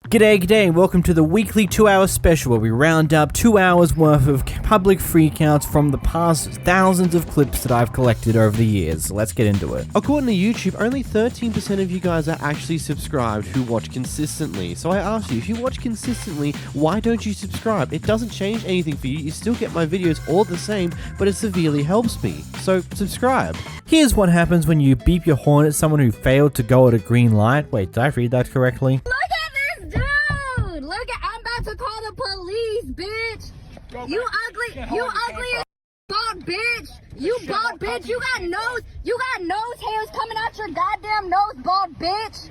G'day, g'day, and welcome to the weekly 2-hour special where we round up 2 hours worth of public freakouts from the past thousands of clips that I've collected over the years. Let's get into it. According to YouTube, only 13% of you guys are actually subscribed who watch consistently. So I ask you, if you watch consistently, why don't you subscribe? It doesn't change anything for you. You still get my videos all the same, but it severely helps me. So subscribe. Here's what happens when you beep your horn at someone who failed to go at a green light. Wait, did I read that correctly? To call the police, bitch. You ugly as bald bitch. You bald bitch. You got nose hairs coming out your goddamn nose, bald bitch.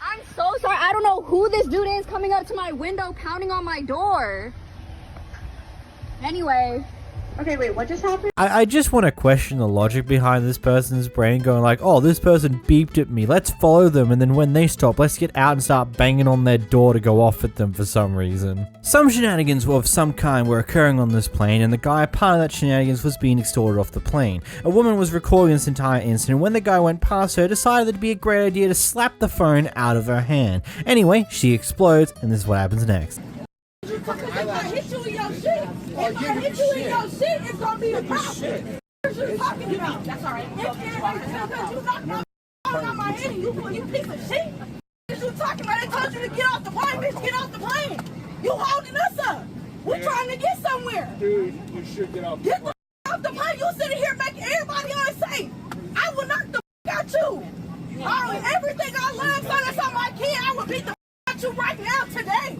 I'm so sorry. I don't know who this dude is coming up to my window, pounding on my door. Anyway. Okay, wait, what just happened? I just want to question the logic behind this person's brain going like, oh, this person beeped at me, let's follow them, and then when they stop, let's get out and start banging on their door to go off at them for some reason. Some shenanigans of some kind were occurring on this plane, and the guy, part of that shenanigans, was being extorted off the plane. A woman was recording this entire incident. When the guy went past her, decided that it'd be a great idea to slap the phone out of her hand. Anyway, she explodes, and this is what happens next. If I hit you in your shit, it's gonna be a problem. What are you talking about? That's all right. If you knocked my phone out my head, you piece of shit. What are you talking about? They told you to get off the plane, bitch. Get off the plane. You holding us up. We're trying to get somewhere. Dude, you should get off the plane. Get the off the plane. You sitting here making everybody unsafe. I will knock the out you. Everything I love, son, that's on my kid. I will beat the out you right now today.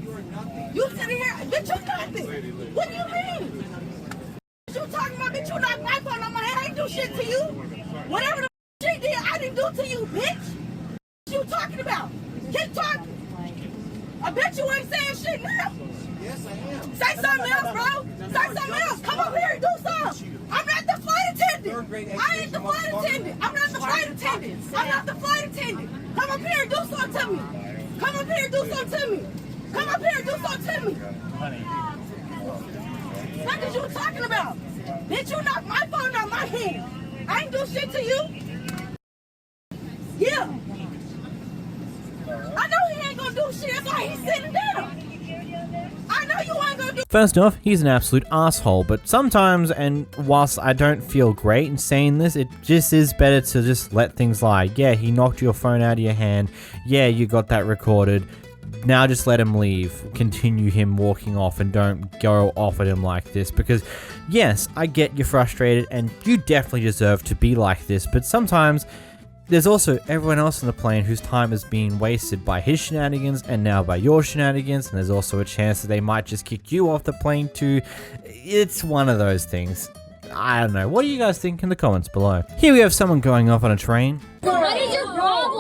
You sitting here, bitch, you nothing. What do you mean? What you talking about, bitch? You knocked my phone on my head. I ain't do shit to you. Whatever the she did, I didn't do to you, bitch. What you talking about? Keep talking. I bet you ain't saying shit now. Yes, I am. Say something else, bro. Say something else. Come up here and do something. I'm not the flight attendant. I ain't the flight attendant. I'm not the flight attendant. I'm not the flight attendant. Come up here and do something to me. Come up here and do something to me. Come up here and do something to me. What is you talking about? Bitch, you knocked my phone out my hand. I ain't do shit to you. Yeah. I know he ain't gonna do shit. That's why he's sitting down. I know you ain't gonna do. First off, he's an absolute asshole, but sometimes, and whilst I don't feel great in saying this, it just is better to just let things lie. Yeah, he knocked your phone out of your hand. Yeah, you got that recorded. Now just let him leave. Continue him walking off and don't go off at him like this, because yes, I get you're frustrated and you definitely deserve to be like this, but sometimes there's also everyone else on the plane whose time is being wasted by his shenanigans and now by your shenanigans, and there's also a chance that they might just kick you off the plane too. It's one of those things. I don't know. What do you guys think in the comments below? Here we have someone going off on a train. What is your problem?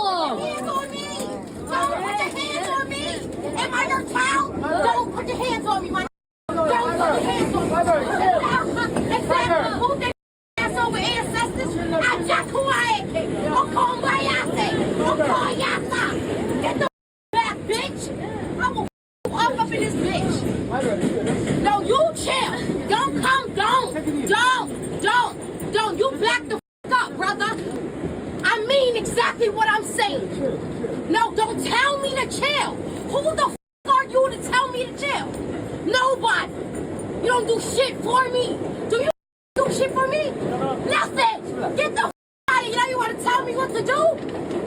Don't put your hands on me, my don't put your hands on me. Exactly. Move that ass over ancestors. I just who I am. I'm calling my ass. I'm calling y'all. Get the back, bitch. I will up in this bitch. No, you chill. Don't come, don't. You back the up, brother. I mean exactly what I'm saying. No, don't tell me to chill. Who the are you to tell me to chill? Nobody. You don't do shit for me. Do you do shit for me? Nothing. Get the out of here. Now you want to tell me what to do?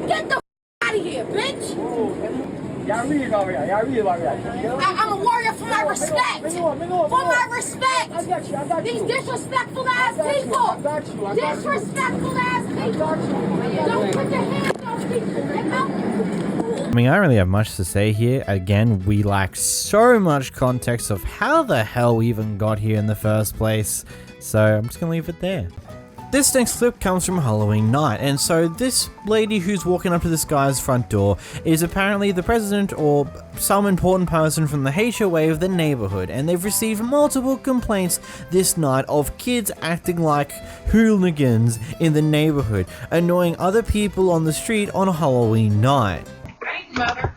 Get the out of here, bitch. I'm a warrior for my respect. For my respect. These disrespectful ass people. Disrespectful ass people. Don't put your hands on me. I mean, I don't really have much to say here. Again, we lack so much context of how the hell we even got here in the first place. So I'm just gonna leave it there. This next clip comes from Halloween night, and so this lady who's walking up to this guy's front door is apparently the president or some important person from the HOA of the neighborhood, and they've received multiple complaints this night of kids acting like hooligans in the neighborhood, annoying other people on the street on Halloween night. Mother.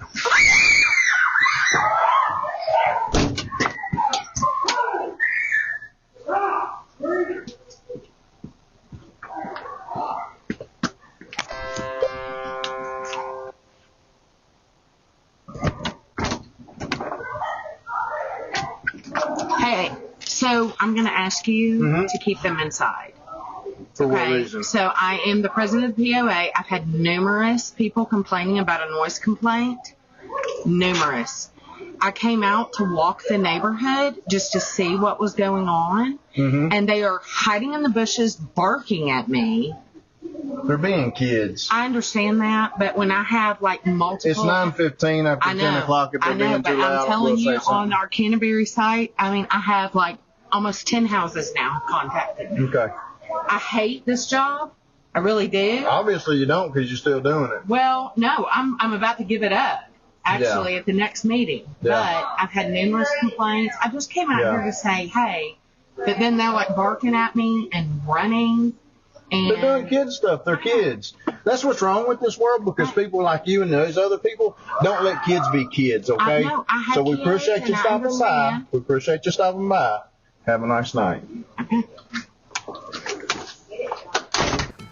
Hey, so I'm going to ask you to keep them inside. For what reason? So I am the president of the POA. I've had numerous people complaining about a noise complaint. Numerous. I came out to walk the neighborhood just to see what was going on, and they are hiding in the bushes, barking at me. They're being kids. I understand that, but when I have like multiple... It's 9:15 after 10 o'clock. If they're being too loud, I'm telling you, we'll say something. on our Canterbury site, I mean, I have like almost 10 houses now contacted me. Okay. I hate this job. I really do. Obviously you don't because you're still doing it. Well, no, I'm about to give it up, actually, at the next meeting. Yeah. But I've had numerous complaints. I just came out here to say, hey, but then they're like barking at me and running. And They're doing kid stuff. They're kids. That's what's wrong with this world because people like you and those other people don't let kids be kids, okay? I know. I have So we kids appreciate you and I stopping by. understand. We appreciate you stopping by. Have a nice night.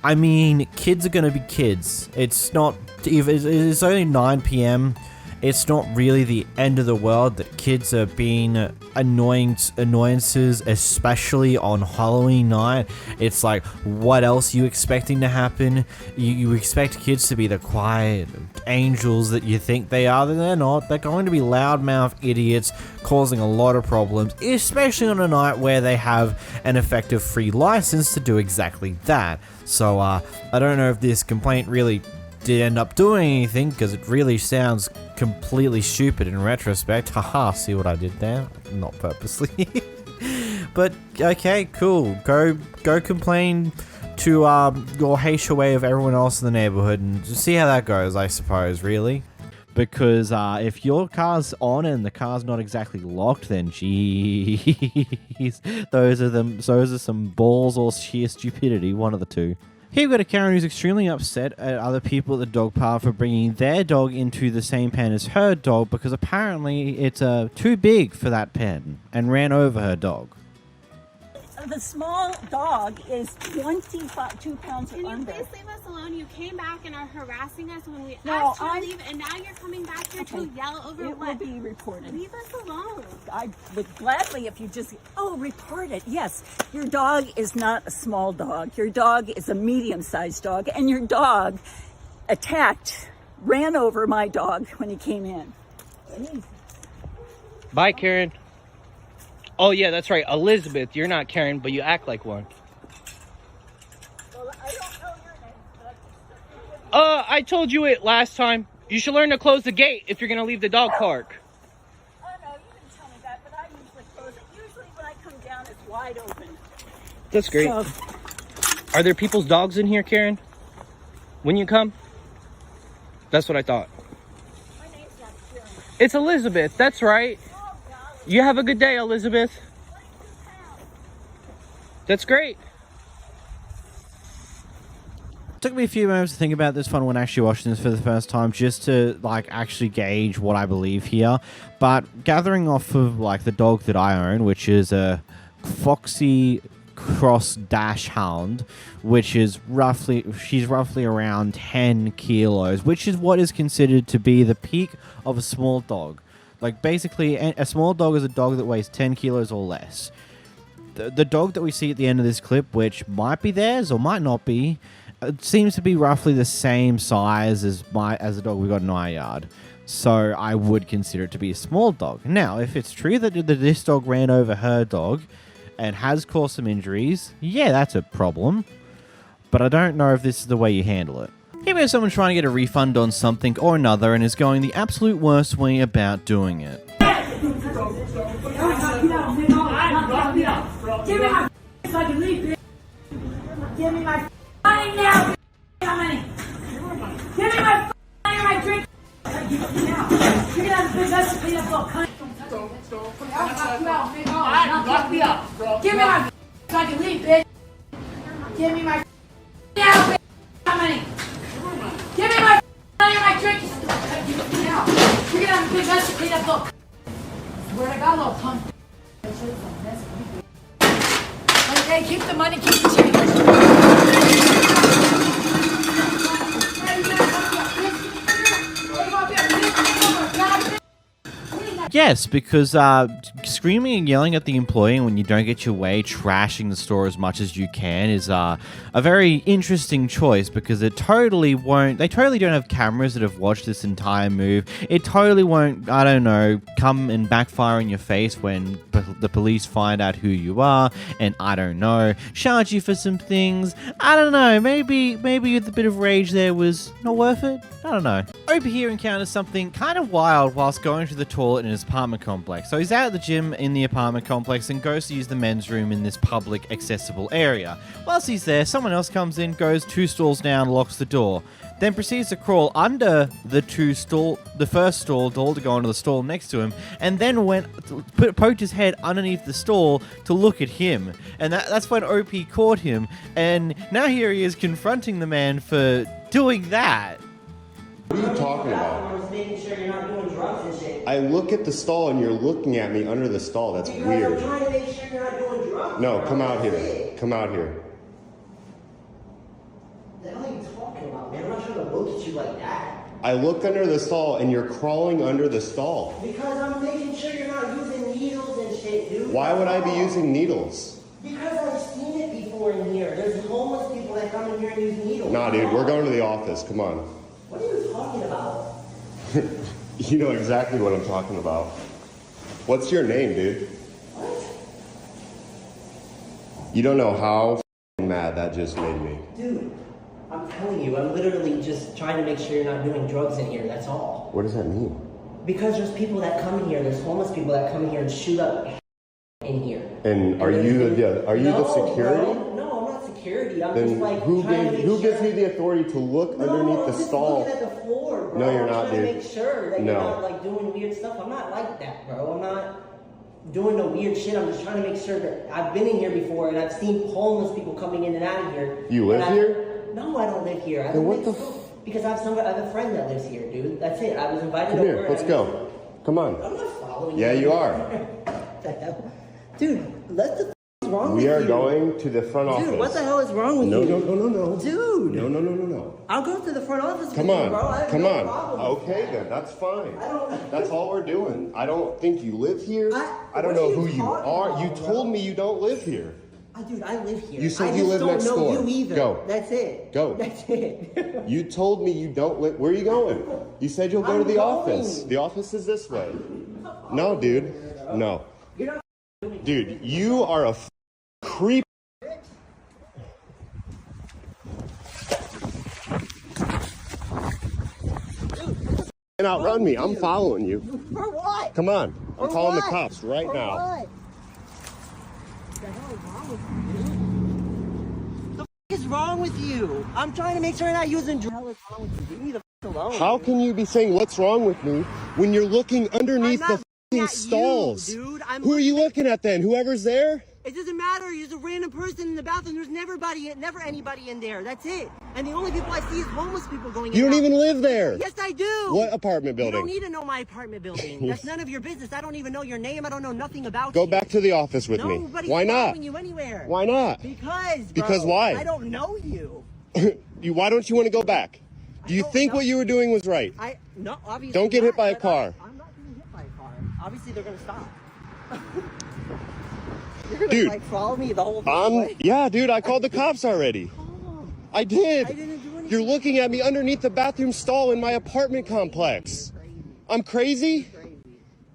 I mean, kids are gonna be kids. It's not. It's only 9 p.m. It's not really the end of the world that kids are being annoyances, especially on Halloween night. It's like, what else are you expecting to happen? You expect kids to be the quiet angels that you think they are, then they're not. They're going to be loudmouth idiots causing a lot of problems, especially on a night where they have an effective free license to do exactly that. So, I don't know if this complaint really did end up doing anything, because it really sounds completely stupid in retrospect. Haha, see what I did there? Not purposely. But, okay, cool. Go complain to your HOA of everyone else in the neighborhood and just see how that goes, I suppose, really. Because if your car's on and the car's not exactly locked, then geez, those are some balls or sheer stupidity, one of the two. Here we've got a Karen who's extremely upset at other people at the dog park for bringing their dog into the same pen as her dog because apparently it's too big for that pen and ran over her dog. The small dog is 2 pounds or Can you under. please leave us alone? You came back and are harassing us when we No, asked you to leave, and now you're coming back here to yell over It what? will be reported. Leave us alone. I would gladly if you just, report it. Yes, your dog is not a small dog. Your dog is a medium-sized dog, and your dog ran over my dog when he came in. Jeez. Bye, Karen. Oh, yeah, that's right. Elizabeth, you're not Karen, but you act like one. Well, I don't know your name, but I told you it last time. You should learn to close the gate if you're going to leave the dog park. oh no, you didn't tell me that, but I usually close it. Usually when I come down, it's wide open. That's great. So, Are there people's dogs in here, Karen? When you come? That's what I thought. my name's not Karen. It's Elizabeth. That's right. Oh, golly. You have a good day, Elizabeth. That's great. Took me a few moments to think about this one when actually watching this for the first time, just to actually gauge what I believe here. But gathering off of the dog that I own, which is a Foxy Cross Dash Hound, which is she's roughly around 10 kilos, which is what is considered to be the peak of a small dog. Basically, a small dog is a dog that weighs 10 kilos or less. The dog that we see at the end of this clip, which might be theirs or might not be, it seems to be roughly the same size as the dog we got in our yard. So I would consider it to be a small dog. Now, if it's true that this dog ran over her dog and has caused some injuries, yeah, that's a problem. But I don't know if this is the way you handle it. Here we have someone trying to get a refund on something or another and is going the absolute worst way about doing it. Give me my so I can leave, bitch. Give me my money now, bitch. How many? Give me my money or my drink. Give it now. Give it out, bitch. That's the clean up little cunt. Knock me up. Give me my so I can leave, bitch. Give me my now, bitch. How many? Give me my money or my drink. Give it now. Give it out, bitch. That's the clean up little cunt. Swear to God, little cunt. Hey, keep the money, keep the change. yes, because screaming and yelling at the employee when you don't get your way, trashing the store as much as you can is a very interesting choice, because they totally don't have cameras that have watched this entire move. It totally won't, I don't know, come and backfire in your face when the police find out who you are and, I don't know, charge you for some things. I don't know, maybe with a bit of rage there was not worth it. I don't know. Over here encounters something kind of wild whilst going to the toilet in his apartment complex. So he's out at the gym in the apartment complex and goes to use the men's room in this public accessible area. Whilst he's there, someone else comes in, goes 2 stalls down, locks the door, then proceeds to crawl under the first stall door to go into the stall next to him, and then poked his head underneath the stall to look at him. And that's when OP caught him, and now here he is confronting the man for doing that. What are you talking about? I'm just making sure you're not doing drugs and shit. I look at the stall and you're looking at me under the stall. That's weird. I'm trying to make sure you're not doing drugs. No, come out here. Come out here. What the hell are you talking about, man? I'm not trying to look at you like that. I look under the stall and you're crawling under the stall. Because I'm making sure you're not using needles and shit, dude. Why would I be using needles? Because I've seen it before in here. There's homeless people that come in here and use needles. Nah, dude, we're going to the office. Come on. What are you talking about? You know exactly what I'm talking about. What's your name, dude? What? You don't know how mad that just made me. Dude, I'm telling you, I'm literally just trying to make sure you're not doing drugs in here, that's all. What does that mean? Because there's people that come in here, there's homeless people that come in here and shoot up in here. And are you the security? No, I'm not security. I'm then just like who gives you the authority to look underneath the stall? Looking at the floor, bro. No, you're not, dude. I'm trying to make sure that you're not like doing weird stuff. I'm not like that, bro. I'm not doing no weird shit. I'm just trying to make sure that I've been in here before and I've seen homeless people coming in and out of here. You live here? No, I don't live here. I then what the because I have a friend that lives here, dude. That's it. I was invited Come over. Here, let's go. Come on. I'm not following you. Yeah, you are. What the hell? Dude, what the f is wrong with you? We are going to the front office. Dude, what the hell is wrong with you? No. Dude. No. I'll go to the front office Come with on. you, bro. I have Come no on. problem. Okay, then. That's fine. I don't... That's all we're doing. I don't think you live here. I don't know who you are. You told me you don't live here. Dude, I live here. You said you live next door. I just don't know you either. Go. That's it. Go. That's it. You told me you don't live... Where are you going? You said you'll go to the office. The office is this way. No, dude. No. Dude, you are a creep. And outrun me. I'm following you. For what? Come on. I'm calling the cops right now. What? The hell is wrong with you? I'm trying to make sure you're not using drugs. What the hell is wrong with you? Leave me the f alone. How can you be saying what's wrong with me when you're looking underneath the f***ing stalls? Dude, Who are you looking at then? Whoever's there? It doesn't matter. There's a random person in the bathroom. There's never anybody in there. That's it. And the only people I see is homeless people going in. You don't even live there. Yes, I do. What apartment building? You don't need to know my apartment building. That's none of your business. I don't even know your name. I don't know nothing about you. Go back to the office with me. Why not? You anywhere. Why not? Because why? I don't know you. Why don't you want to go back? Do you think what you were doing was right? No, obviously. Don't get hit by a car. I'm not getting hit by a car. Obviously, they're going to stop. You're gonna like follow me the whole way? Yeah, dude, I called the cops already. I did. I didn't do anything. You're looking at me underneath the bathroom stall in my apartment complex. I'm crazy?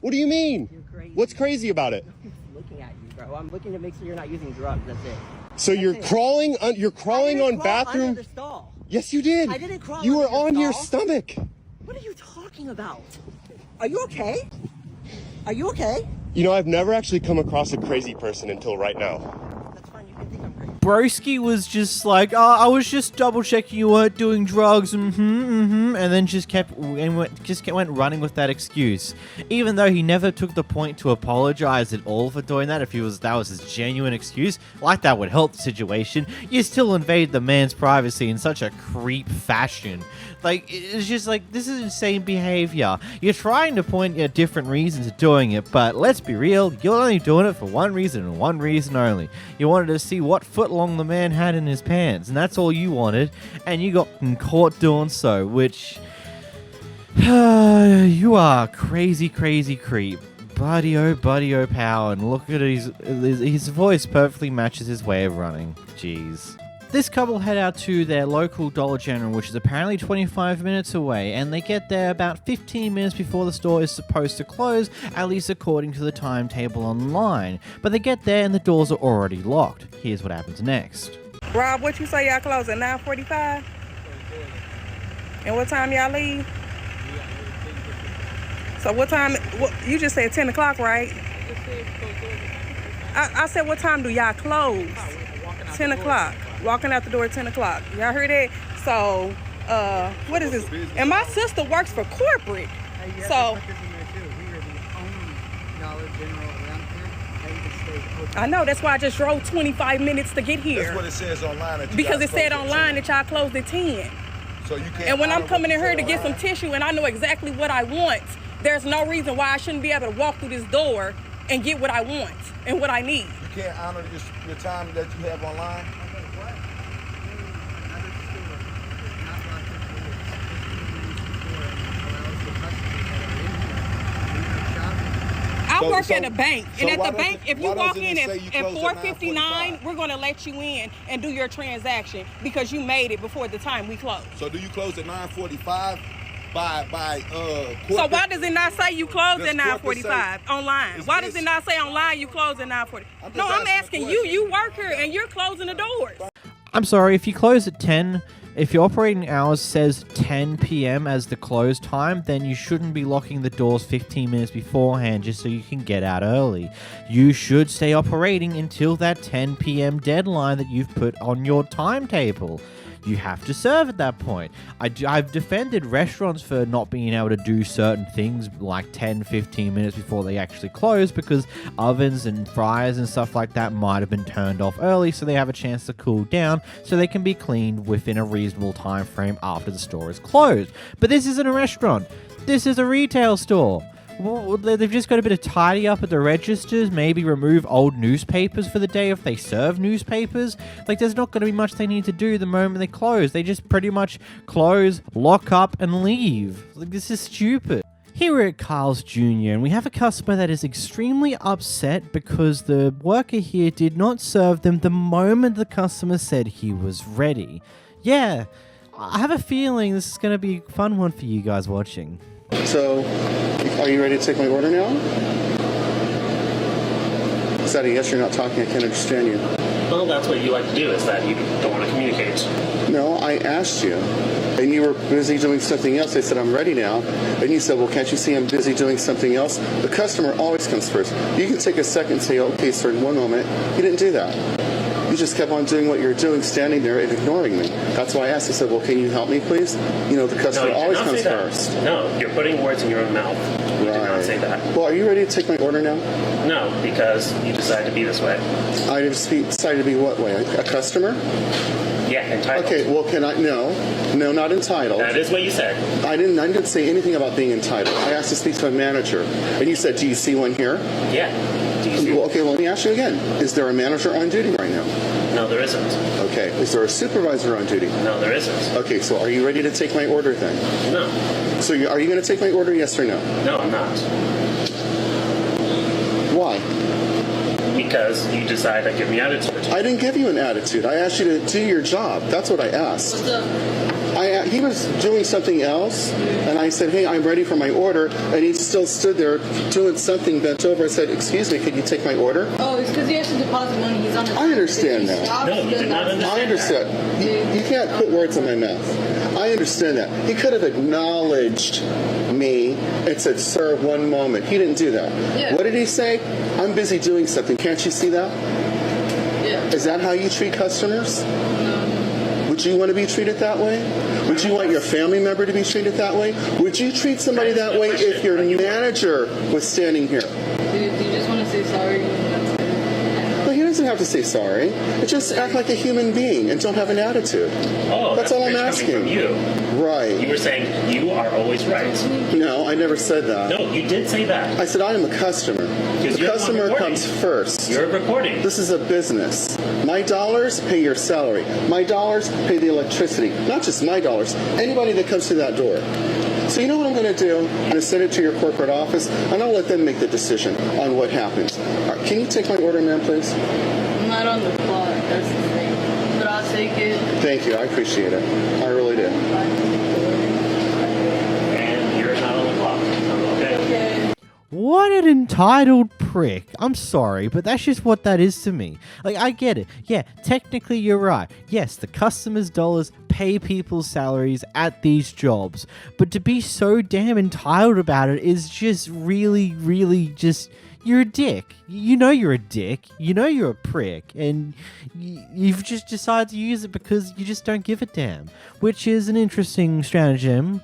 What do you mean? You're crazy. What's crazy about it? I'm looking at you, bro. I'm looking to make sure you're not using drugs. That's it. So you're crawling on bathroom? Under the stall. Yes, you did. I didn't crawl. You were under on the your stall. stomach. What are you talking about? Are you okay? Are you okay? You know, I've never actually come across a crazy person until right now. That's fine. You can think I'm crazy. Broski was just like, oh, I was just double checking you weren't doing drugs, and then just went running with that excuse, even though he never took the point to apologize at all for doing that. If that was his genuine excuse, like that would help the situation. You still invade the man's privacy in such a creep fashion. Like, it's just like, this is insane behavior. You're trying to point at different reasons of doing it, but let's be real, you're only doing it for one reason and one reason only. You wanted to see what foot long the man had in his pants, and that's all you wanted, and you got caught doing so, which... you are crazy creep. buddy, oh pal, and look at his voice perfectly matches his way of running. Jeez. This couple head out to their local Dollar General, which is apparently 25 minutes away, and they get there about 15 minutes before the store is supposed to close, at least according to the timetable online. But they get there and the doors are already locked. Here's what happens next. Rob, what you say y'all close at 9:45? And what time y'all leave? So what time, you just said 10 o'clock, right? I said, what time do y'all close? 10 o'clock. Walking out the door at 10 o'clock. Y'all heard that? So, what is this? And my sister works for corporate. So, I know, that's why I just drove 25 minutes to get here. That's what it says online. Because it said online that y'all closed at 10. So you can't. And when I'm coming in here to get some tissue and I know exactly what I want, there's no reason why I shouldn't be able to walk through this door and get what I want and what I need. You can't honor your time that you have online? I work at a bank, and at the bank, if you walk in at 4:59, we're going to let you in and do your transaction because you made it before the time we close. So do you close at 9:45 by So why does it not say you close at 9:45 online? Why does it not say online you close at 9:40? No, I'm asking you. You work here and you're closing the doors. I'm sorry, if you close at 10, if your operating hours says 10 p.m. as the close time, then you shouldn't be locking the doors 15 minutes beforehand just so you can get out early. You should stay operating until that 10 p.m. deadline that you've put on your timetable. You have to serve at that point. I've defended restaurants for not being able to do certain things like 10-15 minutes before they actually close because ovens and fryers and stuff like that might have been turned off early so they have a chance to cool down so they can be cleaned within a reasonable time frame after the store is closed. But this isn't a restaurant. This is a retail store. Well, they've just got a bit of tidy up at the registers, maybe remove old newspapers for the day if they serve newspapers. Like, there's not going to be much they need to do the moment they close. They just pretty much close, lock up, and leave. Like, this is stupid. Here we're at Carl's Jr. and we have a customer that is extremely upset because the worker here did not serve them the moment the customer said he was ready. Yeah, I have a feeling this is going to be a fun one for you guys watching. So, are you ready to take my order now? Is that a yes? You're not talking. I can't understand you. Well, that's what you like to do, is that you don't want to communicate. No, I asked you. And you were busy doing something else. I said, I'm ready now. And you said, well, can't you see I'm busy doing something else? The customer always comes first. You can take a second and say, okay, sir, in one moment. You didn't do that. You just kept on doing what you're doing, standing there and ignoring me. That's why I asked. I said, well, can you help me, please? You know, the customer always comes first. No, you're putting words in your own mouth. You did not say that. Well, are you ready to take my order now? No, because you decided to be this way. I decided to be what way? A customer? Yeah, entitled. Okay, well, can I? No, not entitled. That is what you said. I didn't say anything about being entitled. I asked to speak to a manager, and you said, do you see one here? Yeah. Do you see well, okay, well, let me ask you again. Is there a manager on duty right now? No, there isn't. Okay. Is there a supervisor on duty? No, there isn't. Okay, so are you ready to take my order then? No. So are you going to take my order, yes or no? No, I'm not. Why? Because you decided to give me attitude. I didn't give you an attitude. I asked you to do your job. That's what I asked. What's up? He was doing something else, and I said, hey, I'm ready for my order, and he still stood there doing something, bent over. I said, excuse me, could you take my order? Oh, it's because he has to deposit money. He's on the... I understand that. No, you did not understand. I understand. You can't put words in my mouth. I understand that. He could have acknowledged me and said, sir, one moment. He didn't do that. Yeah. What did he say? I'm busy doing something. Can't you see that? Yeah. Is that how you treat customers? No. Would you want to be treated that way? Would you want your family member to be treated that way? Would you treat somebody that way if your manager was standing here? Dude, you just want to say sorry. Well, he doesn't have to say sorry. Just act like a human being and don't have an attitude. Oh, that's all I'm asking. From you. Right. You were saying you are always right. No, I never said that. No, you did say that. I said I am a customer. The customer comes first. You're recording. This is a business. My dollars pay your salary. My dollars pay the electricity. Not just my dollars. Anybody that comes through that door. So you know what I'm going to do? I'm going to send it to your corporate office, and I'll let them make the decision on what happens. All right, can you take my order, ma'am, please? I'm not on the clock, that's the thing. But I'll take it. Thank you. I appreciate it. I really do. And you're not on the clock. Okay. What an entitled prick. I'm sorry, but that's just what that is to me. Like, I get it. Yeah, technically you're right. Yes, the customers' dollars pay people's salaries at these jobs. But to be so damn entitled about it is just really, really just... You're a dick. You know you're a dick. You know you're a prick. And you've just decided to use it because you just don't give a damn. Which is an interesting stratagem.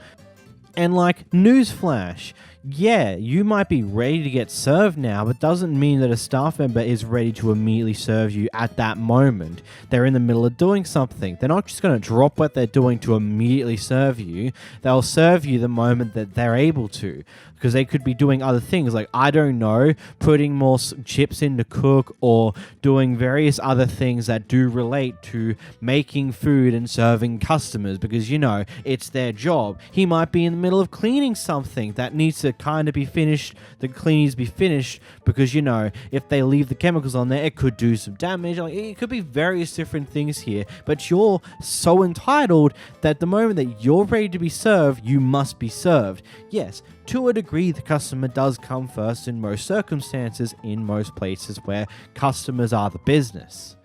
And like, newsflash. Yeah, you might be ready to get served now, but doesn't mean that a staff member is ready to immediately serve you at that moment. They're in the middle of doing something. They're not just going to drop what they're doing to immediately serve you. They'll serve you the moment that they're able to. Because they could be doing other things, like, I don't know, putting more chips in to cook, or doing various other things that do relate to making food and serving customers, because, you know, it's their job. He might be in the middle of cleaning something that needs to kind of be finished, the cleaning needs to be finished, because, you know, if they leave the chemicals on there, it could do some damage. Like, it could be various different things here, but you're so entitled that the moment that you're ready to be served, you must be served. Yes, to a degree, the customer does come first in most circumstances, in most places where customers are the business.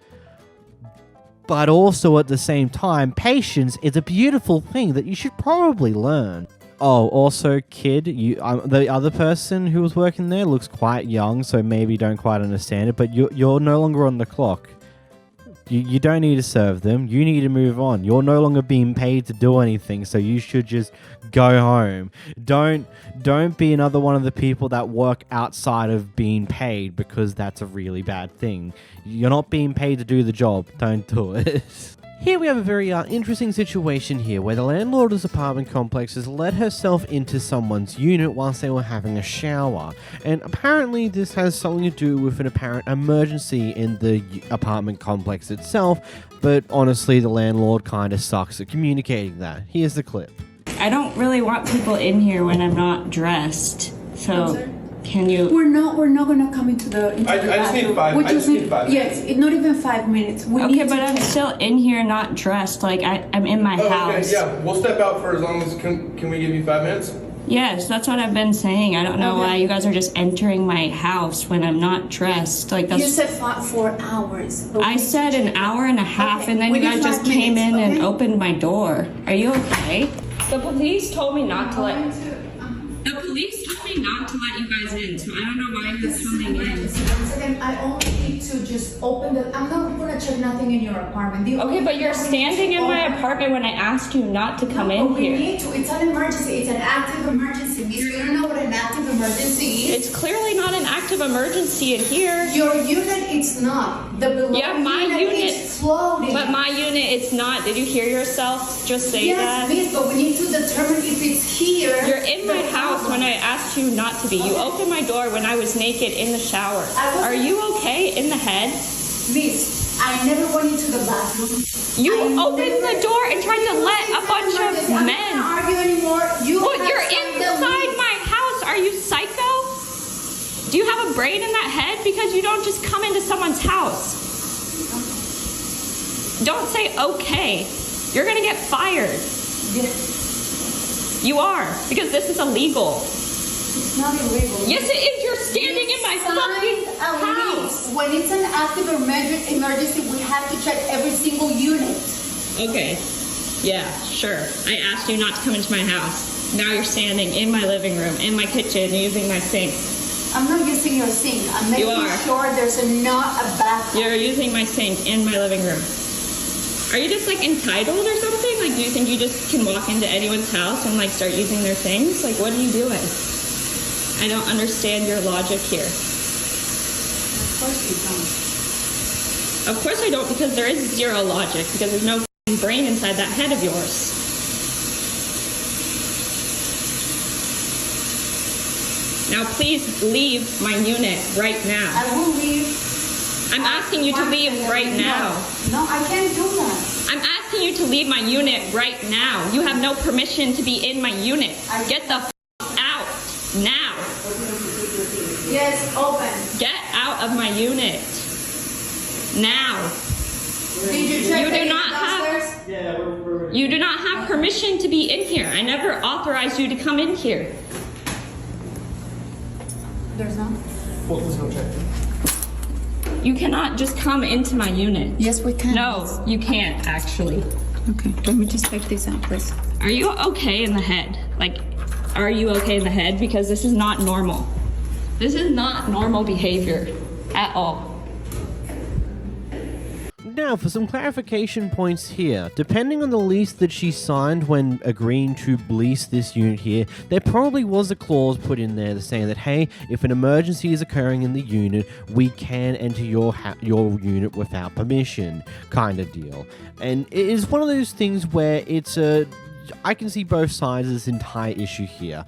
But also at the same time, patience is a beautiful thing that you should probably learn. Oh, also, kid, the other person who was working there looks quite young, so maybe don't quite understand it, but you're no longer on the clock. You don't need to serve them. You need to move on. You're no longer being paid to do anything, so you should just go home. Don't be another one of the people that work outside of being paid, because that's a really bad thing. You're not being paid to do the job. Don't do it. Here we have a very interesting situation here where the landlord's apartment complex has let herself into someone's unit whilst they were having a shower. And apparently this has something to do with an apparent emergency in the apartment complex itself, but honestly the landlord kind of sucks at communicating that. Here's the clip. I don't really want people in here when I'm not dressed, so... Can you? We're not gonna come into the. I just need 5. I just need 5. Yes, not even 5 minutes. Okay, but I'm still in here, not dressed. Like I'm in my house. Okay, yeah, we'll step out for as long as can we give you 5 minutes? Yes, that's what I've been saying. I don't know why you guys are just entering my house when I'm not dressed. Like that's. You said 4 hours. I said an hour and a half, and then you guys just came in and opened my door. Are you okay? The police told me not to let. The police told me not to let you guys in, so I don't know why you're coming in. I only need to just open the. I'm not gonna check nothing in your apartment. Okay, but you're standing in my apartment when I asked you not to come in here. We need to. It's an emergency. It's an active emergency. You don't know what an active emergency is? It's clearly not an active emergency in here. Your unit, it's not. The below my unit is floating. But my unit, it's not. Did you hear yourself just say that? Yes, but we need to determine if it's here. You're in my house when I asked you not to be. You opened my door when I was naked in the shower. Are you okay in the head? Miss, I never went into the bathroom. You opened the door and tried to let a bunch of men. I'm not gonna argue anymore. You're inside my house. Are you psycho? Do you have a brain in that head? Because you don't just come into someone's house. Don't say okay. You're gonna get fired. You are, because this is illegal. It's not illegal. Yes, it is. You're standing in my fucking house. When it's an active emergency, we have to check every single unit. Okay. Yeah, sure. I asked you not to come into my house. Now you're standing in my living room, in my kitchen, using my sink. I'm not using your sink. I'm making sure there's not a bathroom. You're using my sink in my living room. Are you just like entitled or something? Like, do you think you just can walk into anyone's house and like start using their things? Like, what are you doing? I don't understand your logic here. Of course you don't. Of course I don't, because there is zero logic, because there's no brain inside that head of yours. Now please leave my unit right now. I will leave. I'm asking you to leave right now. No, I can't do that. I'm asking asking you to leave my unit right now. You have no permission to be in my unit. Get the out now. Yes, open. Get out of my unit now. Did you check You do not have permission to be in here. I never authorized you to come in here. There's none. Well, let's go check. You cannot just come into my unit. Yes, we can. No, you can't actually. Okay, let me just take this out, please. Are you okay in the head? Like, are you okay in the head? Because this is not normal. This is not normal behavior at all. Now, for some clarification points here, depending on the lease that she signed when agreeing to lease this unit here, there probably was a clause put in there saying that, hey, if an emergency is occurring in the unit, we can enter your unit without permission, kind of deal. And it is one of those things where I can see both sides of this entire issue here.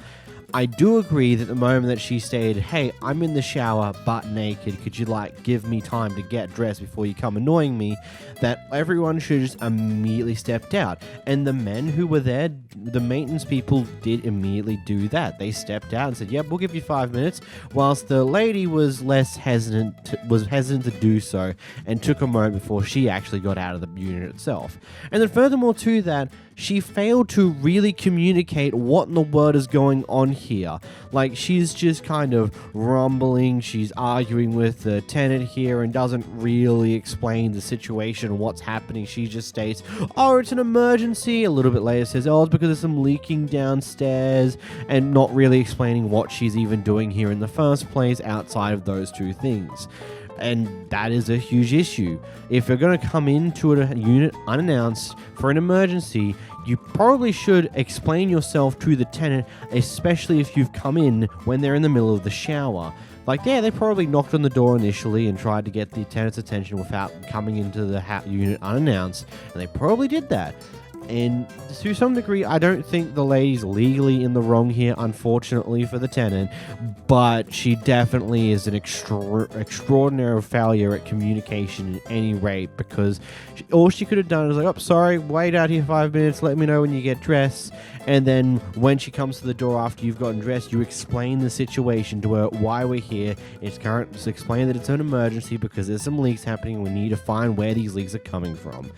I do agree that the moment that she stated, hey, I'm in the shower butt naked, could you give me time to get dressed before you come annoying me, that everyone should just immediately stepped out. And the men who were there, the maintenance people did immediately do that. They stepped out and said, yep, we'll give you 5 minutes, whilst the lady was hesitant to do so and took a moment before she actually got out of the unit itself. And then furthermore to that, she failed to really communicate what in the world is going on here. Like, she's just kind of rumbling, she's arguing with the tenant here and doesn't really explain the situation, what's happening. She just states, oh, it's an emergency. A little bit later says, oh, it's because of some leaking downstairs, and not really explaining what she's even doing here in the first place outside of those two things. And that is a huge issue. If you're going to come into a unit unannounced for an emergency, you probably should explain yourself to the tenant, especially if you've come in when they're in the middle of the shower. Like, yeah, they probably knocked on the door initially and tried to get the tenant's attention without coming into the unit unannounced, and they probably did that. And to some degree, I don't think the lady's legally in the wrong here, unfortunately for the tenant, but she definitely is an extraordinary failure at communication at any rate, because all she could have done is like, oh, sorry, wait out here 5 minutes, let me know when you get dressed, and then when she comes to the door after you've gotten dressed, you explain the situation to her, why we're here, just explain that it's an emergency because there's some leaks happening and we need to find where these leaks are coming from.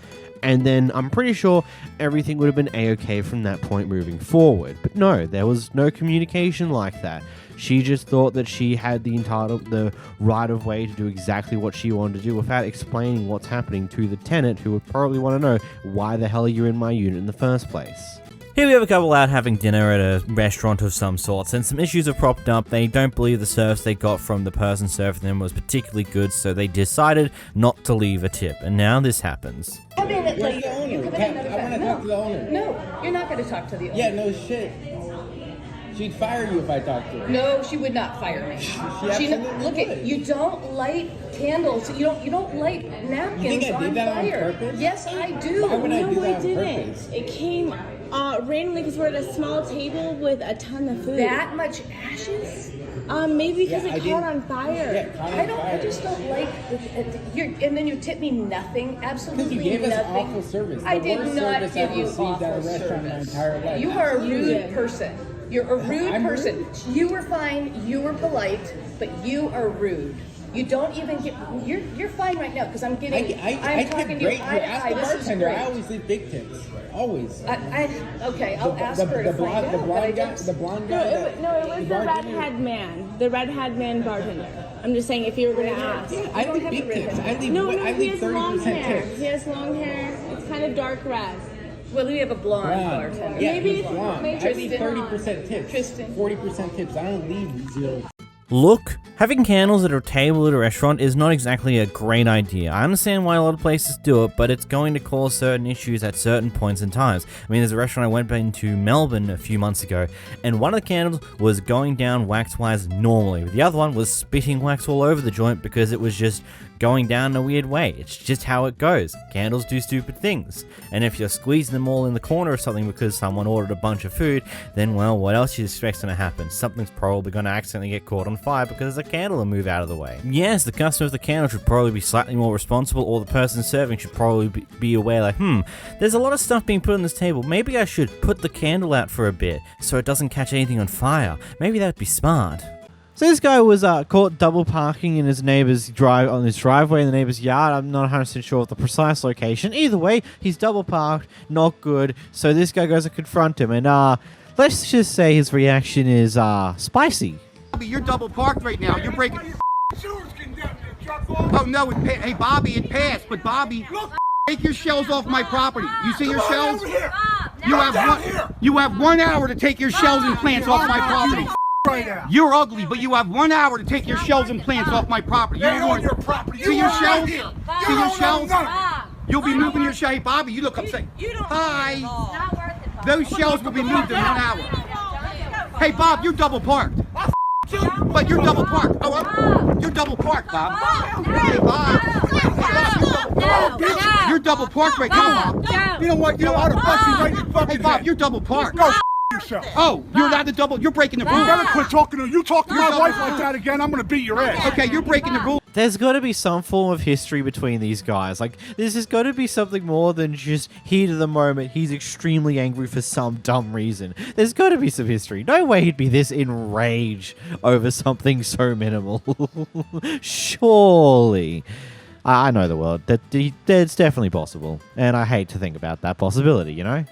And then I'm pretty sure everything would have been a-okay from that point moving forward. But no, there was no communication like that. She just thought that she had the right of way to do exactly what she wanted to do without explaining what's happening to the tenant, who would probably want to know why the hell are you in my unit in the first place. Here we have a couple out having dinner at a restaurant of some sorts, and some issues have propped up. They don't believe the service they got from the person serving them was particularly good, so they decided not to leave a tip, and now this happens. Come in at later. I want to talk to the owner. No, you're not going to talk to the owner. Yeah, no shit. She'd fire you if I talked to her. No, she would not fire me. Look at you. Don't light candles. You don't light napkins. You think I did that on fire. On purpose? Yes, I do. Why would I do that on didn't. purpose? It came randomly because we're at a small table with a ton of food. That much ashes? Maybe because it caught on fire. Yeah, I just don't like and then you tip me nothing. Absolutely nothing. You gave us awful service. I did not give you awful service. You are a rude person. You're a rude person. You were fine. You were polite, but you are rude. You don't even get. You're fine right now because I'm getting. I'm talking to you. Ask the bartender. I always leave big tips. Always. Okay. I'll ask her to find out. The blonde guy. No, it was the red-haired man. The red-haired man bartender. I'm just saying if you were going to ask. Yeah, I leave big tips. I leave 30% tips. He has long hair. It's kind of dark red. Well, we have a blonde bartender. Yeah, maybe it's blonde. I leave 30% tips. Tristan. 40% tips. I don't leave 0. Look, having candles at a table at a restaurant is not exactly a great idea. I understand why a lot of places do it, but it's going to cause certain issues at certain points in times. I mean, there's a restaurant I went into Melbourne a few months ago, and one of the candles was going down wax-wise normally, but the other one was spitting wax all over the joint because it was just going down in a weird way. It's just how it goes. Candles do stupid things. And if you're squeezing them all in the corner or something because someone ordered a bunch of food, then well, what else do you expect's going to happen? Something's probably going to accidentally get caught on fire because the candle will move out of the way. Yes, the customer of the candle should probably be slightly more responsible, or the person serving should probably be aware like, there's a lot of stuff being put on this table. Maybe I should put the candle out for a bit so it doesn't catch anything on fire. Maybe that'd be smart. So this guy was caught double parking in his neighbor's driveway in the neighbor's yard. I'm not 100% sure of the precise location. Either way, he's double parked, not good. So this guy goes to confront him, and let's just say his reaction is spicy. You're double parked right now. You're breaking. Oh no! Hey Bobby, it passed. But Bobby, take your shells off my property. You see your shells? You have 1 hour to take your shells and plants off my property. You're ugly, but you have 1 hour to take your shells and plants off my property. See your shells? See your shells? You'll be moving your shells. Hey, Bobby, you look upset. Hi. Those shells will be moved in 1 hour. Hey, Bob, you're double parked. But you're double parked. Oh, you're double parked, Bob. Hey, Bob. You're double parked right now, Bob. You know what? You know how to bust you right in fucking head. Hey, Bob, you're double parked. Yourself. Oh, you're allowed to double. You're breaking the rules. You better quit talking to you. Talk to my wife like that again. I'm gonna beat your ass. Okay, you're breaking the rules. There's got to be some form of history between these guys. Like, this has got to be something more than just heat of the moment. He's extremely angry for some dumb reason. There's got to be some history. No way he'd be this enraged over something so minimal. Surely. I know the world. That's definitely possible. And I hate to think about that possibility, you know?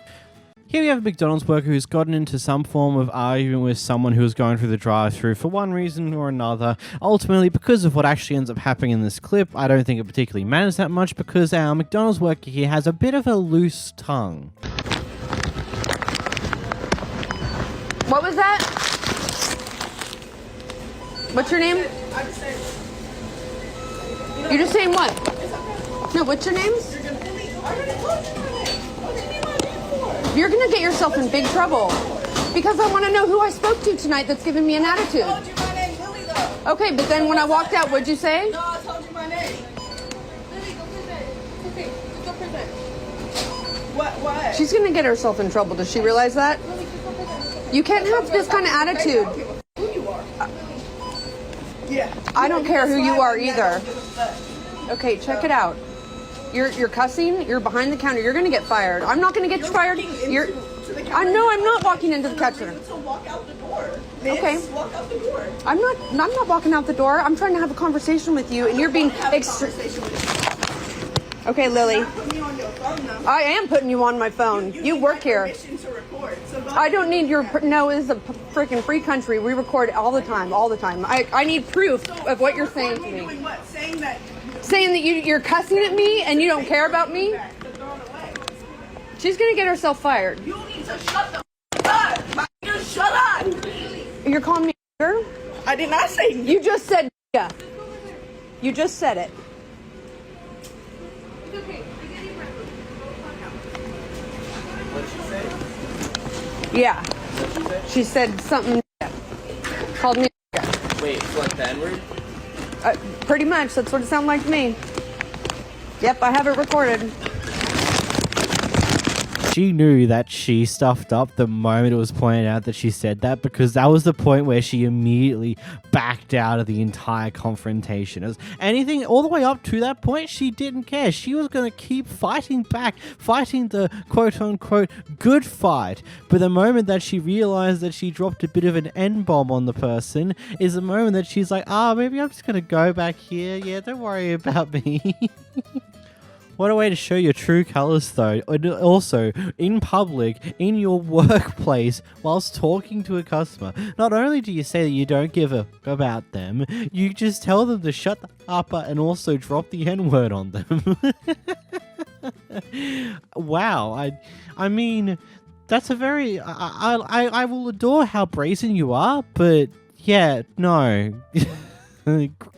Here we have a McDonald's worker who's gotten into some form of argument with someone who was going through the drive-thru for one reason or another. Ultimately, because of what actually ends up happening in this clip, I don't think it particularly matters that much because our McDonald's worker here has a bit of a loose tongue. What was that? What's your name? You're just saying what? No, what's your name? You're gonna get yourself in big trouble because I want to know who I spoke to tonight that's giving me an attitude. I told you my name, Lily, though. Okay, but then when I walked out, what'd you say? No, I told you my name. Lily, go present. Okay, go present. What? She's gonna get herself in trouble. Does she realize that? Lily, go present. You can't have this kind of attitude. Who you are? Yeah. I don't care who you are either. Okay, check it out. You're cussing. You're behind the counter. You're gonna get fired. I'm not gonna get you fired. I know I'm not walking into the counter. Walk out the door. Okay. Walk out the door. I'm not walking out the door. I'm trying to have a conversation with you, and you're being Okay, Lily. I am putting you on my phone. You work here. I don't need your. No, this is a freaking free country. We record all the time. I need proof of what you're saying to me. Saying that you're cussing at me and you don't care about me? She's gonna get herself fired. You need to shut the up. You shut up. You're calling me a I did not say you just said yeah. You just said it. What did she say? Yeah. She said something. Called me. Wait, like the N-word? Pretty much. That's what it sounded like to me. Yep, I have it recorded. She knew that she stuffed up the moment it was pointed out that she said that, because that was the point where she immediately backed out of the entire confrontation. As anything all the way up to that point, she didn't care. She was going to keep fighting back, fighting the quote-unquote good fight. But the moment that she realized that she dropped a bit of an N-bomb on the person is the moment that she's like, maybe I'm just going to go back here. Yeah, don't worry about me. What a way to show your true colors, though. And also, in public, in your workplace, whilst talking to a customer. Not only do you say that you don't give a about them, you just tell them to shut up and also drop the N-word on them. Wow. I mean, that's a very... I will adore how brazen you are, but yeah, no.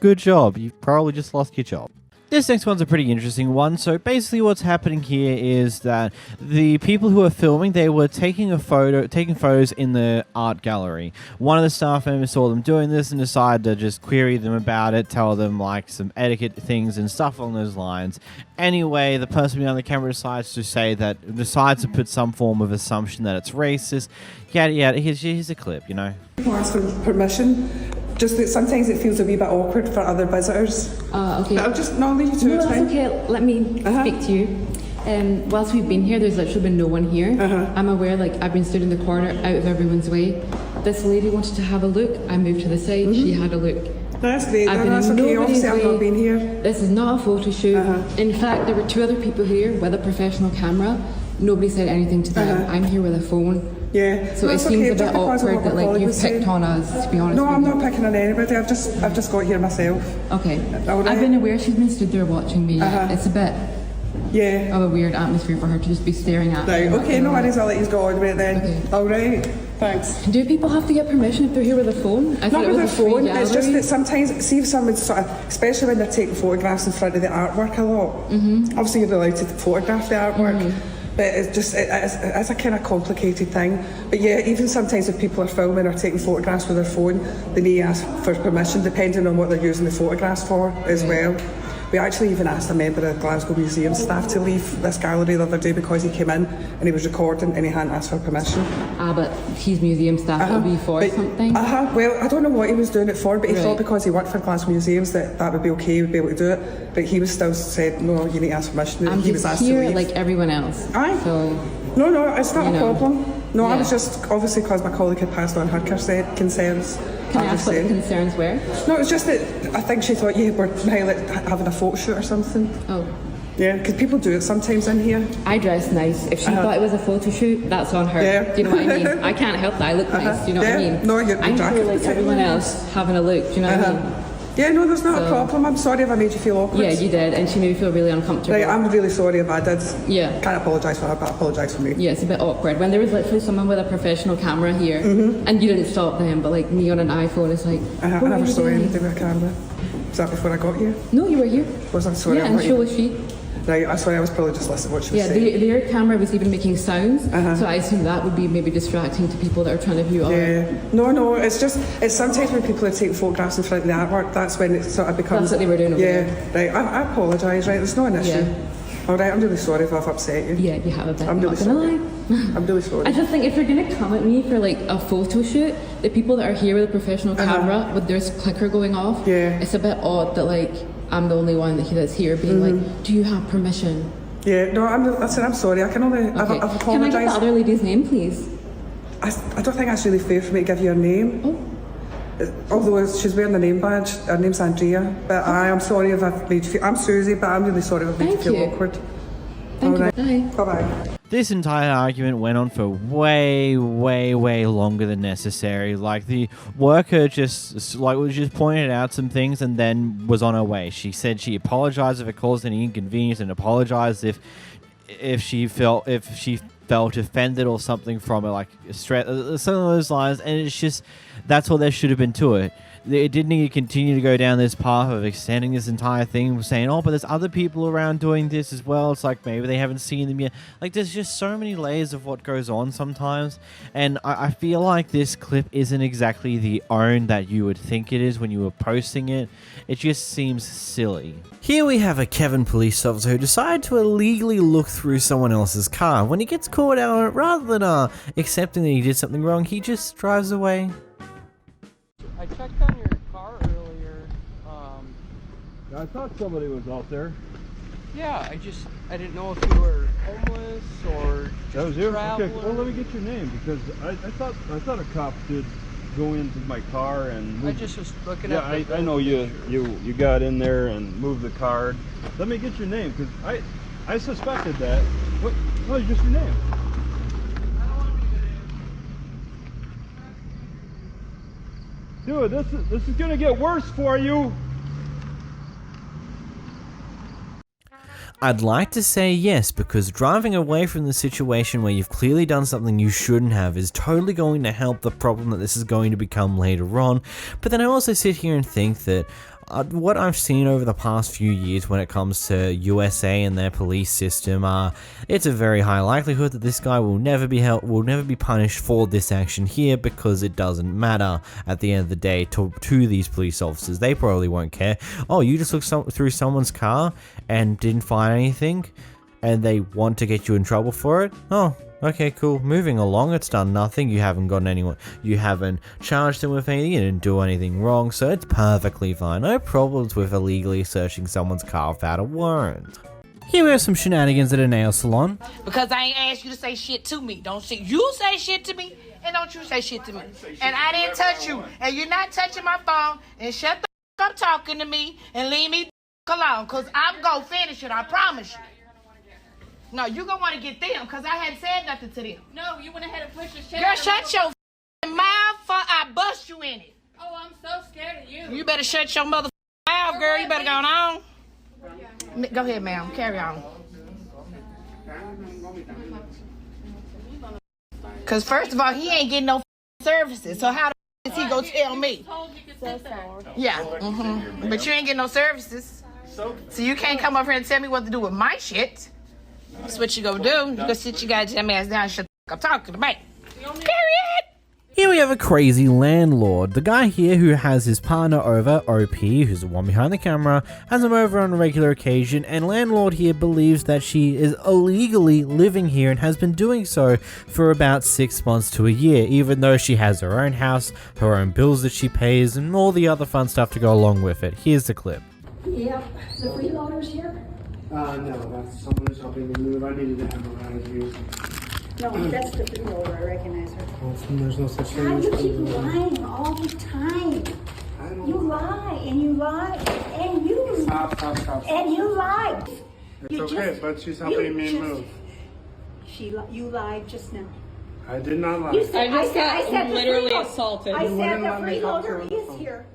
Good job. You've probably just lost your job. This next one's a pretty interesting one. So basically what's happening here is that the people who are filming, they were taking photos in the art gallery. One of the staff members saw them doing this and decided to just query them about it, tell them like some etiquette things and stuff along those lines. Anyway, the person behind the camera decides to put some form of assumption that it's racist. Yada yada. Here's a clip, you know. People ask for permission. Just that sometimes it feels a wee bit awkward for other visitors. Okay. But I'll just not leave you to No, it. that's okay. Let me speak to you. Whilst we've been here, there's literally been no one here. I'm aware, like, I've been stood in the corner, out of everyone's way. This lady wanted to have a look. I moved to the side. She had a look. That's great. That's okay. Obviously, I've not been here. This is not a photo shoot. In fact, there were 2 other people here with a professional camera. Nobody said anything to them. I'm here with a phone. Yeah. So no, it seems okay. a bit awkward that like you've picked on us, to be honest. No, I'm not picking on anybody. I've just got here myself. Okay. I've been aware she's been stood there watching me. It's a bit of a weird atmosphere for her to just be staring at me. Right, okay, no worries, I'll let you go on with it then. Okay. Alright, thanks. Do people have to get permission if they're here with a phone? Not with a phone, it's just that sometimes, see if someone's sort of, especially when they're taking photographs in front of the artwork a lot, obviously you're allowed to photograph the artwork, but it's a kind of complicated thing. But yeah, even sometimes if people are filming or taking photographs with their phone, they may ask for permission depending on what they're using the photographs for as well. We actually even asked a member of Glasgow Museum staff to leave this gallery the other day because he came in and he was recording and he hadn't asked for permission. But he's museum staff, would be for something? Well, I don't know what he was doing it for, but he thought because he worked for Glasgow Museums that would be okay, he would be able to do it. But he was still said, no, you need to ask permission. I'm he just was asked here to leave. like everyone else. So, no, it's not a problem. No, I was just, obviously because my colleague had passed on her concerns. Can I ask what the concerns were? No, it was just that I think she thought you were having a photo shoot or something. Oh. Yeah, because people do it sometimes in here. I dress nice. If she thought it was a photo shoot, that's on her. Yeah. Do you know what I mean? I can't help that. I look nice. Do you know what I mean? No, you're I'm here like everyone else having a look. Do you know what I mean? Yeah, no, there's not a problem. I'm sorry if I made you feel awkward. Yeah, you did, and she made me feel really uncomfortable. Right, I'm really sorry if I did. Yeah. Can't apologise for her, but apologise for me. Yeah, it's a bit awkward. When there was literally someone with a professional camera here, and you didn't stop them, but like me on an iPhone, it's like... I never saw anything with a camera. Was that before I got here? No, you were here. Was I? Sorry. Yeah, and so was she. Right, I'm sorry, I was probably just listening to what she was saying. Yeah, their camera was even making sounds, so I assume that would be maybe distracting to people that are trying to view art. No, it's sometimes when people are taking photographs in front of the artwork, that's when it sort of becomes... That's what they were doing over there. Right, I apologise, right, there's not an issue. Yeah. Alright, I'm really sorry if I've upset you. Yeah, you have a bit. I'm really sorry. I'm really sorry. I just think if you're going to come at me for like a photo shoot, the people that are here with a professional camera with their clicker going off, it's a bit odd that like I'm the only one that's here being like, do you have permission? Yeah, no, I'm sorry. I can only... I've apologised. Can I get the other lady's name, please? I don't think that's really fair for me to give you her name. Although she's wearing the name badge. Her name's Andrea. But I'm sorry if I've made you feel... I'm Susie, but I'm really sorry if I've made you feel awkward. Thank you. Bye. Bye-bye. This entire argument went on for way longer than necessary. Like, the worker just pointed out some things and then was on her way. She said she apologized if it caused any inconvenience and apologized if she felt offended or something from it, like some of those lines. And it's just, that's all there should have been to it. It didn't need to continue to go down this path of extending this entire thing, saying, oh, but there's other people around doing this as well. It's like maybe they haven't seen them yet. Like, there's just so many layers of what goes on sometimes. And I feel like this clip isn't exactly the own that you would think it is when you were posting it. It just seems silly. Here we have a Kevin police officer who decided to illegally look through someone else's car. When he gets caught out on it, rather than accepting that he did something wrong, he just drives away. I checked on your car earlier. I thought somebody was out there. Yeah, I didn't know if you were homeless or That was you? traveling. Okay, well let me get your name because I thought a cop did go into my car and move. I just was looking at I know you got in there and moved the card. Let me get your name because I suspected that. What is just your name? Dude, this is gonna get worse for you. I'd like to say yes, because driving away from the situation where you've clearly done something you shouldn't have is totally going to help the problem that this is going to become later on. But then I also sit here and think that what I've seen over the past few years when it comes to USA and their police system, it's a very high likelihood that this guy will never be punished for this action here, because it doesn't matter at the end of the day to these police officers. They probably won't care. Oh, you just looked through someone's car and didn't find anything, and they want to get you in trouble for it? Oh, okay, cool. Moving along, it's done nothing. You haven't gotten anyone. You haven't charged them with anything. You didn't do anything wrong, so it's perfectly fine. No problems with illegally searching someone's car without a warrant. Here we have some shenanigans at a nail salon. Because I ain't asked you to say shit to me. You say shit to me, and don't you say shit to me. And I didn't touch you, and you're not touching my phone. And shut the up talking to me, and leave me alone. Cause I'm gonna finish it. I promise you. No, you gonna want to get them, because I hadn't said nothing to them. No, you went ahead and pushed your shit. Girl, shut your mouth before I bust you in it. Oh, I'm so scared of you. You better shut your mother mouth, girl. You better go on. Go ahead, ma'am. Carry on. Because first of all, he ain't getting no services. So how the is he gonna tell me? Yeah, but you ain't getting no services. So you can't come up here and tell me what to do with my shit. That's what you gonna do. You gonna sit your goddamn ass down and shut the fuck up talking to me. Period. Here we have a crazy landlord. The guy here who has his partner over, OP, who's the one behind the camera, has him over on a regular occasion, and landlord here believes that she is illegally living here and has been doing so for about 6 months to a year, even though she has her own house, her own bills that she pays, and all the other fun stuff to go along with it. Here's the clip. Yep, the freeloader's here? No, that's someone who's helping me move. I needed to have her around here. No, that's the freeloader. I recognize her. Well, there's no such thing God, as you keep freeloader. lying all the time. You lie, and you lie, and you... Stop. And you lie. It's okay, but she's helping me move. You lied just now. I did not lie. I said literally assaulted. I said the freeloader is here.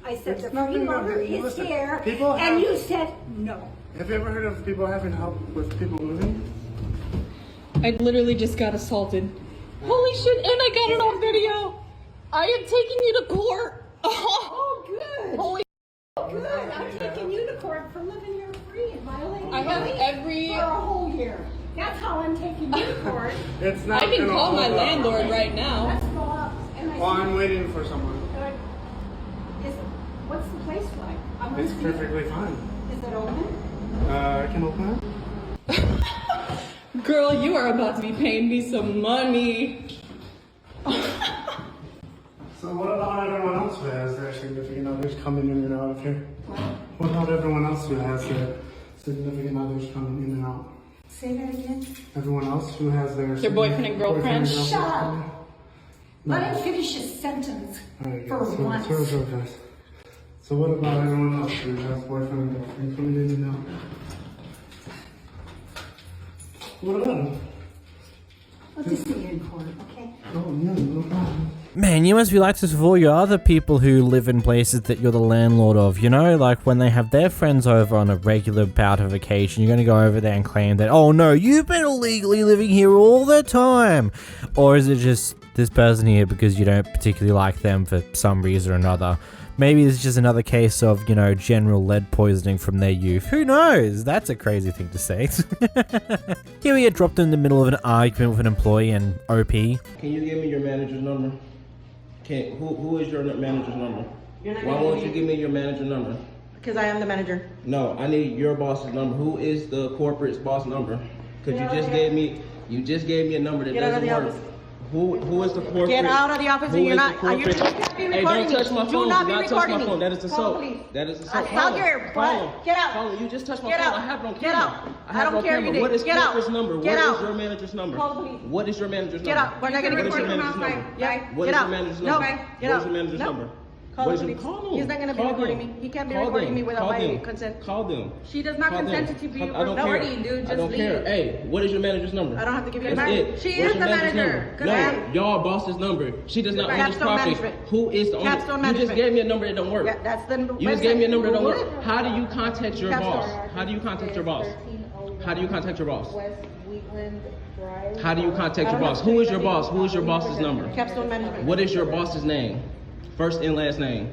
I said the freeloader is here, and you said no. Have you ever heard of people having help with people moving? I literally just got assaulted. Holy shit, and I got it on video. I am taking you to court. Oh, good. Holy good. I'm taking you to court for living here free and violating I have every... for a whole year. That's how I'm taking you to court. It's not. I can call my landlord right now. Let's go up. Well, I'm waiting for someone. What's the place like? It's perfectly fine. Is it open? I can open it. Girl, you are about to be paying me some money. So what about everyone else who has their significant others coming in and out of here? What about everyone else who has their significant others coming in and out? Say that again. Everyone else who has their boyfriend and girlfriend? Shut up. Let him finish his sentence for once. Sure, guys. So what about everyone else who has boyfriend and girlfriend coming in and out? What about them? Let's just see you in court, okay? Oh, no problem. Man, you must be like this with all your other people who live in places that you're the landlord of, you know? Like when they have their friends over on a regular bout of occasion, you're going to go over there and claim that, oh no, you've been illegally living here all the time. Or is it just this person here because you don't particularly like them for some reason or another? Maybe it's just another case of, you know, general lead poisoning from their youth. Who knows? That's a crazy thing to say. Here we get dropped in the middle of an argument with an employee and OP. Can you give me your manager's number? Who is your manager's number? Why won't you give me your manager's number? Because I am the manager. No, I need your boss's number. Who is the corporate's boss number? Because you just gave me a number that doesn't work. Who is the corporate? Get out of the office and you're not. You can't be recording hey, don't touch my phone. Do not be touch recording my phone. me. That is assault. That is assault. How dare you? Get out. Follow. You just touched my Get phone. out. I have it on camera. Get out. I don't care. You what is Get corporate's out. number? Get what out. is your manager's number? Call the police. What is your manager's number? Get out. We're not going to record record your from manager's outside. number? Yeah. What is your manager's number? No. What is your manager's number? Call the police. He's not going to be recording me. He can't be recording me without my consent. Call them. She does not consent to be recording, dude. I don't care. Hey, what is your manager's number? I don't have to give you a That's number. it. She is the manager. No, y'all boss's number. She does not own this property. Who is the owner? You just gave me a number that don't work. Yeah, that's the You just gave me a number that don't work. How do you contact your boss? How do you contact your boss? How do you contact your boss? How do you contact your boss? Who is your boss? Who is your boss's number? Capstone Management. What is your boss's name? First and last name.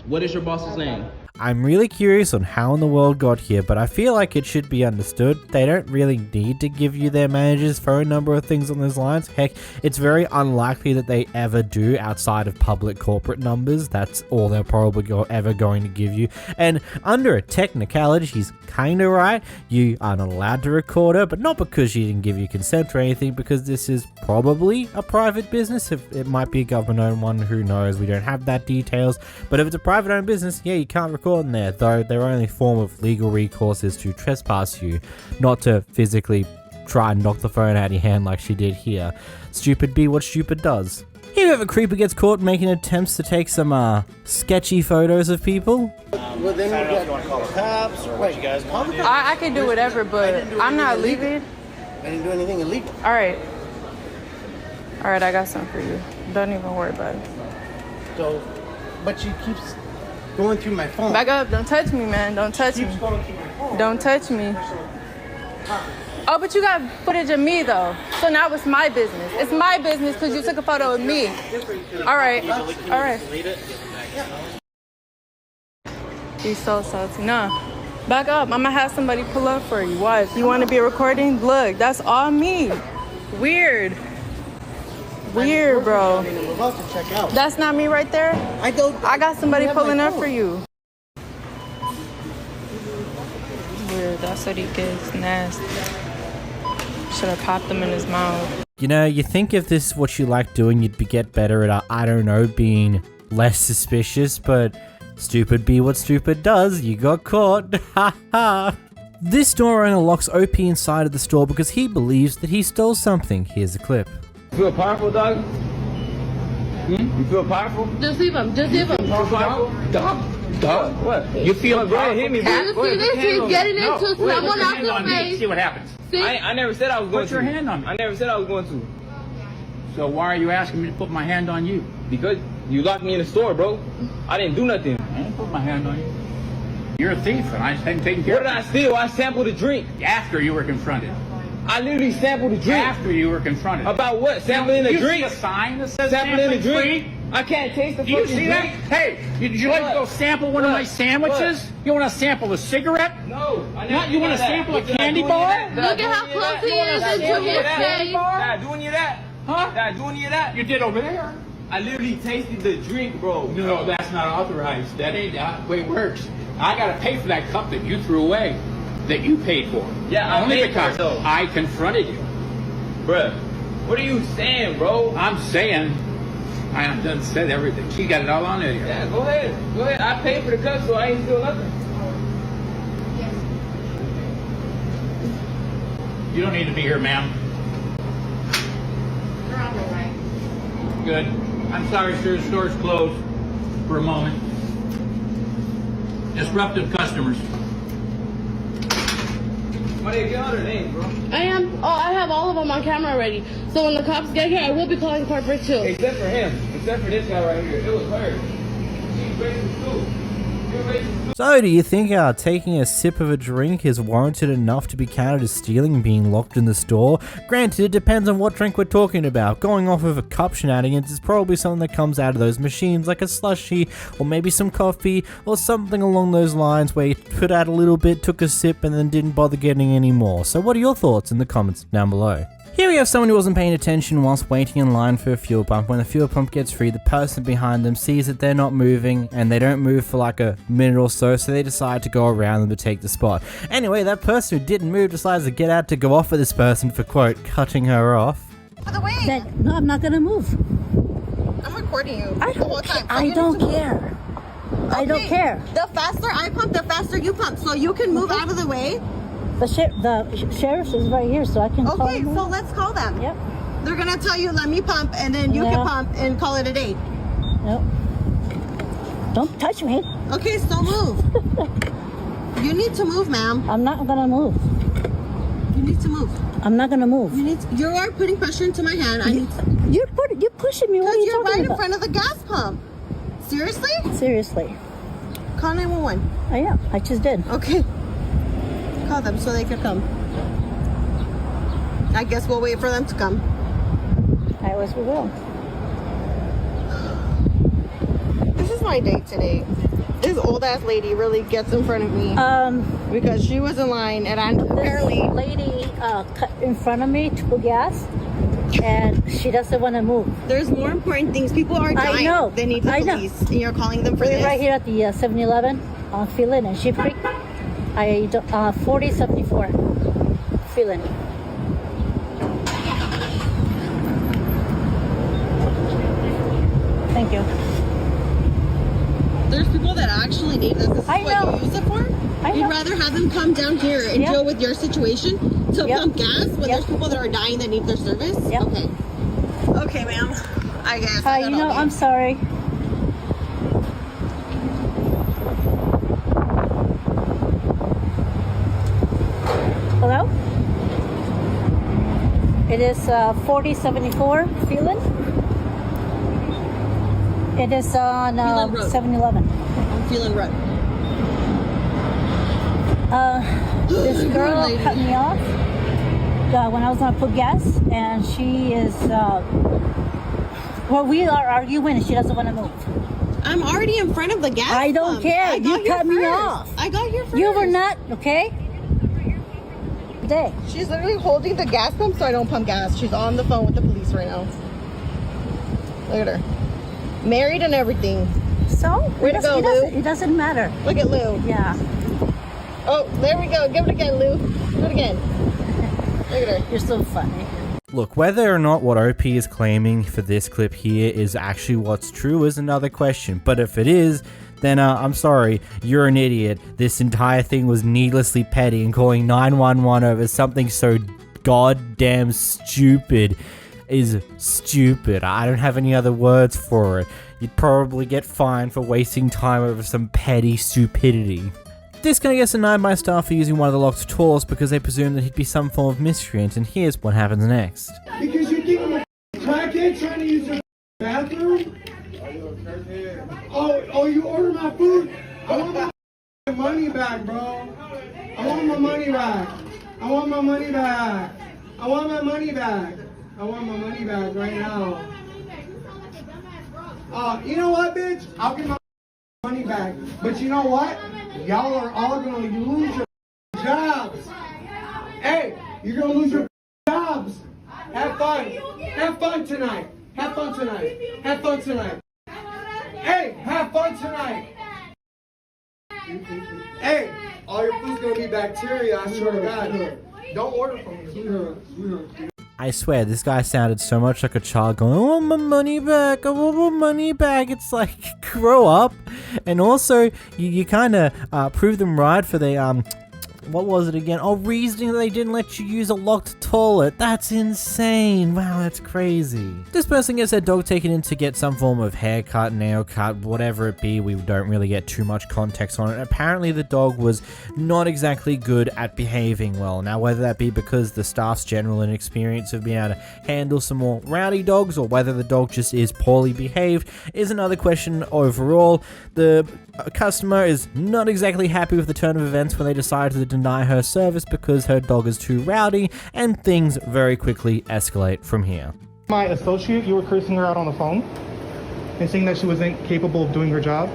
What is your boss's name? I'm really curious on how in the world got here, but I feel like it should be understood. They don't really need to give you their manager's phone number or things on those lines. Heck, it's very unlikely that they ever do outside of public corporate numbers. That's all they're probably ever going to give you. And under a technicality, she's kind of right. You are not allowed to record her, but not because she didn't give you consent or anything, because this is probably a private business. If it might be a government-owned one, who knows? We don't have that details. But if it's a private-owned business, yeah, you can't record in there, though their only form of legal recourse is to trespass you, not to physically try and knock the phone out of your hand like she did here. Stupid be what stupid does. Here we have a creeper gets caught making attempts to take some sketchy photos of people. Well, then I don't know if you want to call the cops or what you guys want to do. I can do whatever, but I'm not leaving. I didn't do anything illegal. Alright, I got something for you. Don't even worry about it. So, but she keeps going through my phone. Back up. Don't touch me, man. Don't touch me. Don't touch me. Oh, but you got footage of me, though. So now it's my business. It's my business because you took a photo of me. All right. All right. He's so salty. No. Back up. I'm going to have somebody pull up for you. What? You want to be recording? Look, that's all me. Weird. Weird, bro. We're about to check out. That's not me right there. I got somebody pulling up for you. Weird. That's what he gets. Nasty. Should have popped him in his mouth. You know, you think if this is what you like doing, you'd get better at, I don't know, being less suspicious, but stupid be what stupid does. You got caught. Ha ha. This store owner locks OP inside of the store because he believes that he stole something. Here's a clip. You feel powerful, dog? You feel powerful? Just leave him. Just leave him. Dog? What? You feel powerful? Hit me, bro. You see this? He's getting into someone else's face. See what happens. I never said I was going to. Put your hand on me. I never said I was going to. So why are you asking me to put my hand on you? Because you locked me in the store, bro. I didn't do nothing. I didn't put my hand on you. You're a thief, and I hadn't taken care of you. What did I steal? I sampled a drink. After you were confronted. I literally sampled a drink. After you were confronted. About what? Sampling a drink? You see a sign that says sampling a drink? Free? I can't taste the fucking drink. Do you see that? Hey, did you like to go sample one of my sandwiches? You want to sample a cigarette? No. You want to sample a candy bar? Look at how close he is into his face. Did I do any of that? Huh? Did I do any of that? You did over there. I literally tasted the drink, bro. No, that's not authorized. That ain't the way it works. I got to pay for that cup that you threw away, that you paid for. Yeah, only I paid because for it, though. I confronted you. Bruh, what are you saying, bro? I'm saying, I done said everything. She got it all on there. Yeah, go ahead. Go ahead. I paid for the cup, so I ain't steal nothing. You don't need to be here, ma'am. You're on the right. Good. I'm sorry, sir. The store's closed for a moment. Disruptive customers. What are you got her name, bro? I am. Oh, I have all of them on camera already. So when the cops get here, I will be calling corporate too. Except for him. Except for this guy right here. It was her. She's racist too. You're racist too. So, do you think taking a sip of a drink is warranted enough to be counted as stealing and being locked in the store? Granted, it depends on what drink we're talking about. Going off of a cup shenanigans is probably something that comes out of those machines, like a slushie, or maybe some coffee, or something along those lines where you put out a little bit, took a sip, and then didn't bother getting any more. So what are your thoughts in the comments down below? Here we have someone who wasn't paying attention whilst waiting in line for a fuel pump. When the fuel pump gets free, the person behind them sees that they're not moving, and they don't move for like a minute or so, so they decide to go around them to take the spot. Anyway, that person who didn't move decides to get out to go off with this person for, quote, cutting her off. By the way, no, I'm not gonna move. I'm recording you I the whole time. I don't care. Okay. I don't care. The faster I pump, the faster you pump. So you can move out of the way. The sheriff is right here, so I can call Okay, him. so let's call them. Yep. They're gonna tell you, let me pump, and then you can pump and call it a day. Nope. Don't touch me. Okay, so move. You need to move, ma'am. I'm not gonna move. You need to move. I'm not gonna move. You are putting pressure into my hand. You're pushing me. What are you you're talking right about? in front of the gas pump. Seriously? Seriously. Call 911. I am. I just did. Okay. Call them so they can come. I guess we'll wait for them to come. I guess we will. This is my date today. This old ass lady really gets in front of me. Because she was in line and I apparently lady cut in front of me to put gas, and she doesn't want to move. There's more important things. People are dying. I know. They need the police. And you're calling them for We're this. right here at the 7-Eleven on Phelan and Sheep Creek. 4074 Phelan. Thank you. There's people that actually need this. This is what you use it for? You'd rather have them come down here and deal with your situation to pump gas when there's people that are dying that need their service? Okay. Okay, ma'am. I guess. You know, I'm sorry. Hello? It is 4074 Phelan. It is on 7-Eleven. I'm feeling rough. This girl cut me off when I was gonna put gas, and she is. Well, we are arguing, and she doesn't want to move. I'm already in front of the gas. I don't care. You cut me first. off. I got here first. You were not okay. Day. She's literally holding the gas pump so I don't pump gas. She's on the phone with the police right now. Look at her. Married and everything. So? Where to go, Lou? It doesn't matter. Look at Lou. Yeah. Oh, there we go. Give it again, Lou. Do it again. Look at her. You're so funny. Look, whether or not what OP is claiming for this clip here is actually what's true is another question. But if it is, then I'm sorry, you're an idiot. This entire thing was needlessly petty, and calling 911 over something so goddamn stupid is stupid. I don't have any other words for it. You'd probably get fined for wasting time over some petty stupidity. This guy gets denied by staff for using one of the locked toilets because they presumed that he'd be some form of miscreant, and here's what happens next. Because you think I'm a crackhead trying to use your bathroom? Oh, you order my food? I want my money back, bro. I want my money back. I want my money back. I want my money back. I want my money back right now. You know what, bitch? I'll get my money back. But you know what? Y'all are all gonna lose your jobs. Hey, you're gonna lose your jobs. Have fun. Have fun tonight. Have fun tonight. Have fun tonight. Hey, have fun tonight. Hey, all your food's gonna be bacteria, I swear to God. Don't order from me. I swear, this guy sounded so much like a child going, I want my money back, I want my money back. It's like, grow up. And also, you kind of prove them right for the, what was it again? Oh, reasoning that they didn't let you use a locked toilet. That's insane. Wow, that's crazy. This person gets their dog taken in to get some form of haircut, nail cut, whatever it be. We don't really get too much context on it. Apparently, the dog was not exactly good at behaving well. Now, whether that be because the staff's general inexperience of being able to handle some more rowdy dogs, or whether the dog just is poorly behaved, is another question overall. The customer is not exactly happy with the turn of events when they decide to deny her service because her dog is too rowdy, and things very quickly escalate from here. My associate, you were cursing her out on the phone and saying that she wasn't capable of doing her job?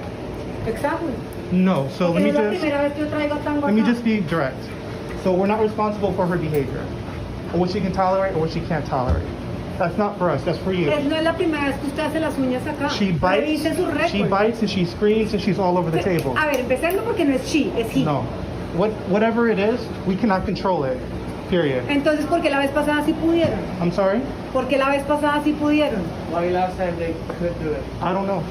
Exactly. No, so let me just be direct. So we're not responsible for her behavior, or what she can tolerate or what she can't tolerate. That's not for us, that's for you. No es la primera vez que usted hace las uñas acá. She bites and she screams and she's all over the table. A ver, empecemos porque no es she, es he. No. Whatever it is, we cannot control it. Period. Entonces, ¿por qué la vez pasada sí pudieron? I'm sorry? ¿Por qué la vez pasada sí pudieron? Why last time they could do it? I don't know.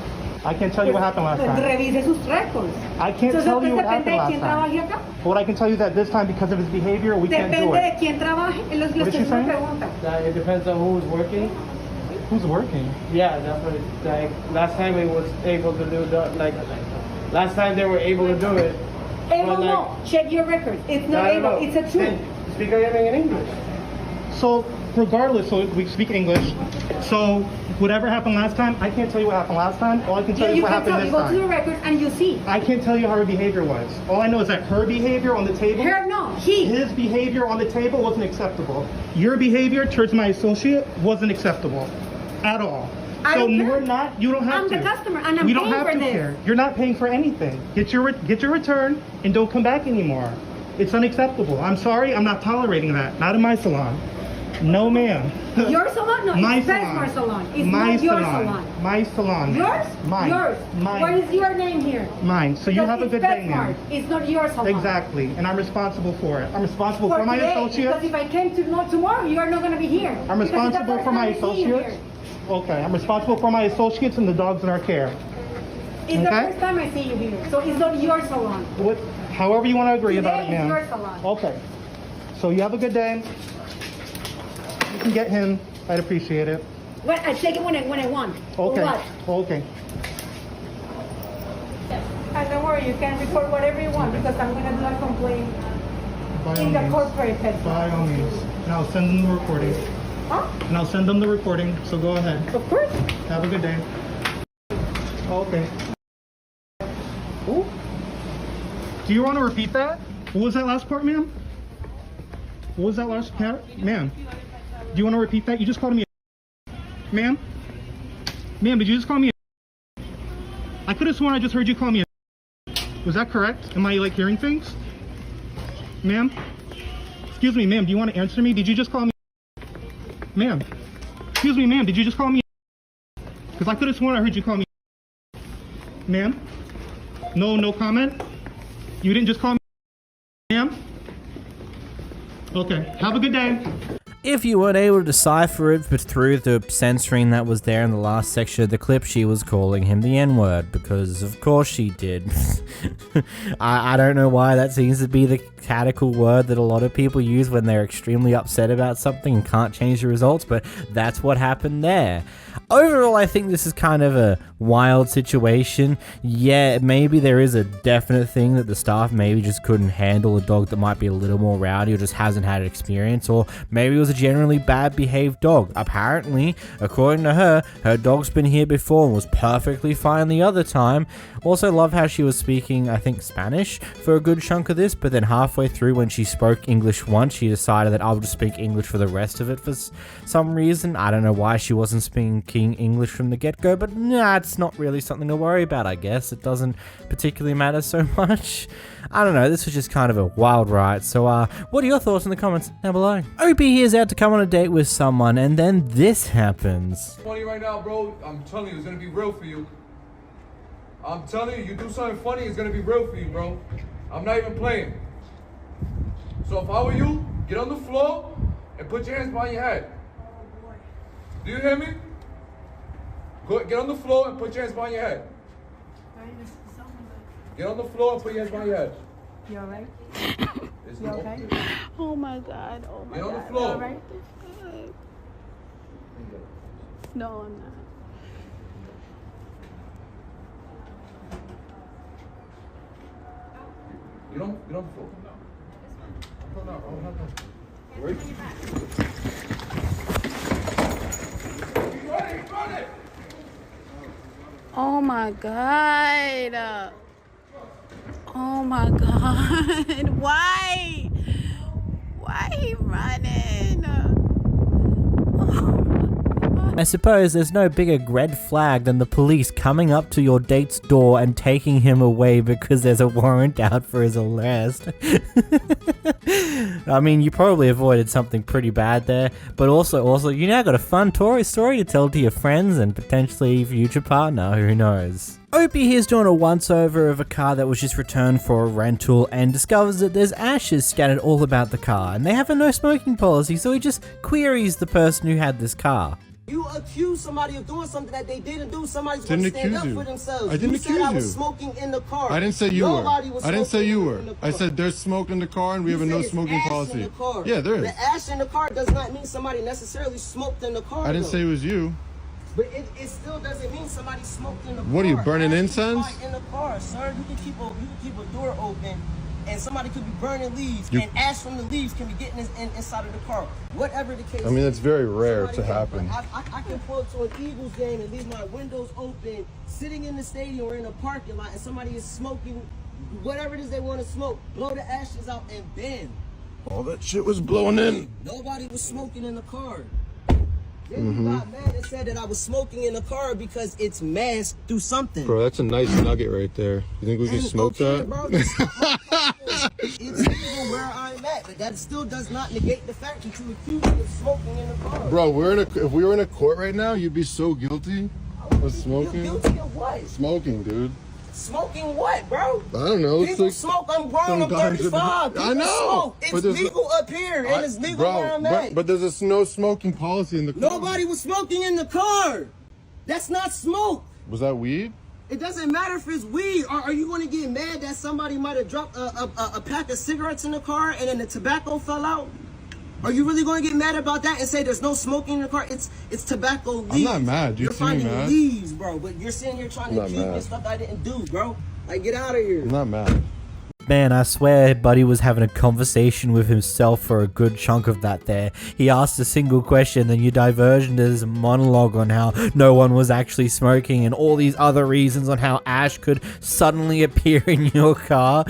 I can't tell you what happened last time. Revise sus récords. I can't tell you what happened last time. What I can tell you that this time, because of his behavior, we can't do it. Depende de quién trabaje. What did she say? It depends on who's working. Who's working? Yeah, that's what it's like. Last time it was able to do last time they were able to do it. Able no. Check your records. It's not able. It's a truth. Speak everything in English. So regardless, so we speak English. So whatever happened last time, I can't tell you what happened last time. All I can tell you is what happened this time. You go to the records and you see. I can't tell you how her behavior was. All I know is that her behavior on the table. His behavior on the table wasn't acceptable. Your behavior towards my associate wasn't acceptable at all. So we're not. You don't have to. I'm the customer, and I'm We don't paying have for to this. care. You're not paying for anything. Get your return and don't come back anymore. It's unacceptable. I'm sorry. I'm not tolerating that. Not in my salon. No, ma'am. Your salon? No, My it's salon. Besmar salon. It's My not your salon. salon. My salon. Yours? Mine. Yours. Mine. What is your name here? Mine. So you Because have a it's good day, Besmar. ma'am. It's not your salon. Exactly. And I'm responsible for it. I'm responsible for my today, associates. Because if I came tomorrow, you are not going to be here. I'm Because it's the responsible first for my time I see you associates. here. Okay. I'm responsible for my associates and the dogs in our care. It's the first time I see you here. So it's not your salon. What? However you want to agree about it, Today is ma'am. your salon. Okay. So you have a good day. You can get him. I'd appreciate it. Well, I take it when I want. Okay. Or what? Okay. And don't worry, you can record whatever you want because I'm going to do a complaint By in the all means. corporate pet. By all means. And I'll send them the recording. Huh? And I'll send them the recording. So go ahead. Of course. Have a good day. Okay. Ooh. Do you want to repeat that? What was that last part, ma'am? What was that last part? Ma'am, do you want to repeat that? You just called me a ma'am? Ma'am, did you just call me a I could have sworn I just heard you call me a Was that correct? Am I like hearing things? Ma'am? Excuse me, ma'am, do you want to answer me? Did you just call me Ma'am? Excuse me, ma'am, did you just call me Because I could have sworn I heard you call me Ma'am? No comment? You didn't just call me ma'am? Okay, have a good day. If you weren't able to decipher it, but through the censoring that was there in the last section of the clip, she was calling him the N-word, because of course she did. I don't know why that seems to be the catechal word that a lot of people use when they're extremely upset about something and can't change the results, but that's what happened there. Overall, I think this is kind of a wild situation. Yeah, maybe there is a definite thing that the staff maybe just couldn't handle a dog that might be a little more rowdy or just hasn't had experience, or maybe it was a generally bad behaved dog. Apparently, according to her, her dog's been here before and was perfectly fine the other time. Also love how she was speaking, I think, Spanish for a good chunk of this, but then halfway through when she spoke English once, she decided that I'll just speak English for the rest of it for some reason. I don't know why she wasn't speaking English from the get-go, but nah, it's not really something to worry about, I guess. It doesn't particularly matter so much. I don't know, this was just kind of a wild ride. So what are your thoughts in the comments down below? OP here's out to come on a date with someone, and then this happens. Funny right now, bro. I'm telling you, it's gonna be real for you. I'm telling you, you do something funny, it's gonna be real for you, bro. I'm not even playing. So if I were you, get on the floor and put your hands behind your head. Do you hear me? Go, get on the floor and put your hands behind your head. Get on the floor and put your hands behind your head. You alright? It's You okay? Oh my god, oh my Get on the god. floor. Alright. No, I'm not. Get on the floor. No. Ready? Oh my god. Oh my god. Why? Why he running? I suppose there's no bigger red flag than the police coming up to your date's door and taking him away because there's a warrant out for his arrest. I mean, you probably avoided something pretty bad there, but also you now got a fun story to tell to your friends and potentially future partner, who knows. Opie here's doing a once-over of a car that was just returned for a rental and discovers that there's ashes scattered all about the car, and they have a no smoking policy, so he just queries the person who had this car. You accuse somebody of doing something that they didn't do. Somebody's Didn't going to stand accuse up you. for themselves. I didn't you accuse said I was you. smoking in the car. I didn't say you Nobody were. Was I didn't say you smoking were. in the I car. said there's smoke in the car and we have a You no said it's smoking ash in policy. the car. Yeah, there is. The ash in the car does not mean somebody necessarily smoked in the car. I didn't though. say it was you. But it still doesn't mean somebody smoked in the car. What are you, burning Ash is incense? fine in the car, sir. You can keep a door open, and somebody could be burning leaves, You- and ash from the leaves can be getting inside of the car. Whatever the case. I mean, it's very rare somebody to can- happen. I can pull up to an Eagles game and leave my windows open, sitting in the stadium or in a parking lot, and somebody is smoking whatever it is they want to smoke. Blow the ashes out and bend. All that shit was blowing in. Nobody was smoking in the car. Then you got mad and said that I was smoking in the car because it's masked through something. Bro, that's a nice nugget right there. You think we can smoke that? Bro, it's legal where I'm at, but that still does not negate the fact that you accused me of smoking in the car. Bro, if we were in a court right now, you'd be so guilty of smoking. You guilty of what? Smoking, dude. Smoking what, bro? I don't know. People like smoke. I'm grown. I'm 35. I know. Smoke. It's legal up here, and it's legal where I'm at. But there's a no smoking policy in the car. Nobody was smoking in the car. That's not smoke. Was that weed? It doesn't matter if it's weed. Are you going to get mad that somebody might have dropped a pack of cigarettes in the car and then the tobacco fell out? Are you really going to get mad about that and say there's no smoking in the car? It's tobacco leaves. I'm not mad. You're finding mad? leaves, bro. But you're sitting here trying to accuse me of stuff I didn't do, bro. Like, get out of here. I'm not mad. Man, I swear Buddy was having a conversation with himself for a good chunk of that there. He asked a single question, then you diverged into this monologue on how no one was actually smoking and all these other reasons on how ash could suddenly appear in your car.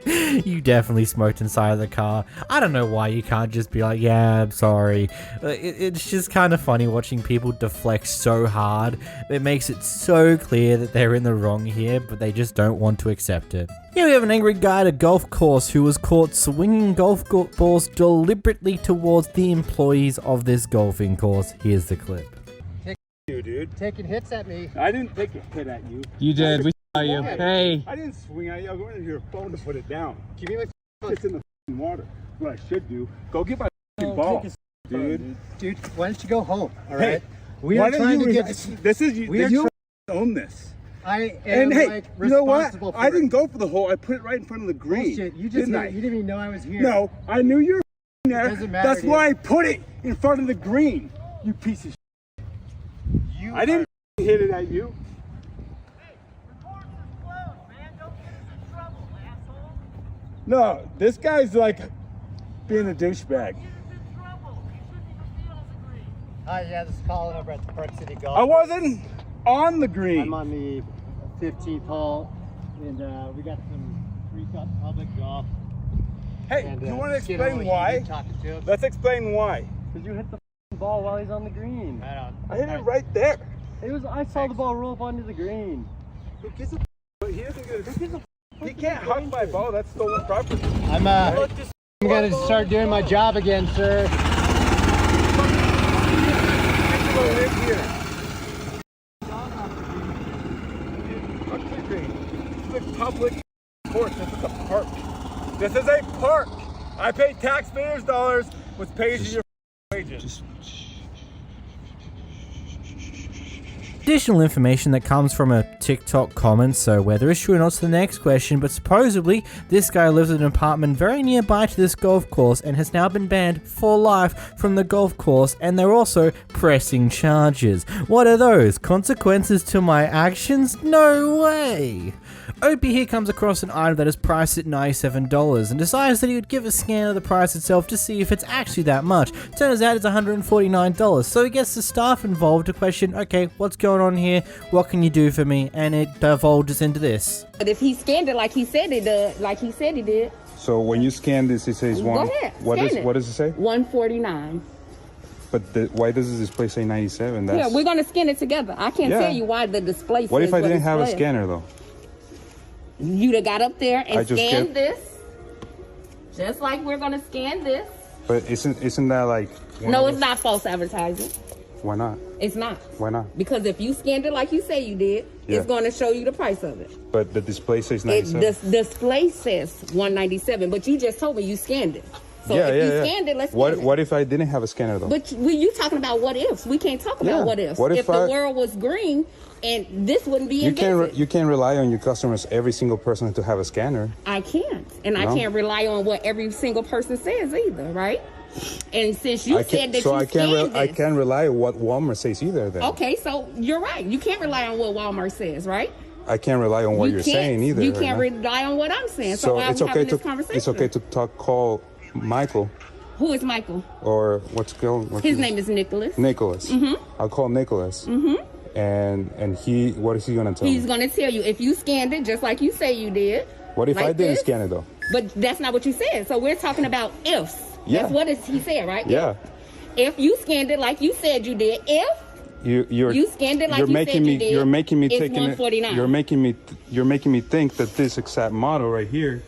You definitely smoked inside of the car. I don't know why you can't just be like, yeah, I'm sorry. It's just kind of funny watching people deflect so hard. It makes it so clear that they're in the wrong here, but they just don't want to accept it. Here we have an angry guy at a golf course who was caught swinging golf balls deliberately towards the employees of this golfing course. Here's the clip. You, dude. Taking hits at me. I didn't take a hit at you. You did. We saw you. Hey. I didn't swing at you. I was going to your phone to put it down. Give me my phone. It's in the water. What I should do. Go get my ball, dude. Dude, why don't you go home? All right. Hey, we are trying to get. This is you. You own this. I am and hey, like you know what? responsible for I didn't go for the hole. I put it right in front of the green. Bullshit. You just you didn't even know I was here. No, I knew you were there. Doesn't matter, That's why I put it in front of the green. You piece of shit. I didn't hit it at you. No, this guy's like being a douchebag. Hi, yeah, this is Colin over at the Park City Golf. I wasn't on the green. I'm on the 15th hole, and we got some freakout public golf. Hey, and, you want to explain why? Let's explain why. Because you hit the ball while he's on the green. I hit it right there. It was. I saw the ball roll up onto the green. Who gives a? He doesn't get a. He can't hug my ball. That's stolen property. I'm gonna start doing my job again, sir. Live here. This is a public course. This is a park. This is a park. I pay taxpayers' dollars, which pays you your wages. Additional information that comes from a TikTok comment, so whether it's true or not is the next question, but supposedly this guy lives in an apartment very nearby to this golf course and has now been banned for life from the golf course, and they're also pressing charges. What are those? Consequences to my actions? No way! Opie here comes across an item that is priced at $97 and decides that he would give a scan of the price itself to see if it's actually that much. Turns out it's $149, so he gets the staff involved to question, okay, what's going on here? What can you do for me? And it divulges into this. But if he scanned it like he said he did, So when you scan this, it says Go ahead, what does it say? 149. But why does this display say 97? Yeah, we're gonna scan it together. I can't tell you why the display says what if I didn't have a says. scanner though? You'd have got up there and scanned this, just like we're gonna scan this. But isn't that like? No, it's not false advertising. Why not? It's not. Why not? Because if you scanned it like you say you did, it's going to show you the price of it. But the display says 97. The display says 197, but you just told me you scanned it. So if you scanned it, let's scan it. What if I didn't have a scanner though? But you talking about what ifs? We can't talk about what ifs. What if the world was green and this wouldn't be invented? You can't rely on your customers, every single person, to have a scanner. I can't, and I can't rely on what every single person says either, right? And since you said that I can't rely on what Walmart says either. Then okay, so you're right. You can't rely on what Walmart says, right? I can't rely on what you're saying either. You can't rely on what I'm saying. So why are we having this conversation? It's okay to call Michael. Who is Michael? Or what's his name is Nicholas. Nicholas. Mm-hmm. I'll call Nicholas. Mm-hmm. And what is he gonna tell me? He's gonna tell you if you scanned it just like you say you did. What if I didn't scan it though? But that's not what you said. So we're talking about ifs. Yeah. That's what he said, right? Yeah. If you scanned it like you said you did, if you scanned it like you said you did, you're making me it's taking it. $149. You're making me think that this exact model right here.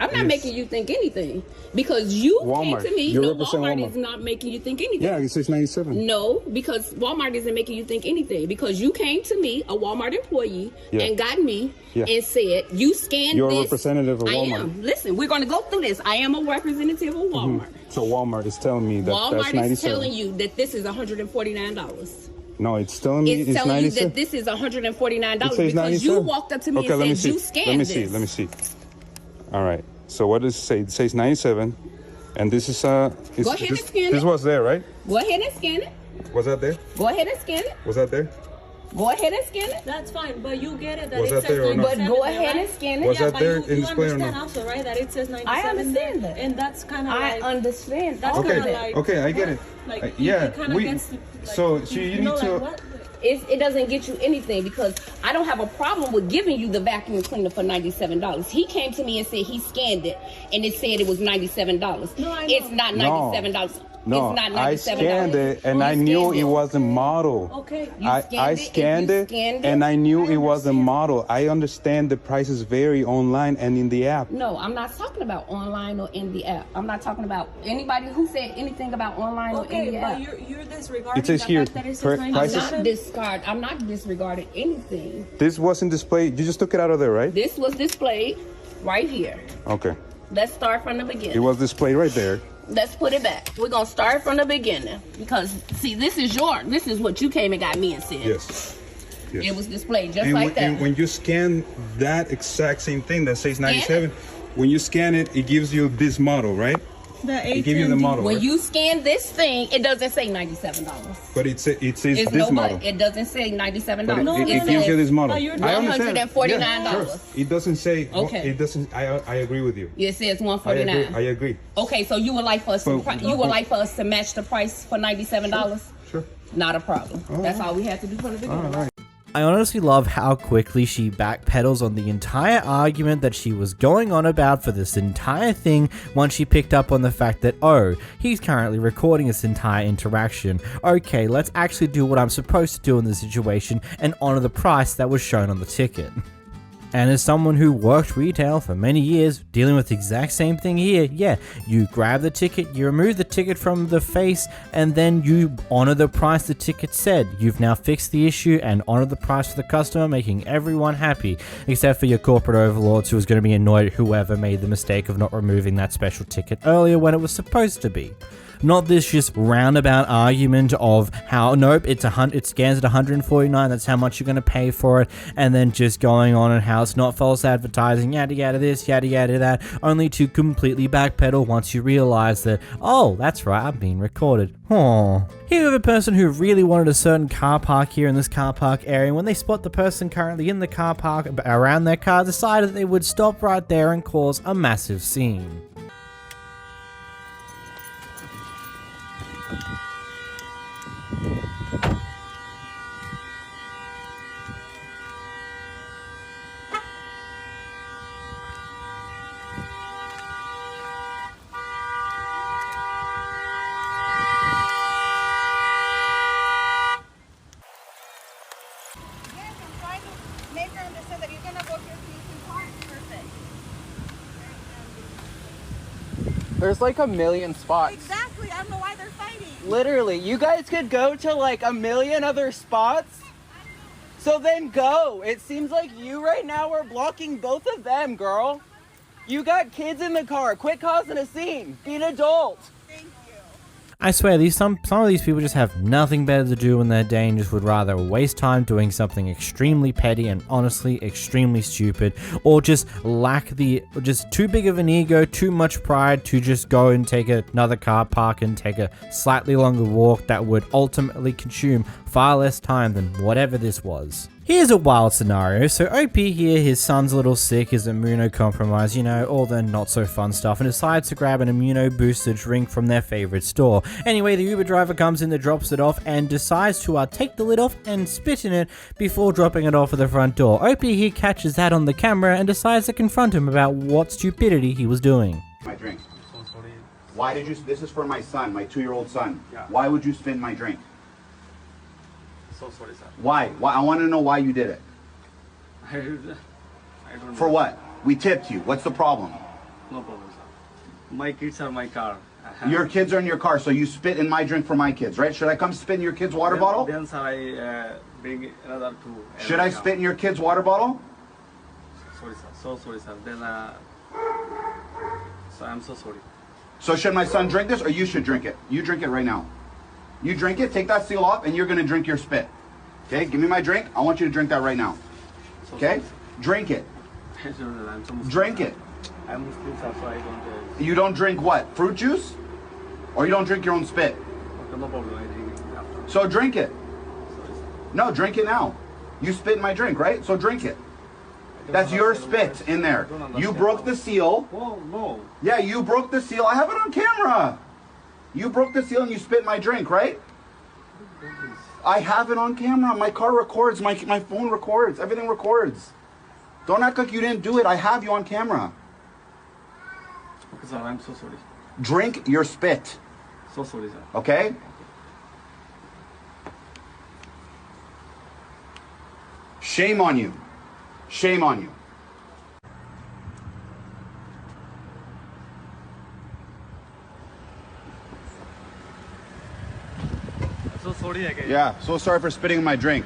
I'm not making you think anything because you Walmart. came to me. You're No, representing Walmart Walmart. is not making you think anything. Yeah, it says 97. No, because Walmart isn't making you think anything because you came to me, a Walmart employee, and got me and said you scanned You're this. a representative of Walmart. I am. Listen, we're going to go through this. I am a representative of Walmart. So Walmart is telling me that Walmart that's 97. is telling you that this is $149. No, it's telling me it's telling 97. you that this is $149 It says because 97. you walked up to me and said you scanned this. Let me see. All right. So what does it say? It says 97, and this is Go ahead and scan it. This was there, right? Go ahead and scan it. Was that there? Go ahead and scan it. Was that there? Go ahead and scan it. That's fine, but you get it that Was it that says there or not? 97. But go ahead and scan it. Was that but there you in display or understand not? also, right, that it says 97. I understand there, that. and that's kind of I understand. That's Okay. kind of like Okay, I get it. Like Yeah, kind of we. against, like, So you need know, to. like what? It doesn't get you anything because I don't have a problem with giving you the vacuum cleaner for $97. He came to me and said he scanned it and it said it was $97. No, I know. It's not $97. No, it's not $97. I scanned it and I knew it wasn't model. Okay. I scanned it and I knew it wasn't model. I understand the prices vary online and in the app. No, I'm not talking about online or in the app. I'm not talking about anybody who said anything about online or in the app. Okay, but you're disregarding It says the here, fact that it says prices. I'm not disregarding anything. This wasn't displayed. You just took it out of there, right? This was displayed right here. Okay. Let's start from the beginning. It was displayed right there. Let's put it back. We're gonna start from the beginning because see, this is what you came and got me and said. Yes. It was displayed just and like that. And when you scan that exact same thing that says 97, when you scan it, it gives you this model, right? It gives you the model. When right? you scan this thing, it doesn't say $97. But it says It's this no model. but. It doesn't say $97. But it gives you this model. I understand. $149. Yeah, sure. It doesn't say. Okay. It doesn't. I agree with you. It says $149. I agree. Okay, so you would like for us to match the price for $97? Sure. Not a problem. That's all we had to do from the beginning. All right. I honestly love how quickly she backpedals on the entire argument that she was going on about for this entire thing once she picked up on the fact that, oh, he's currently recording this entire interaction. Okay, let's actually do what I'm supposed to do in this situation and honor the price that was shown on the ticket. And as someone who worked retail for many years, dealing with the exact same thing here, yeah, you grab the ticket, you remove the ticket from the face, and then you honor the price the ticket said. You've now fixed the issue and honored the price for the customer, making everyone happy, except for your corporate overlords who was going to be annoyed at whoever made the mistake of not removing that special ticket earlier when it was supposed to be. Not this just roundabout argument of how, nope, it scans at $149, that's how much you're going to pay for it, and then just going on and how it's not false advertising, yada yada this, yada yada that, only to completely backpedal once you realize that, oh, that's right, I'm being recorded. Aww. Here we have a person who really wanted a certain car park here in this car park area, and when they spot the person currently in the car park around their car, decided that they would stop right there and cause a massive scene. There's like a million spots. Exactly. I don't know why they're fighting. Literally, you guys could go to like a million other spots. So then go. It seems like you right now are blocking both of them, girl. You got kids in the car. Quit causing a scene. Be an adult. I swear, some of these people just have nothing better to do in their day and just would rather waste time doing something extremely petty and honestly extremely stupid, or just just too big of an ego, too much pride to just go and take another car park and take a slightly longer walk that would ultimately consume far less time than whatever this was. Here's a wild scenario. So OP here, his son's a little sick, his immunocompromised, you know, all the not so fun stuff, and decides to grab an immuno-boosted drink from their favorite store. Anyway, the Uber driver comes in, drops it off, and decides to take the lid off and spit in it before dropping it off at the front door. OP here catches that on the camera and decides to confront him about what stupidity he was doing. My drink. Why did you, this is for my son, my 2-year-old son. Yeah. Why would you spit in my drink? So sorry, sir. Why? I want to know why you did it. I don't know. For what? We tipped you. What's the problem? No problem, sir. My kids are my car. Your kids are in your car, so you spit in my drink for my kids, right? Should I come spit in your kid's water bottle? Then, sir, I bring another two. Should I spit in your kid's water bottle? Sorry, sir. So sorry, sir. Then, so I'm so sorry. So should my son drink this, or you should drink it? You drink it right now. You drink it, take that seal off, and you're gonna drink your spit. Okay, give me my drink. I want you to drink that right now. Okay? Drink it. Drink it. I'm Muslim, sir, so I don't... You don't drink what? Fruit juice? Or you don't drink your own spit? No problem, I drink it after. So drink it. No, drink it now. You spit in my drink, right? So drink it. That's your spit in there. You broke the seal. Whoa, no. Yeah, you broke the seal. I have it on camera. You broke the seal and you spit in my drink, right? I have it on camera. My car records. My phone records. Everything records. Don't act like you didn't do it. I have you on camera. Sir, I'm so sorry. Drink your spit. So sorry, sir. Okay? Shame on you. Shame on you. So sorry again. Yeah, so sorry for spitting in my drink.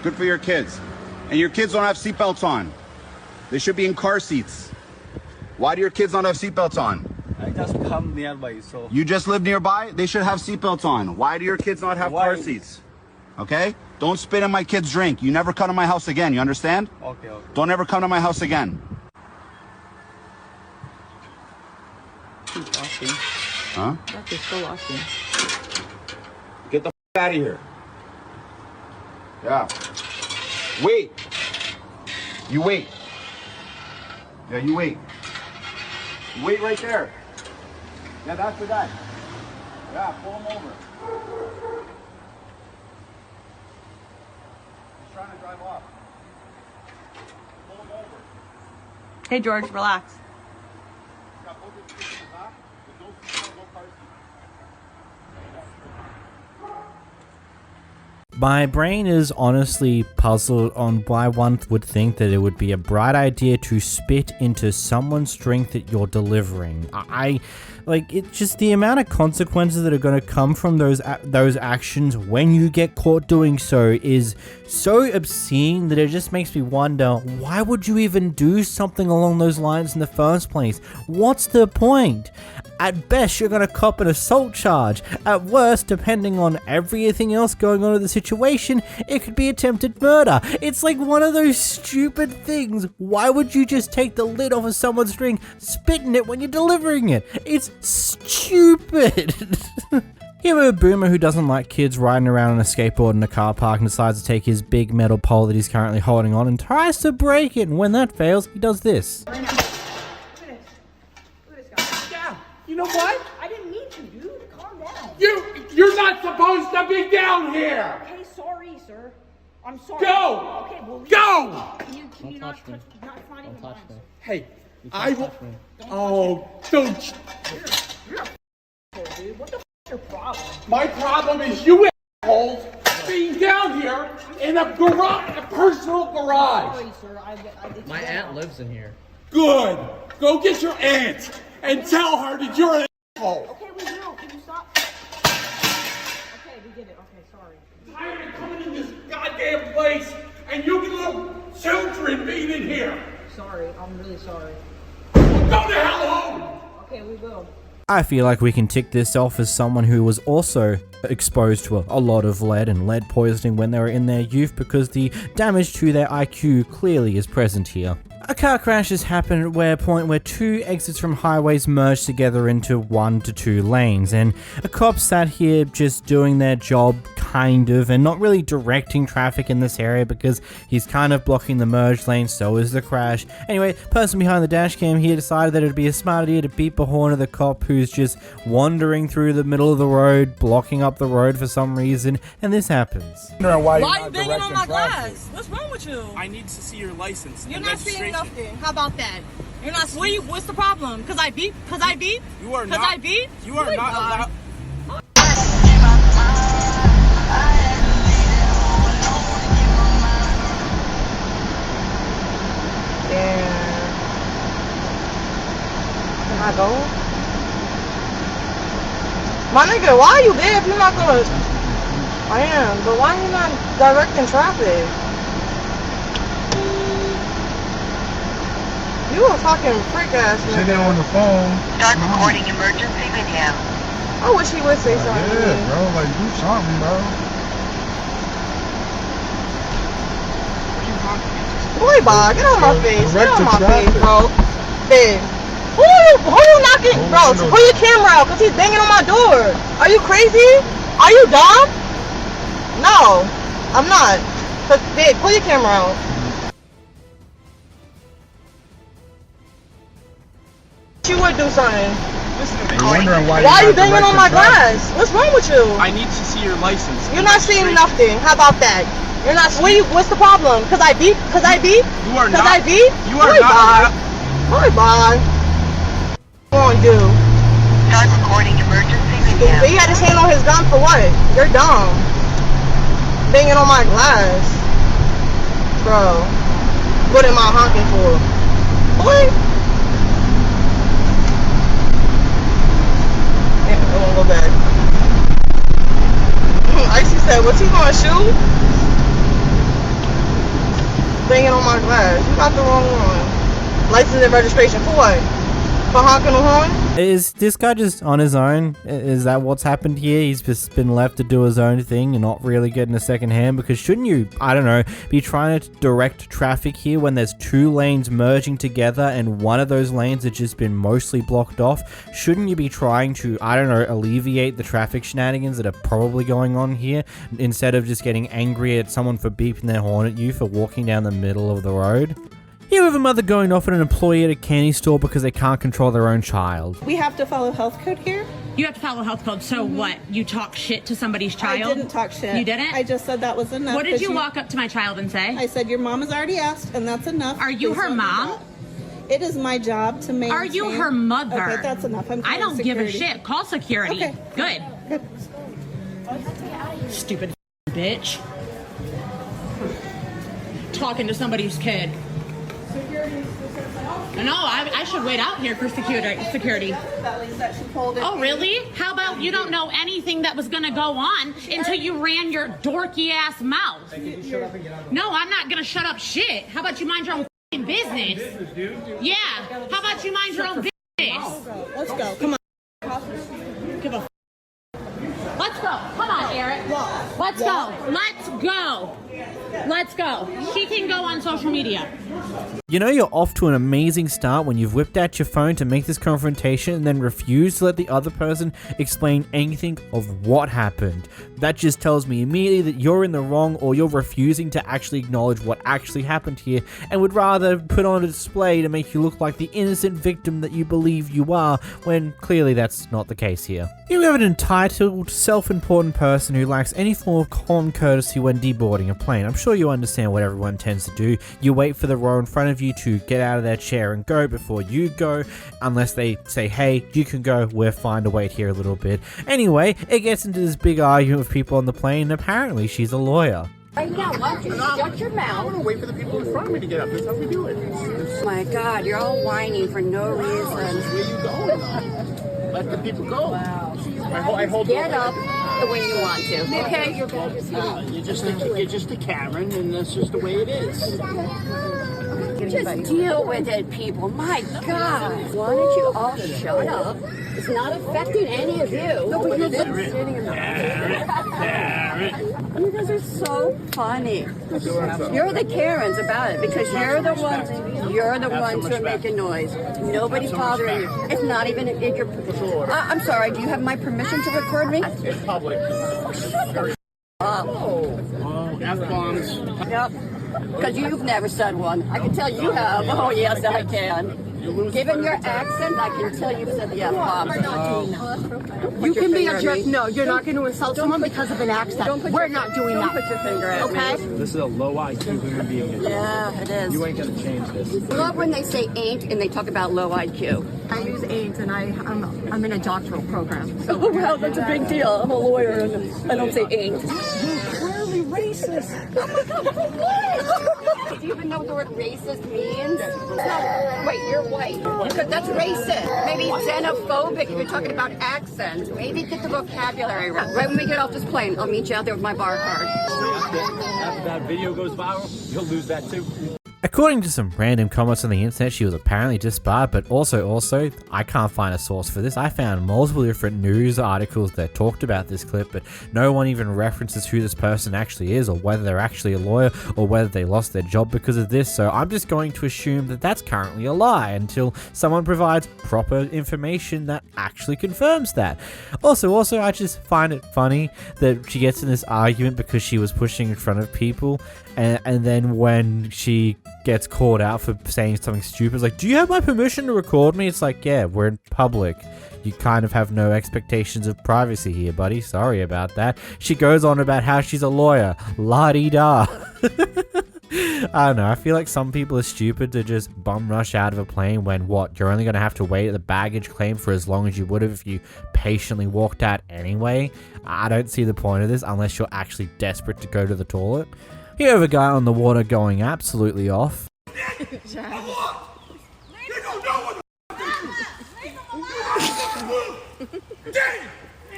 Good for your kids. And your kids don't have seatbelts on. They should be in car seats. Why do your kids not have seatbelts on? I just come nearby, so... You just live nearby? They should have seatbelts on. Why do your kids not have car seats? Okay? Don't spit in my kid's drink. You never come to my house again, you understand? Okay, okay. Don't ever come to my house again. He's washing. Huh? That is still washing. Get the f out of here. Yeah. Wait. You wait. Yeah, you wait. Wait right there. Yeah, that's the guy. Yeah, pull him over. He's trying to drive off. Pull him over. Hey, George, relax. He's got both his feet in the back, with no seatbelt, no car seat. My brain is honestly puzzled on why one would think that it would be a bright idea to spit into someone's drink that you're delivering. It's just the amount of consequences that are going to come from those actions when you get caught doing so is so obscene that it just makes me wonder, why would you even do something along those lines in the first place? What's the point? At best, you're going to cop an assault charge. At worst, depending on everything else going on in the situation, it could be attempted murder. It's like one of those stupid things. Why would you just take the lid off of someone's drink, spit in it when you're delivering it? It's stupid. You have a boomer who doesn't like kids riding around on a skateboard in a car park and decides to take his big metal pole that he's currently holding on and tries to break it. And when that fails, he does this. You know what? I didn't mean to, dude. Calm down. You're not supposed to be down here. Okay, sorry, sir. I'm sorry. Go. Okay, well, go. Can you not touch me? Not even Don't touch mine. me. Hey, I will. Oh, don't. You're a dude. What the f is your problem? My problem is you assholes being down here in a garage, a personal garage. Sorry, sir. My aunt lives in here. Good. Go get your aunt and tell her that you're an asshole. Okay, we will. Can you stop? Okay, we get it. Okay, sorry. I'm coming in this goddamn place and you get little children being in here. Sorry, I'm really sorry. Go to hell home. Okay, we will. I feel like we can tick this off as someone who was also exposed to a lot of lead and lead poisoning when they were in their youth, because the damage to their IQ clearly is present here. A car crash has happened at a point where two exits from highways merge together into 1 to 2 lanes, and a cop sat here just doing their job, kind of, and not really directing traffic in this area because he's kind of blocking the merge lane, so is the crash. Anyway, person behind the dash cam here decided that it'd be a smart idea to beep a horn at the cop who's just wandering through the middle of the road, blocking up the road for some reason, and this happens. Why are you banging on my glass? What's wrong with you? I need to see your license. You're not seeing nothing. How about that? You're not. What's the problem? Cause I beep? Cause I beep? You are not. Cause I beep? You are not allowed. Can I go? My nigga, why are you there if you're not gonna? I am, but why are you not directing traffic? You a fucking freak ass nigga. Sitting there on the phone. Start recording emergency video. I wish he would say something. Yeah, bro, like do something, bro. Boy, bye, get on my face. Get on my face, bro. Babe. Who you knocking? Bro, pull your camera out because he's banging on my door. Are you crazy? Are you dumb? No, I'm not. But, babe, pull your camera out. You would do something. Why are you banging on my glass? What's wrong with you? I need to see your license. You're not seeing nothing. How about that? You're not. What's the problem? Cause I beep? Cause I beep? You are not. Cause I beep? You are not. Bye bye. What you do? Start recording emergency video. He had his hand on his gun for what? You're dumb. Banging on my glass, bro. What am I honking for? Boy. Yeah, I won't go back. Icy said, "What's he gonna shoot?" Banging on my glass. You got the wrong one. License and registration for what? For honking the horn? Is this guy just on his own? Is that what's happened here? He's just been left to do his own thing and not really getting a second hand? Because shouldn't you, I don't know, be trying to direct traffic here when there's two lanes merging together and one of those lanes has just been mostly blocked off? Shouldn't you be trying to, I don't know, alleviate the traffic shenanigans that are probably going on here instead of just getting angry at someone for beeping their horn at you for walking down the middle of the road? You have a mother going off at an employee at a candy store because they can't control their own child. We have to follow health code here. You have to follow health code. So what? You talk shit to somebody's child? I didn't talk shit. You didn't? I just said that was enough. What did you walk up to my child and say? I said your mom has already asked, and that's enough. Are you her mom? It is my job to maintain. Are you her mother? Okay, that's enough. I don't give a shit. Call security. Okay. Good. Stupid bitch. Talking to somebody's kid. No, I should wait out here for security. Oh, really? How about you don't know anything that was going to go on until you ran your dorky ass mouth? No, I'm not going to shut up shit. How about you mind your own f***ing business? Yeah. How about you mind your own business? Let's go. Come on. Give a f***. Let's go. Come on, Eric. Let's go. Let's go. Let's go. She can go on social media. You know you're off to an amazing start when you've whipped out your phone to make this confrontation and then refuse to let the other person explain anything of what happened. That just tells me immediately that you're in the wrong or you're refusing to actually acknowledge what actually happened here and would rather put on a display to make you look like the innocent victim that you believe you are when clearly that's not the case here. You have an entitled, self-important person who lacks any form of common courtesy when deboarding a plane. I'm sure you understand what everyone tends to do. You wait for the row in front of you to get out of their chair and go before you go, unless they say, hey, you can go, we're fine to wait here a little bit. Anyway, it gets into this big argument with people on the plane, and apparently she's a lawyer. Right now, why don't you shut your mouth? I want to wait for the people in front of me to get up. That's how we do it. Oh my God, you're all whining for no reason. Where you going? Let the people go. Wow. I hold Get up when you want to. Okay? You're just a Karen, and that's just the way it is. Just deal with it, people. My God. Why don't you all shut up? It's not affecting any of you. No, but you're just sitting in the You guys are so funny. You're the Karens about it because you're the ones who are making noise. Nobody's bothering you. It's not even in your... I'm sorry, do you have my permission to record me? It's public. Oh, F-bombs. Yep. Because you've never said one. I can tell you have. Oh, yes, I can. Given your accent, I can tell you've said the F-bombs. We're not doing that. You can be a jerk. No, you're not going to insult someone because of an accent. We're not doing that. Don't put your finger at me. Okay? This is a low IQ human being. Yeah, it is. You ain't gonna change this. I love when they say ain't and they talk about low IQ. I use ain't and I'm in a doctoral program. So Oh, well, that's a big deal. I'm a lawyer and I don't say ain't. clearly racist. Do you even know what the word racist means? Wait, you're white. Because that's racist. Maybe xenophobic if you're talking about accents. Maybe get the vocabulary right. Right when we get off this plane, I'll meet you out there with my bar card. After that video goes viral, you'll lose that too. According to some random comments on the internet, she was apparently disbarred, but also, I can't find a source for this. I found multiple different news articles that talked about this clip, but no one even references who this person actually is, or whether they're actually a lawyer, or whether they lost their job because of this, so I'm just going to assume that that's currently a lie until someone provides proper information that actually confirms that. Also, I just find it funny that she gets in this argument because she was pushing in front of people, and then when she gets called out for saying something stupid, it's like, do you have my permission to record me? It's like, yeah, we're in public. You kind of have no expectations of privacy here, buddy. Sorry about that. She goes on about how she's a lawyer. La-dee-da. I don't know. I feel like some people are stupid to just bum rush out of a plane when you're only going to have to wait at the baggage claim for as long as you would have if you patiently walked out anyway. I don't see the point of this unless you're actually desperate to go to the toilet. You have a guy on the water going absolutely off. Dang!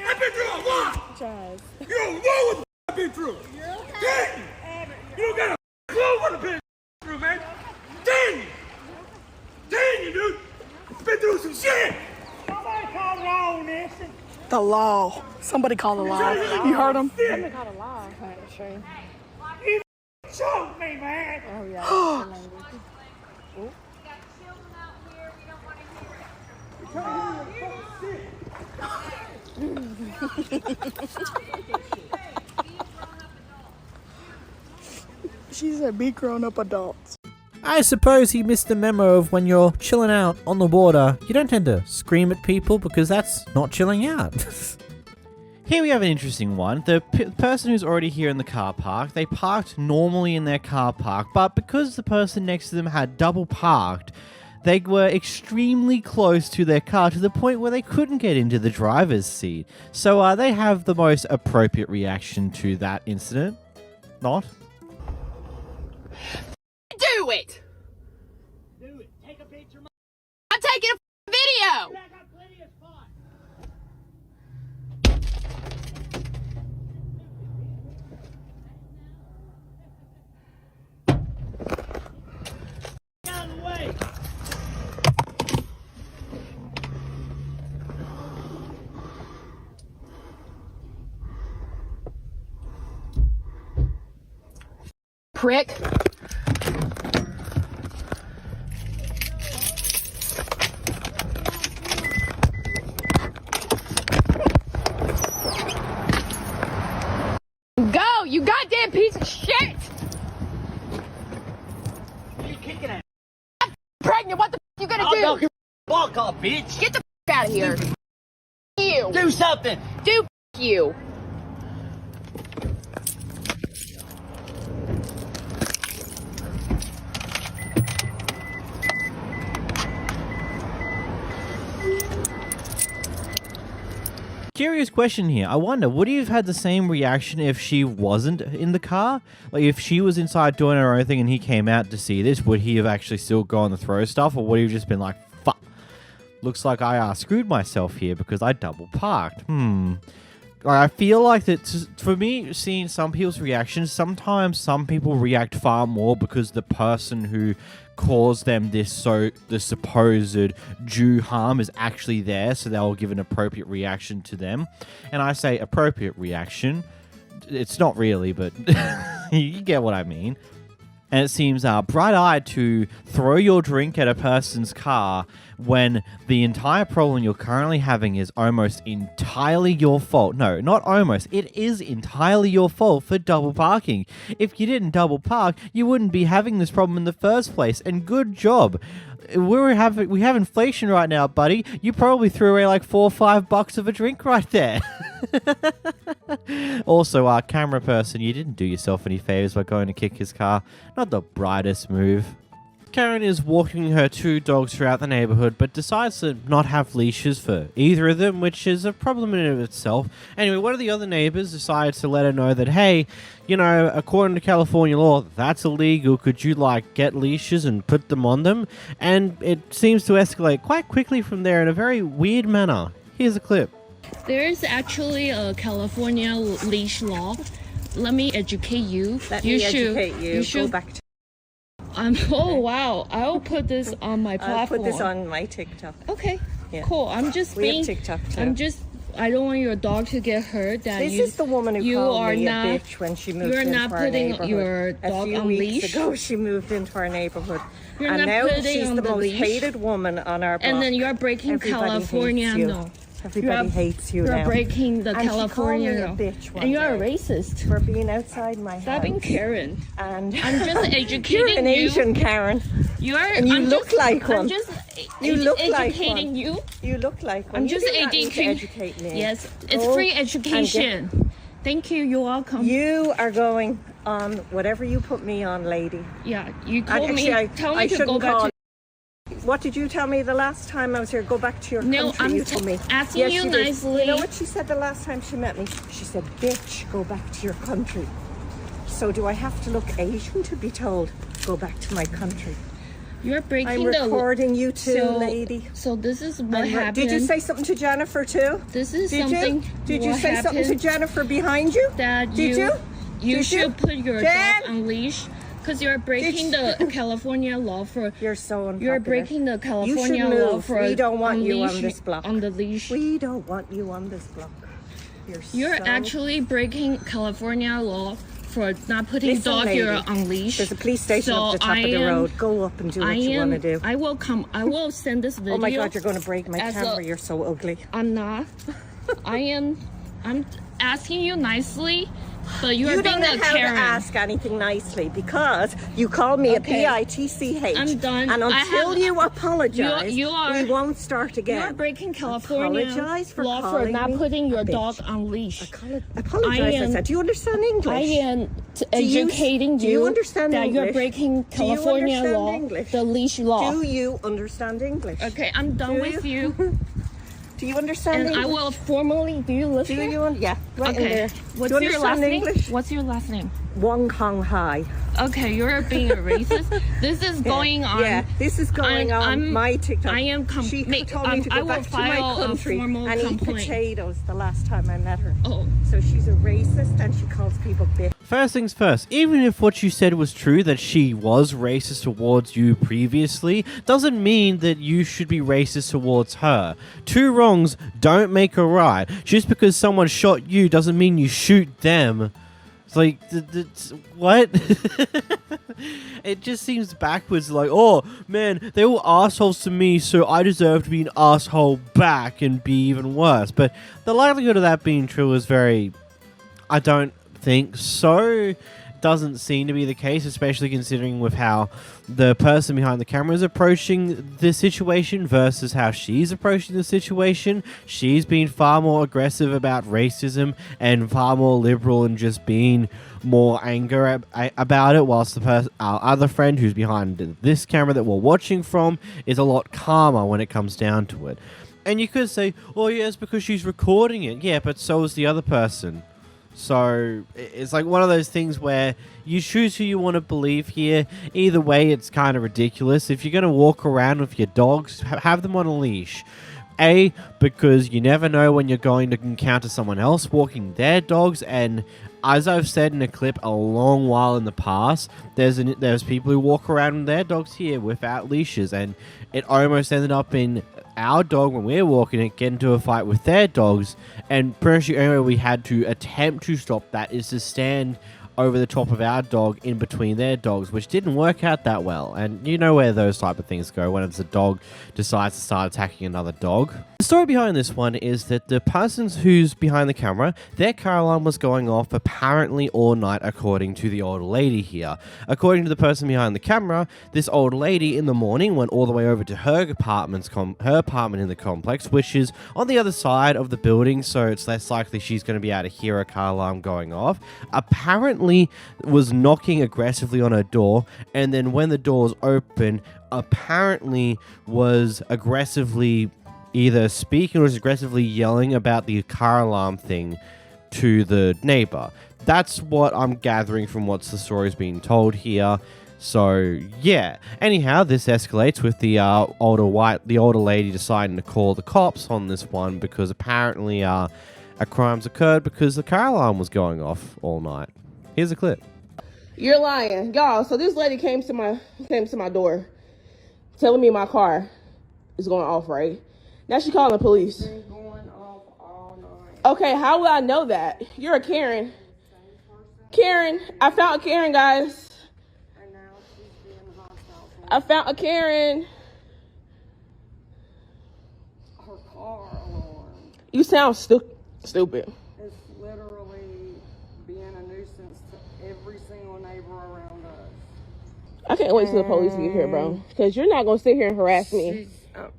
I've been through a lot! Jazz. You don't know what I've been through! Dang! You don't got a clue what I've been through, man! Dang! Dang you, dude! I've been through some shit! Somebody call the law on this. The law. Somebody call the law. You heard him? Somebody call the law. Sure. You choked me, man! Oh, yeah. She said, be grown-up adults. I suppose he missed the memo of when you're chilling out on the water, you don't tend to scream at people because that's not chilling out. Here we have an interesting one. The person who's already here in the car park, they parked normally in their car park, but because the person next to them had double parked, they were extremely close to their car to the point where they couldn't get into the driver's seat. So they have the most appropriate reaction to that incident. Not? Do it! Do it. Take a picture. I'm taking a video! I got plenty of spots. Out of the way! Prick. Go, you goddamn piece of shit! You kicking it? I'm pregnant, what the f you gonna do? Knock your block off, bitch! Get the f out of here. You. Do something! Do f you. Curious question here. I wonder, would you have had the same reaction if she wasn't in the car? Like, if she was inside doing her own thing and he came out to see this, would he have actually still gone to throw stuff? Or would he have just been like, fuck, looks like I screwed myself here because I double parked. I feel like that, for me, seeing some people's reactions, sometimes some people react far more because the person who caused them the supposed due harm is actually there, so they'll give an appropriate reaction to them. And I say appropriate reaction. It's not really, but you get what I mean. And it seems bright-eyed to throw your drink at a person's car when the entire problem you're currently having is almost entirely your fault. No, not almost. It is entirely your fault for double parking. If you didn't double park, you wouldn't be having this problem in the first place. And good job. We have inflation right now, buddy. You probably threw away like $4 or $5 of a drink right there. Also, camera person, you didn't do yourself any favors by going to kick his car. Not the brightest move. Karen is walking her 2 dogs throughout the neighborhood, but decides to not have leashes for either of them, which is a problem in and of itself. Anyway, one of the other neighbors decides to let her know that, hey, you know, according to California law, that's illegal. Could you, like, get leashes and put them on them? And it seems to escalate quite quickly from there in a very weird manner. Here's a clip. There's actually a California leash law. Let me educate you. You should go back to oh wow, I'll put this on my platform. I'll put this on my TikTok. Okay, yeah. Cool. I'm just we have TikTok too. I don't want your dog to get hurt. This is the woman who called me a bitch when she moved into our neighborhood. Your dog a few on weeks leash. ago, she moved into our neighborhood. You're and not now putting she's on the most leash. hated woman on our block. And then you're breaking California law. Everybody hates you now. You're breaking the and California law. law. Bitch And you're a racist. For being outside my house. Stop being Karen. And I'm just educating you're an Asian Karen. And you look like one. I'm just you look educating like you. You look like one. I'm just educate me. Yes, it's free education. Thank you. You're welcome. You are going on whatever you put me on, lady. Yeah, you told me. Tell me to go back to. What did you tell me the last time I was here? Go back to your country. I'm you told me. Asking you nicely. You know what she said the last time she met me? She said, "Bitch, go back to your country." So do I have to look Asian to be told, "Go back to my country"? You're breaking I'm recording you too, lady. So this is what happened. Did you say something to Jennifer too? This is something. Did you say something to Jennifer behind you? That did you? You should put your dog on leash. Because you're breaking the California law for. You're so unpopular. You're breaking the California law for. We don't want you on this block. On the leash. We don't want you on this block. You're actually breaking California law for not putting dog here on leash. There's a police station up the top of the road. Go up and do what you want to do. I will come. I will send this video. Oh my God! You're going to break my camera. You're so ugly. I'm not. I'm asking you nicely. But you don't know how to ask anything nicely because you called me a bitch. I'm done. And until you apologize, we won't start again. You're breaking California law for calling not me putting your a bitch. dog on leash. Apologize, I said. Do you understand English? I am educating do you understand that English? you're breaking California law, the leash law. Do you understand English? Okay, I'm done with you. Do you understand English? I will formally. Do you listen? Do you? Yeah. Right in there. What's your last name? What's your last name? Wong Kong Hai. Okay, you're being a racist. This is going on. Yeah, this is going on my TikTok. I am. She told me to go back to my country and eat potatoes the last time I met her. Oh. So she's a racist and she calls people bitch. First things first, even if what you said was true, that she was racist towards you previously, doesn't mean that you should be racist towards her. Two wrongs don't make a right. Just because someone shot you doesn't mean you shoot them. It's like, what? It just seems backwards, like, oh, man, they were assholes to me, so I deserve to be an asshole back and be even worse. But the likelihood of that being true is very... I don't think so. Doesn't seem to be the case, especially considering with how the person behind the camera is approaching the situation versus how she's approaching the situation. She's been far more aggressive about racism and far more liberal and just being more anger about it, whilst our other friend who's behind this camera that we're watching from is a lot calmer when it comes down to it. And you could say, oh yeah, it's because she's recording it. Yeah, but so is the other person. So it's like one of those things where you choose who you want to believe here. Either way, it's kind of ridiculous. If you're going to walk around with your dogs, have them on a leash. A, because you never know when you're going to encounter someone else walking their dogs. And as I've said in a clip a long while in the past, there's people who walk around with their dogs here without leashes. And it almost ended up in our dog, when we were walking it, get into a fight with their dogs, and pretty much the only way we had to attempt to stop that is to stand over the top of our dog in between their dogs, which didn't work out that well. And you know where those type of things go when it's a dog decides to start attacking another dog. The story behind this one is that the person who's behind the camera, their car alarm was going off apparently all night, according to the old lady here. According to the person behind the camera, this old lady in the morning went all the way over to her apartment in the complex, which is on the other side of the building, so it's less likely she's going to be able to hear a car alarm going off. Apparently was knocking aggressively on her door, and then when the doors open, apparently was aggressively either speaking or was aggressively yelling about the car alarm thing to the neighbor. That's what I'm gathering from what's the story's being told here. So yeah. Anyhow, this escalates with the older lady deciding to call the cops on this one because apparently a crime's occurred because the car alarm was going off all night. Here's a clip. You're lying, y'all. So this lady came to my door, telling me my car is going off, right? Now she calling the police. Been going off all night. Okay, how will I know that? You're a Karen. Karen, I found a Karen, guys. And now she's being hostile. I found a Karen. Her car alarm. You sound stupid. It's literally being a nuisance to every single neighbor around us. I can't wait till the police get here, bro. Because you're not going to sit here and harass me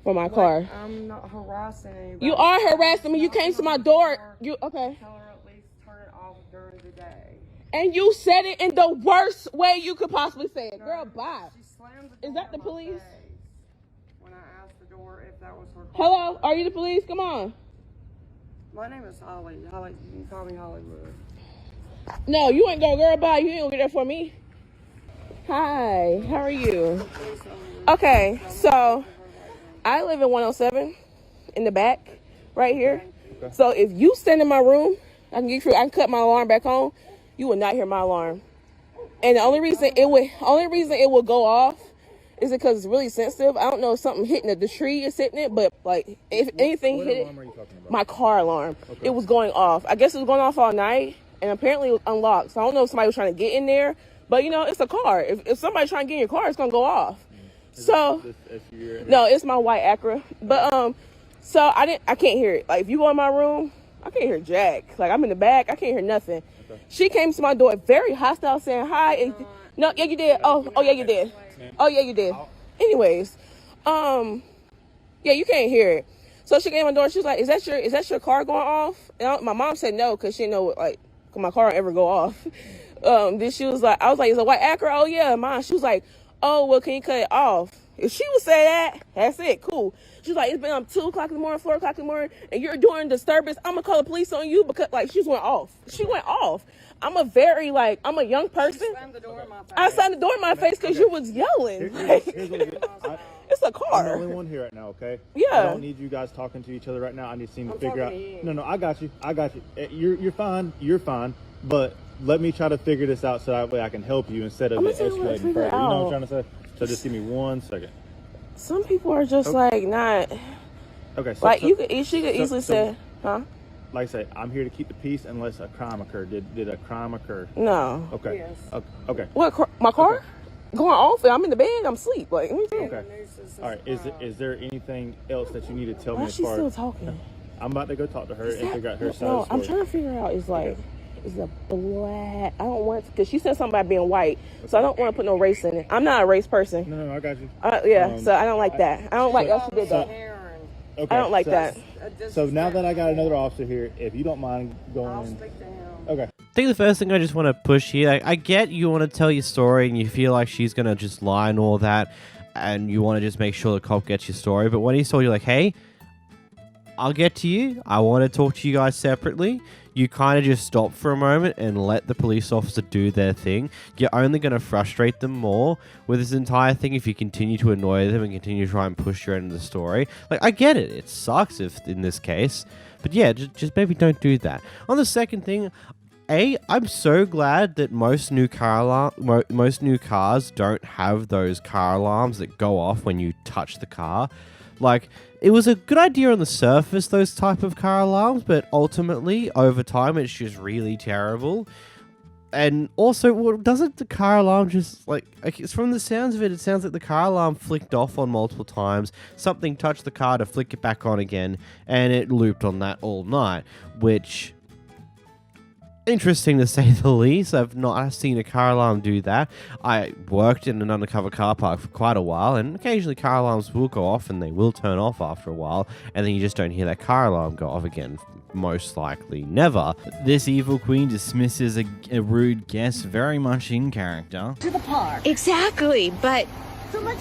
for my car. I'm not harassing anybody. You are harassing me. You came to my door. Okay. Tell her at least turn it off during the day. And you said it in the worst way you could possibly say it. Girl, bye. She slammed the door Is that the in my police? face when I asked the door if that was her car. Hello? Are you the police? Come on. My name is Holly. Holly, you can call me Hollywood. No, you ain't gonna, girl, bye. You ain't gonna get there for me. Hi, how are you? Okay, so I live in 107 in the back, right here. Okay. So if you stand in my room, I can cut my alarm back on. You will not hear my alarm. And the only reason it will go off is because it's really sensitive. I don't know if something hitting it. The tree is hitting it, but like if anything hit it, my car alarm, it was going off. I guess it was going off all night, and apparently it was unlocked. So I don't know if somebody was trying to get in there, but you know, it's a car. If somebody's trying to get in your car, it's gonna go off. So no, it's my white Acura. But so I can't hear it. Like if you go in my room, I can't hear jack. Like I'm in the back, I can't hear nothing. Okay. She came to my door very hostile, saying hi. And, no, yeah, you did. Oh, yeah, you did. Oh, yeah, you did. Anyways, yeah, you can't hear it. So she came to my door. She was like, "Is that your car going off?" And my mom said no, because she didn't know like could my car ever go off. Then she was like, I was like, "Is a white Acura?" "Oh yeah, mine." She was like, "Oh well, can you cut it off?" If she would say that, that's it, cool. She's like, "It's been 2 o'clock in the morning, 4 o'clock in the morning, and you're doing disturbance. I'm gonna call the police on you," because like she went off. She went off. I'm a young person. I slammed the door in my face because you was yelling. It's a car. I'm the only one here right now, okay? Yeah. I don't need you guys talking to each other right now. I need to see to figure out. No, I got you. You're fine. You're fine. But let me try to figure this out so that way I can help you instead of it escalating further. You know what I'm trying to say? So just give me 1 second. Some people are just like not. Okay. So, like she could easily say, huh? Like I say, I'm here to keep the peace unless a crime occurred. Did a crime occur? No. Okay. Yes. Okay. What? My car? Okay. Going off? I'm in the bed. I'm asleep. Like. Okay. All right. Is there anything else that you need to tell me? She's still talking. I'm about to go talk to her and figure out her side. No, I'm trying to figure out. It's like. Is a black. I don't want because she said something about being white, so I don't want to put no race in it. I'm not a race person. No, I got you. Yeah, so I don't like that. I don't like that she did that. Okay, I don't like that. So now that I got another officer here, if you don't mind going, I'll speak to him. Okay. I think the first thing I just want to push here, I get you want to tell your story and you feel like she's gonna just lie and all that, and you want to just make sure the cop gets your story. But when he told you like, hey, I'll get to you. I want to talk to you guys separately. You kind of just stop for a moment and let the police officer do their thing. You're only going to frustrate them more with this entire thing if you continue to annoy them and continue to try and push your end of the story. Like, I get it. It sucks if in this case. But yeah, just maybe don't do that. On the second thing, I'm so glad that most new cars don't have those car alarms that go off when you touch the car. Like, it was a good idea on the surface, those type of car alarms, but ultimately, over time, it's just really terrible. And also, well, doesn't the car alarm just, like, it's from the sounds of it, it sounds like the car alarm flicked off on multiple times, something touched the car to flick it back on again, and it looped on that all night, which, interesting to say the least. I've not seen a car alarm do that. I worked in an undercover car park for quite a while, and occasionally car alarms will go off, and they will turn off after a while, and then you just don't hear that car alarm go off again. Most likely never. This evil queen dismisses a rude guest very much in character. To the park. Exactly, but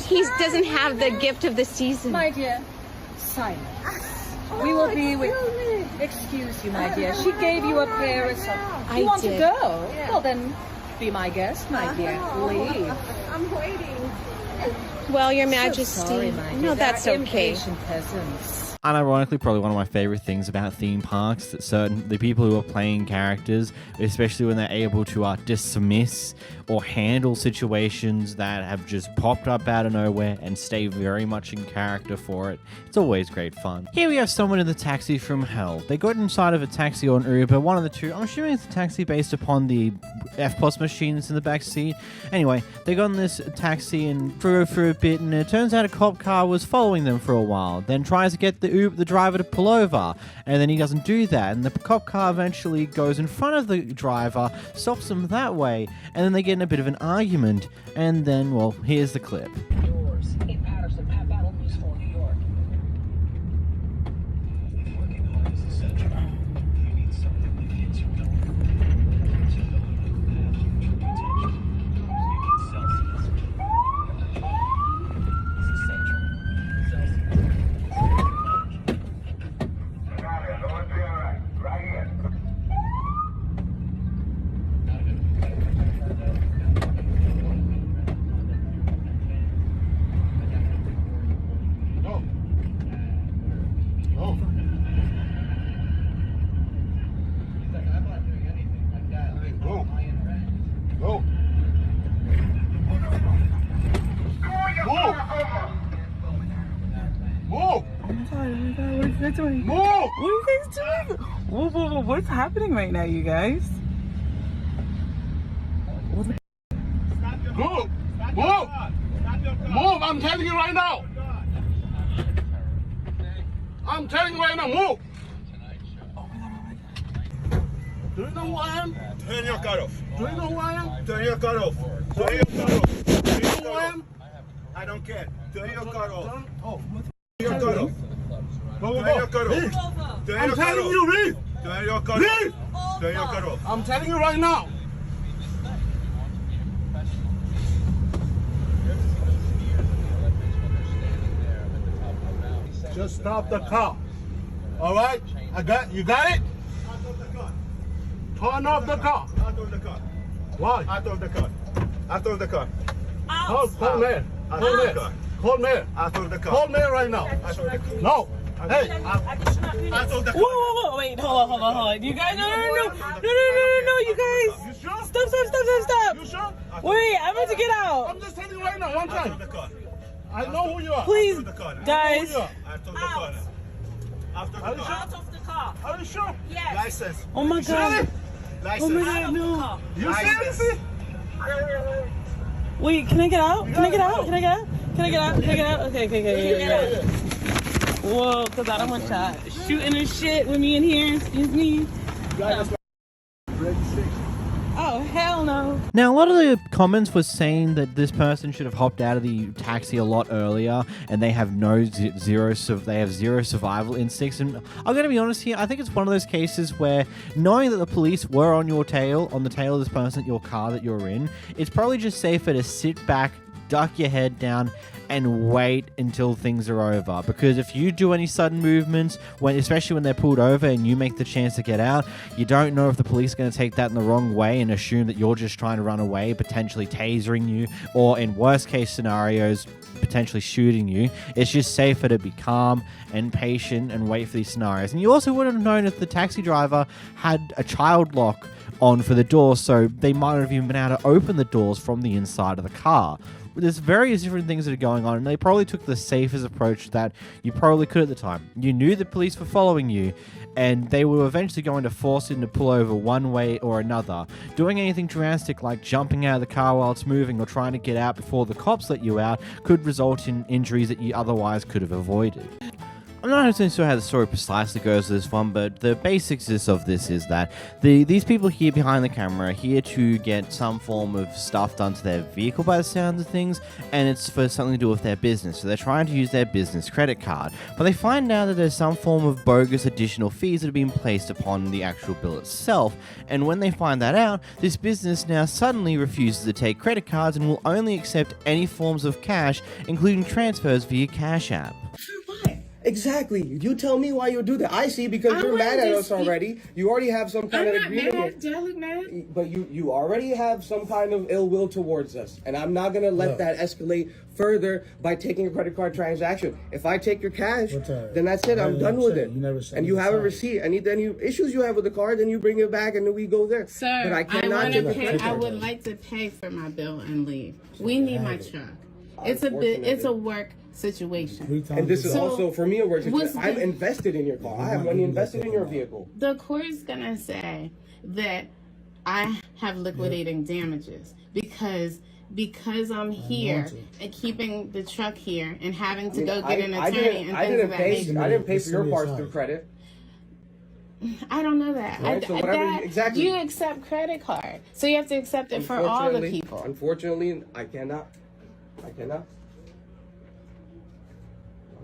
he doesn't have the gift of the season. My dear, silence. We will be with... Excuse you, my dear. She gave you a pair of something. You want to go? Well, then, be my guest, my dear. Leave. I'm waiting. Well, Your Majesty. So sorry, my dear. No, that's They're okay. impatient peasants. Unironically, probably one of my favorite things about theme parks, that the people who are playing characters, especially when they're able to dismiss or handle situations that have just popped up out of nowhere and stay very much in character for it. It's always great fun. Here we have someone in the taxi from hell. They got inside of a taxi or an Uber, one of the two. I'm assuming it's a taxi based upon the FPOS machine that's in the back seat. Anyway, they got in this taxi and drove for a bit, and it turns out a cop car was following them for a while, then tries to get the driver to pull over, and then he doesn't do that, and the cop car eventually goes in front of the driver, stops them that way, and then they get in a bit of an argument, and then, well, here's the clip. Doing? Move! What are you guys doing? Whoa, what's happening right now, you guys? Move! Move! Move! I'm telling you right now! I'm telling you right now, move! Do you know who I am? Turn your car off. Do you know who I am? Turn your car off. Turn your car off. Do you know who I am? I don't care. Turn your car off. Turn your car off. Turn your car off. I'm telling you, leave! Turn your car off. Leave! Turn your car off. I'm telling you right now. Just stop the car. All right? You got it? Turn off the car. Out of the car. Why? Out of the car. Out of the car. Call mayor. Call mayor. Call mayor. Out of the car. Call mayor right now. No. Hey. Out of the car. Whoa, wait, hold on. You guys, no, you guys. You sure? Stop. You sure? Wait, I'm about to get out. I'm just telling you right now, one time. Out of the car. I know who you are. Please, out of the car. guys. Out of the car. Out of the car. Are you sure? Yes. License. Oh my God. License. Oh my God, no. You seriously? Wait, can I get out? Can I get out? Okay. Whoa, because I don't want y'all shooting and shit with me in here. Excuse me. Oh, hell no. Now, a lot of the comments were saying that this person should have hopped out of the taxi a lot earlier, and they have zero survival instincts. And I'm going to be honest here, I think it's one of those cases where knowing that the police were on your tail, on the tail of this person at your car that you're in, it's probably just safer to sit back, duck your head down, and wait until things are over. Because if you do any sudden movements, especially when they're pulled over and you make the chance to get out, you don't know if the police are going to take that in the wrong way and assume that you're just trying to run away, potentially tasering you, or in worst case scenarios, potentially shooting you. It's just safer to be calm and patient and wait for these scenarios. And you also wouldn't have known if the taxi driver had a child lock on for the door, so they might not have even been able to open the doors from the inside of the car, there's various different things that are going on, and they probably took the safest approach that you probably could at the time. You knew the police were following you, and they were eventually going to force him to pull over one way or another. Doing anything drastic like jumping out of the car while it's moving or trying to get out before the cops let you out could result in injuries that you otherwise could have avoided. I'm not entirely sure how the story precisely goes with this one, but the basics of this is that these people here behind the camera are here to get some form of stuff done to their vehicle by the sounds of things, and it's for something to do with their business. So they're trying to use their business credit card, but they find now that there's some form of bogus additional fees that have been placed upon the actual bill itself, and when they find that out, this business now suddenly refuses to take credit cards and will only accept any forms of cash, including transfers via Cash App. Exactly. You tell me why you do that. I see because you're mad at us already. You already have some kind of agreement. I'm not mad. Do I look mad? But you already have some kind of ill will towards us. And I'm not going to let that escalate further by taking a credit card transaction. If I take your cash, then that's it. I'm done with it. And you have a receipt. Any issues you have with the card, then you bring it back and then we go there. Sir, but I cannot take a credit card. I would like to pay for my bill and leave. We need my truck. It's a work situation. And this is also for me a work situation. I'm invested in your car. I have money invested in your vehicle. The court's gonna say that I have liquidating damages because I'm here and keeping the truck here and having to go get an attorney and things of that nature. I didn't pay for your parts through credit. I don't know that. Right, so exactly. You accept credit card, so you have to accept it for all the people. Unfortunately, I cannot.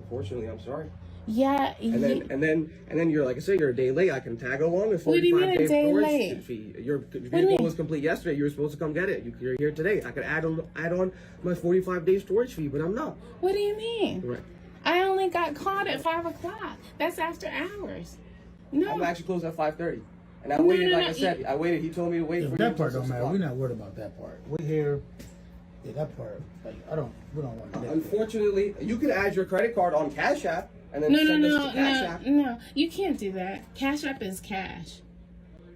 Unfortunately, I'm sorry. Yeah. And then you're like I said, you're a day late. I can tag along with 45 What do you mean a day late? Fee. Your vehicle was complete yesterday. You were supposed to come get it. You're here today. I could add on my 45-day storage fee, but I'm not. What do you mean? Right. I only got caught at 5 o'clock. That's after hours. No. I'm actually closed at 5:30. And I waited, I said, I waited. He told me to wait for you. That part don't matter. We're not worried about that part. We're here. Yeah, that part. Like, we don't want to. Unfortunately, you can add your credit card on Cash App and then send us to Cash App. No, you can't do that. Cash App is cash.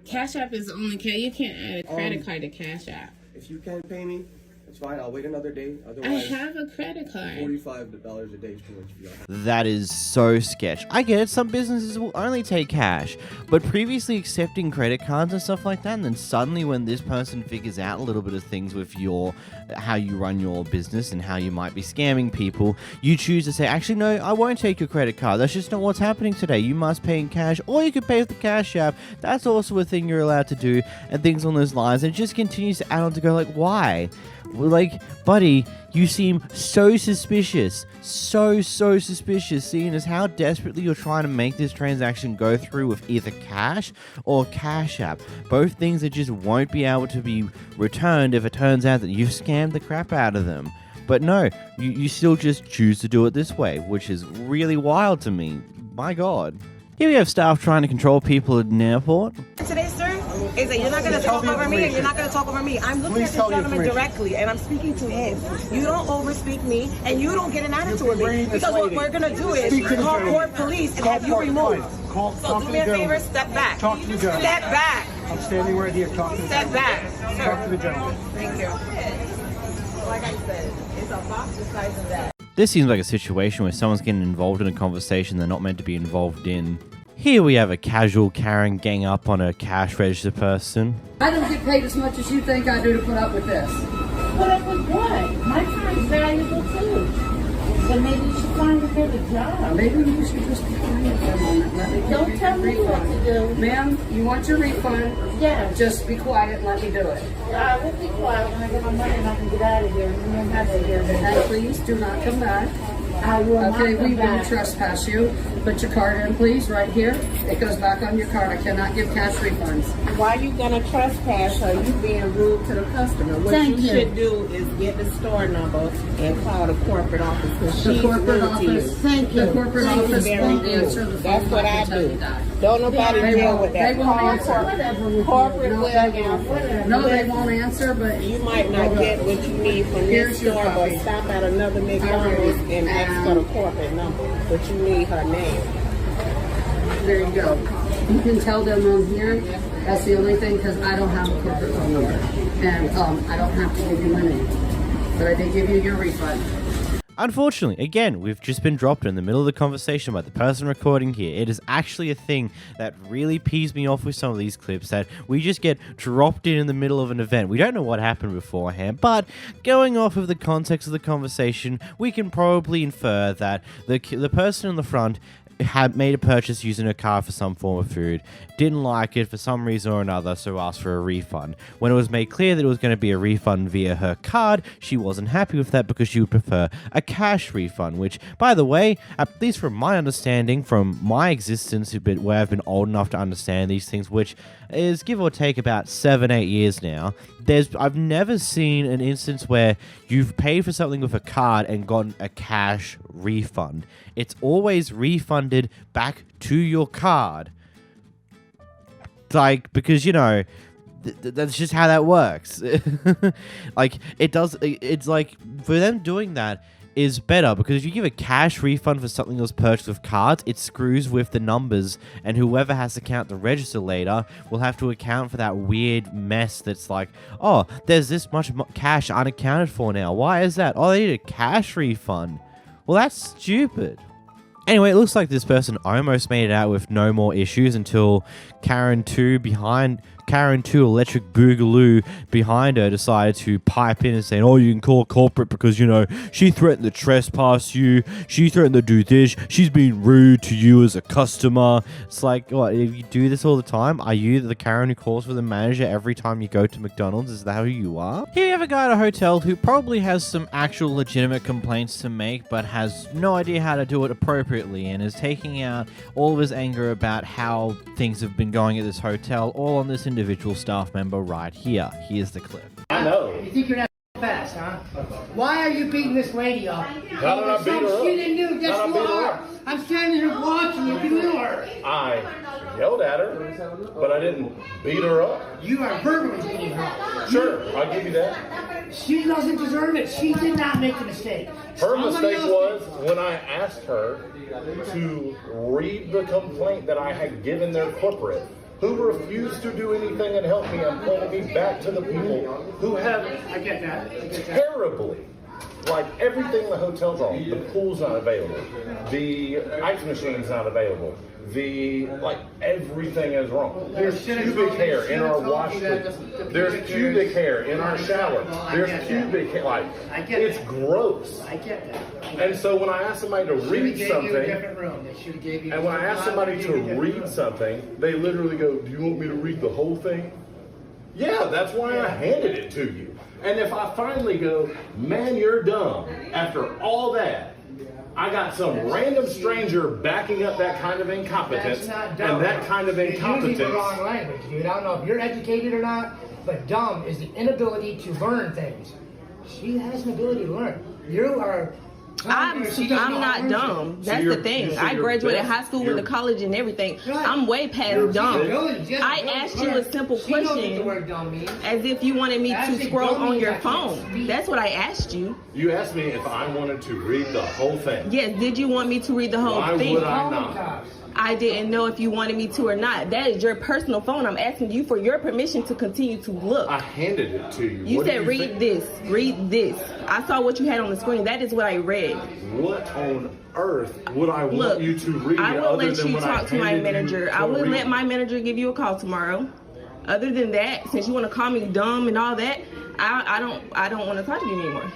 Cash App is only cash. You can't add a credit card to Cash App. If you can't pay me, it's fine. I'll wait another day. I Otherwise, have a credit card. $45 a day storage fee. That is so sketch. I get it, some businesses will only take cash, but previously accepting credit cards and stuff like that, and then suddenly when this person figures out a little bit of things with how you run your business and how you might be scamming people, you choose to say, actually no, I won't take your credit card. That's just not what's happening today. You must pay in cash, or you could pay with the Cash App. That's also a thing you're allowed to do, and things on those lines. And it just continues to add on to go like, why? Like, buddy, you seem so suspicious. So suspicious, seeing as how desperately you're trying to make this transaction go through with either cash or Cash App. Both things that just won't be able to be returned if it turns out that you've scammed the crap out of them. But no, you still just choose to do it this way, which is really wild to me. My God. Here we have staff trying to control people at an airport. Today, sir, is that you're not going to talk over me and you're not going to talk over me. I'm looking at this gentleman directly and I'm speaking to him. You don't overspeak me and you don't get an attitude with me. Because what we're going to do is call court police and have you removed. So do me a favor, step back. Talk to the gentleman. Step back. I'm standing right here. Talk to the Step back. Talk to the gentleman. Thank you. Like I said, it's a box the size of that. This seems like a situation where someone's getting involved in a conversation they're not meant to be involved in. Here we have a casual Karen gang up on a cash register person. I don't get paid as much as you think I do to put up with this. Put up with what? My time's valuable too. But maybe you should find a better job. Maybe you should just be quiet for a moment. Let me Don't tell me what to do. Ma'am, you want your refund? Yeah. Just be quiet and let me do it. I will be quiet when I get my money and I can get out of here. You don't have to hear And please do not come back. I will not Okay, come we back. won't trespass you. Put your card in, please, right here. It goes back on your card. I cannot give cash refunds. Why are you going to trespass? Are you being rude to the customer? What Thank you you. should do is get the store number and call the corporate office because The she's corporate rude to you. office. Thank you. The corporate She's office very won't rude. answer the phone. That's what I tell do. you that. Don't nobody They deal won't- with that. they won't Call answer. corporate No, will they answer. won't. No, they won't answer, but You might not get what you need from Here's this your store, copy. but stop at another McDonald's and ask for the corporate number. But you need her name. There you go. You can tell them on here. That's the only thing because I don't have a corporate phone number. And I don't have to give you my name. so that they give you your refund. Unfortunately, again, we've just been dropped in the middle of the conversation by the person recording here. It is actually a thing that really pees me off with some of these clips, that we just get dropped in the middle of an event. We don't know what happened beforehand, but going off of the context of the conversation, we can probably infer that the person in the front had made a purchase using her card for some form of food, didn't like it for some reason or another, so asked for a refund. When it was made clear that it was going to be a refund via her card, she wasn't happy with that because she would prefer a cash refund, which, by the way, at least from my understanding, from my existence, where I've been old enough to understand these things, which is give or take about 7-8 years now, I've never seen an instance where you've paid for something with a card and gotten a cash refund. It's always refunded back to your card. Like, because, you know, that's just how that works. Like, it's like, for them doing that is better, because if you give a cash refund for something that was purchased with cards, it screws with the numbers, and whoever has to count the register later will have to account for that weird mess that's like, oh, there's this much cash unaccounted for now. Why is that? Oh, they need a cash refund. Well, that's stupid. Anyway, it looks like this person almost made it out with no more issues until Karen 2 Electric Boogaloo behind her decided to pipe in and saying, oh, you can call corporate because, you know, she threatened to trespass you, she threatened to do this, she's being rude to you as a customer. It's like, what, if you do this all the time, are you the Karen who calls for the manager every time you go to McDonald's? Is that who you are? Here you have a guy at a hotel who probably has some actual legitimate complaints to make, but has no idea how to do it appropriately, and is taking out all of his anger about how things have been going at this hotel, all on this individual staff member right here. Here's the clip. I know. You think you're that fast, huh? Why are you beating this lady up? How did I beat her up? She didn't do. Yes, you are. I'm standing here watching you do her. I yelled at her, but I didn't beat her up. You are verbally beating her up. Sure, I'll give you that. She doesn't deserve it. She did not make a mistake. Her mistake was when I asked her to read the complaint that I had given their corporate, who refused to do anything and help me and pointed me back to the people who have terribly, like everything the hotel's on. The pool's not available. The ice machine's not available. Everything is wrong. There's pubic hair in our wash room. There's pubic hair in our shower. There's pubic hair. It's gross. I get that. And so when I asked somebody to read something, and when I asked somebody to read something, they literally go, do you want me to read the whole thing? Yeah, that's why I handed it to you. And if I finally go, man, you're dumb, after all that, I got some random stranger backing up that kind of incompetence, and that kind of incompetence. You're using the wrong language, dude. I don't know if you're educated or not, but dumb is the inability to learn things. She has an ability to learn. You are... I'm not dumb. That's the thing. I graduated high school, went to college and everything. I'm way past dumb. I asked you a simple question as if you wanted me to scroll on your phone. That's what I asked you. You asked me if I wanted to read the whole thing. Yes, did you want me to read the whole thing? Why would I not? I didn't know if you wanted me to or not. That is your personal phone. I'm asking you for your permission to continue to look. I handed it to you. You said read this, read this. I saw what you had on the screen. That is what I read. What on earth would I want you to read? I will let you talk to my manager. I will let my manager give you a call tomorrow. Other than that, since you want to call me dumb and all that, I don't want to talk to you anymore.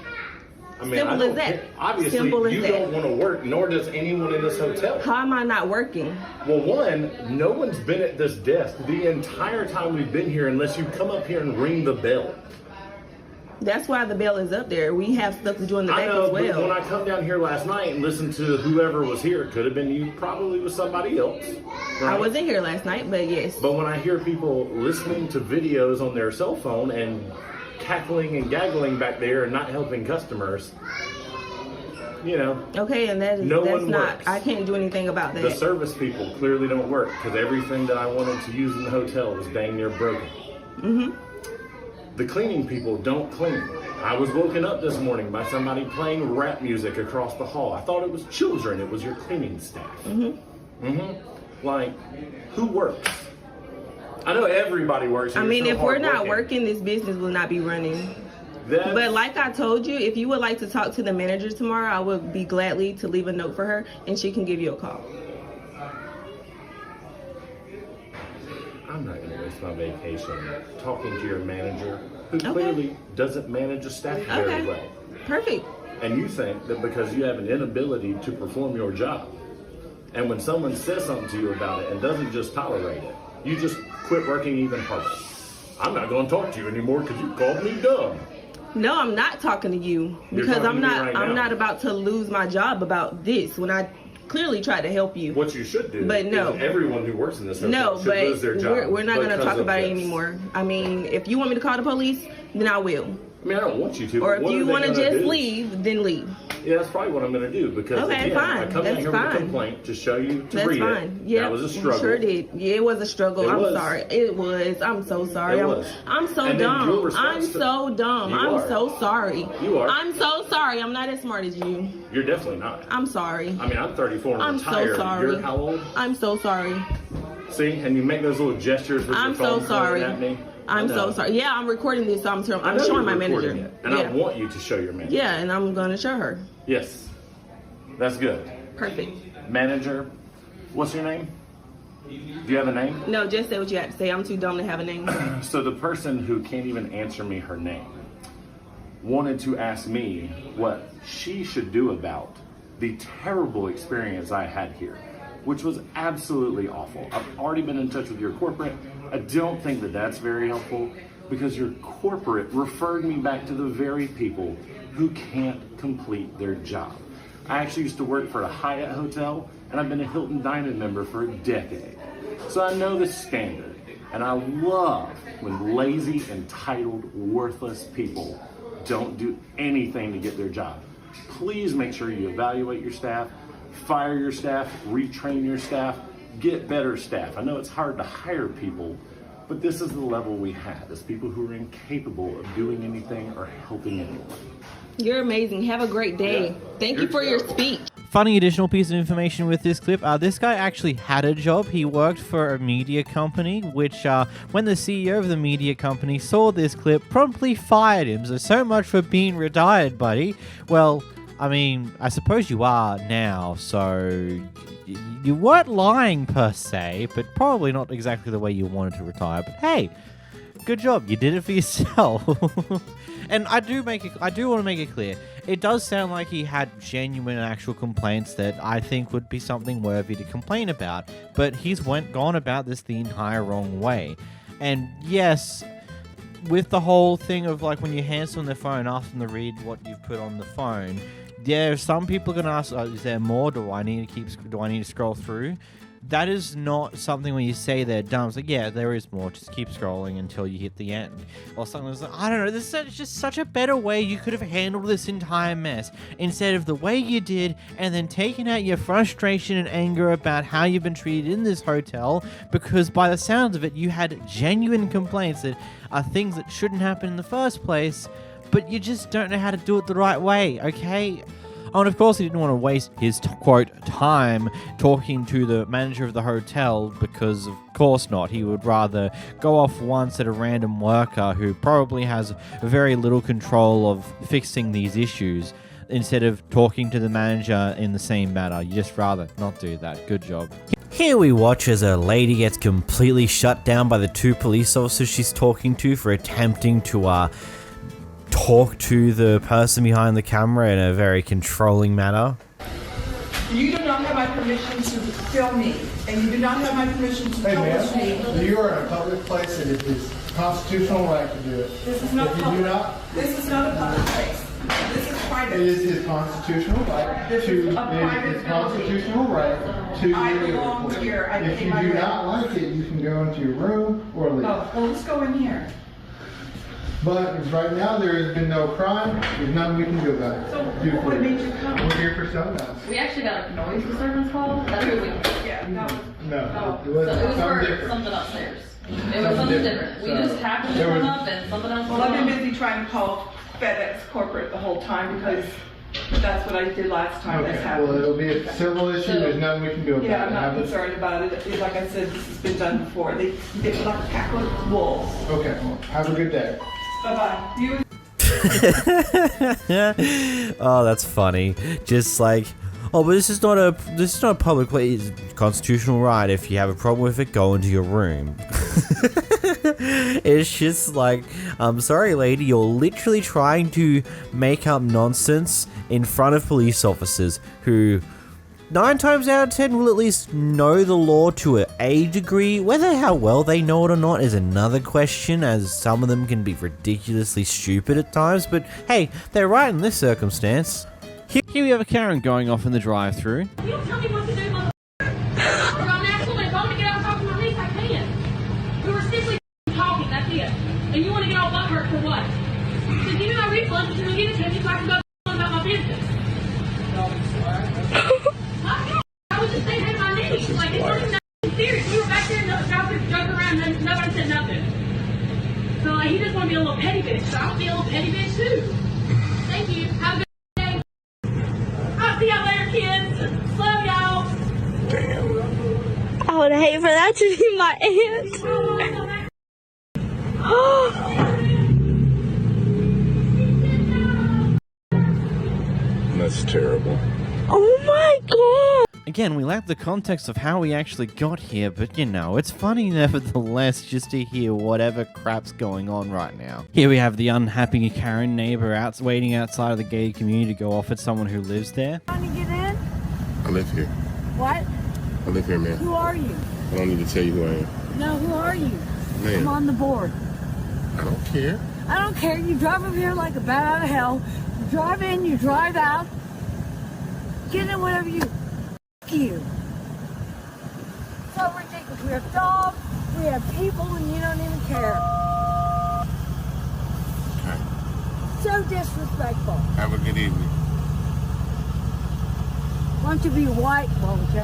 Simple as that. Obviously, you don't want to work, nor does anyone in this hotel. How am I not working? Well, one, no one's been at this desk the entire time we've been here unless you come up here and ring the bell. That's why the bell is up there. We have stuff to do in the back as well. But when I come down here last night and listened to whoever was here, it could have been you, probably was somebody else. Right? I wasn't here last night, but yes. But when I hear people listening to videos on their cell phone and cackling and gaggling back there and not helping customers, you know. Okay, and that's not, I can't do anything about that. The service people clearly don't work because everything that I wanted to use in the hotel was dang near broken. Mm-hmm. The cleaning people don't clean. I was woken up this morning by somebody playing rap music across the hall. I thought it was children. It was your cleaning staff. Mm-hmm. Mm-hmm. Like, who works? I know everybody works. I mean, if we're not working, this business will not be running. But like I told you, if you would like to talk to the manager tomorrow, I would be gladly to leave a note for her, and she can give you a call. I'm not going to waste my vacation talking to your manager, who clearly doesn't manage a staff very well. Perfect. And you think that because you have an inability to perform your job, and when someone says something to you about it and doesn't just tolerate it, you just quit working even harder. I'm not going to talk to you anymore because you called me dumb. No, I'm not talking to you because I'm not about to lose my job about this when I clearly tried to help you. What you should do but no. is everyone who works in this hotel should lose their job. We're not going to talk about it anymore. I mean, if you want me to call the police, then I will. I mean, I don't want you to. Or if you want to just leave, then leave. Yeah, that's probably what I'm going to do because again, I come in here with a complaint to show you to read it. Yeah, that was a struggle. You sure did. Yeah, it was a struggle. I'm sorry. It was. I'm so sorry. I'm so dumb. I'm so dumb. I'm so sorry. You are. I'm so sorry. I'm not as smart as you. You're definitely not. I'm sorry. I mean, I'm 34 and I'm retired. so sorry. You're how old? I'm so sorry. See, and you make those little gestures with your phone pointing at me. I'm so sorry. Yeah, I'm recording this, so I'm showing my manager. And I want you to show your manager. Yeah, and I'm going to show her. Yes. That's good. Perfect. Manager, what's your name? Do you have a name? No, just say what you have to say. I'm too dumb to have a name. So the person who can't even answer me her name wanted to ask me what she should do about the terrible experience I had here, which was absolutely awful. I've already been in touch with your corporate. I don't think that that's very helpful because your corporate referred me back to the very people who can't complete their job. I actually used to work for a Hyatt hotel, and I've been a Hilton Diamond member for a decade. So I know the standard, and I love when lazy, entitled, worthless people don't do anything to get their job. Please make sure you evaluate your staff, fire your staff, retrain your staff, get better staff. I know it's hard to hire people, but this is the level we have, as people who are incapable of doing anything or helping anyone. You're amazing. Have a great day. Thank you for your speech. Funny additional piece of information with this clip, this guy actually had a job. He worked for a media company, which when the CEO of the media company saw this clip, promptly fired him. So much for being retired, buddy. Well, I mean, I suppose you are now, so you weren't lying per se, but probably not exactly the way you wanted to retire. But hey, good job. You did it for yourself. And I do want to make it clear, it does sound like he had genuine actual complaints that I think would be something worthy to complain about, but he's gone about this the entire wrong way. And yes, with the whole thing of like when you hand someone their phone, ask them to read what you've put on the phone, yeah, some people are going to ask, is there more? Do I need to scroll through? That is not something when you say they're dumb. It's like, yeah, there is more. Just keep scrolling until you hit the end. Or something like, I don't know. This is just such a better way you could have handled this entire mess. Instead of the way you did, and then taking out your frustration and anger about how you've been treated in this hotel. Because by the sounds of it, you had genuine complaints that are things that shouldn't happen in the first place. But you just don't know how to do it the right way, okay? Oh, and of course he didn't want to waste his, quote, time talking to the manager of the hotel because, of course not. He would rather go off once at a random worker who probably has very little control of fixing these issues instead of talking to the manager in the same manner. You just rather not do that. Good job. Here we watch as a lady gets completely shut down by the two police officers she's talking to for attempting to talk to the person behind the camera in a very controlling manner. You do not have my permission to film me, and you do not have my permission to publish me. You are in a public place, and it is constitutional right to do it. This is not public. This is not a public place. This is private. It is his constitutional right to. It is constitutional right to. I belong here. If you do not like it, you can go into your room or leave. Oh, well, let's go in here. But right now there has been no crime. There's nothing we can do about it. So what made you come? We're here for something else. We actually got a noise disturbance call. That's what we. Yeah, no. No. It was for something upstairs. It was something different. We just happened to come up and something else. Well, I've been busy trying to call FedEx corporate the whole time because that's what I did last time. Okay. That's happened. Well, it'll be a civil issue. There's nothing we can do about it. Yeah, I'm not concerned about it. Like I said, this has been done before. They like pack of wolves. Okay. Well, have a good day. Bye-bye. Oh, that's funny. Just like, oh, but this is not a public place. It's a constitutional right. If you have a problem with it, go into your room. It's just like, I'm sorry, lady, you're literally trying to make up nonsense in front of police officers who 9 times out of 10 will at least know the law to a degree. Whether how well they know it or not is another question, as some of them can be ridiculously stupid at times, but hey, they're right in this circumstance. Here we have a Karen going off in the drive-thru. You don't tell me what to do, motherfucker. I'm an asshole and told me to get out and talk to my niece, I can. We were simply talking, that's it. And you want to get all butthurt for what? So give me my refund, but you're going to give it to me so I can go about my business. I was just saying, hey, my niece, like, it's nothing that serious. We were back there and the drive-thru joking around and nobody said nothing. So, like, he just want to be a little petty bitch, so I'll be a little petty bitch too. Thank you. Have a good day. I'll see y'all later, kids. Love y'all. I would hate for that to be my aunt. That's terrible. Oh my god! Again, we lack the context of how we actually got here, but you know, it's funny nevertheless just to hear whatever crap's going on right now. Here we have the unhappy Karen neighbor waiting outside of the gated community to go off at someone who lives there. Trying to get in? I live here. What? I live here, man. Who are you? I don't need to tell you who I am. No, who are you? Man. I'm on the board. I don't care. I don't care. You drive over here like a bat out of hell. You drive in, you drive out. Get in whatever you. F you. So ridiculous. We have dogs, we have people, and you don't even care. Okay. So disrespectful. Have a good evening. Why don't you be white, won't you?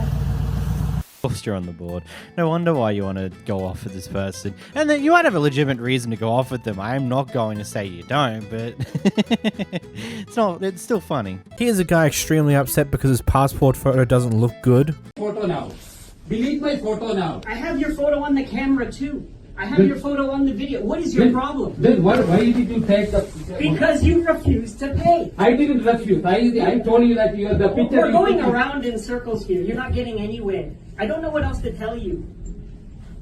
Of course you're on the board. No wonder why you want to go off with this person. And then you might have a legitimate reason to go off with them. I am not going to say you don't, but it's still funny. Here's a guy extremely upset because his passport photo doesn't look good. Photo now. Delete my photo now. I have your photo on the camera too. I have your photo on the video. What is your problem? Then why did you take the... Because you refused to pay. I didn't refuse. I told you that you have the picture... We're going around in circles here. You're not getting anywhere. I don't know what else to tell you.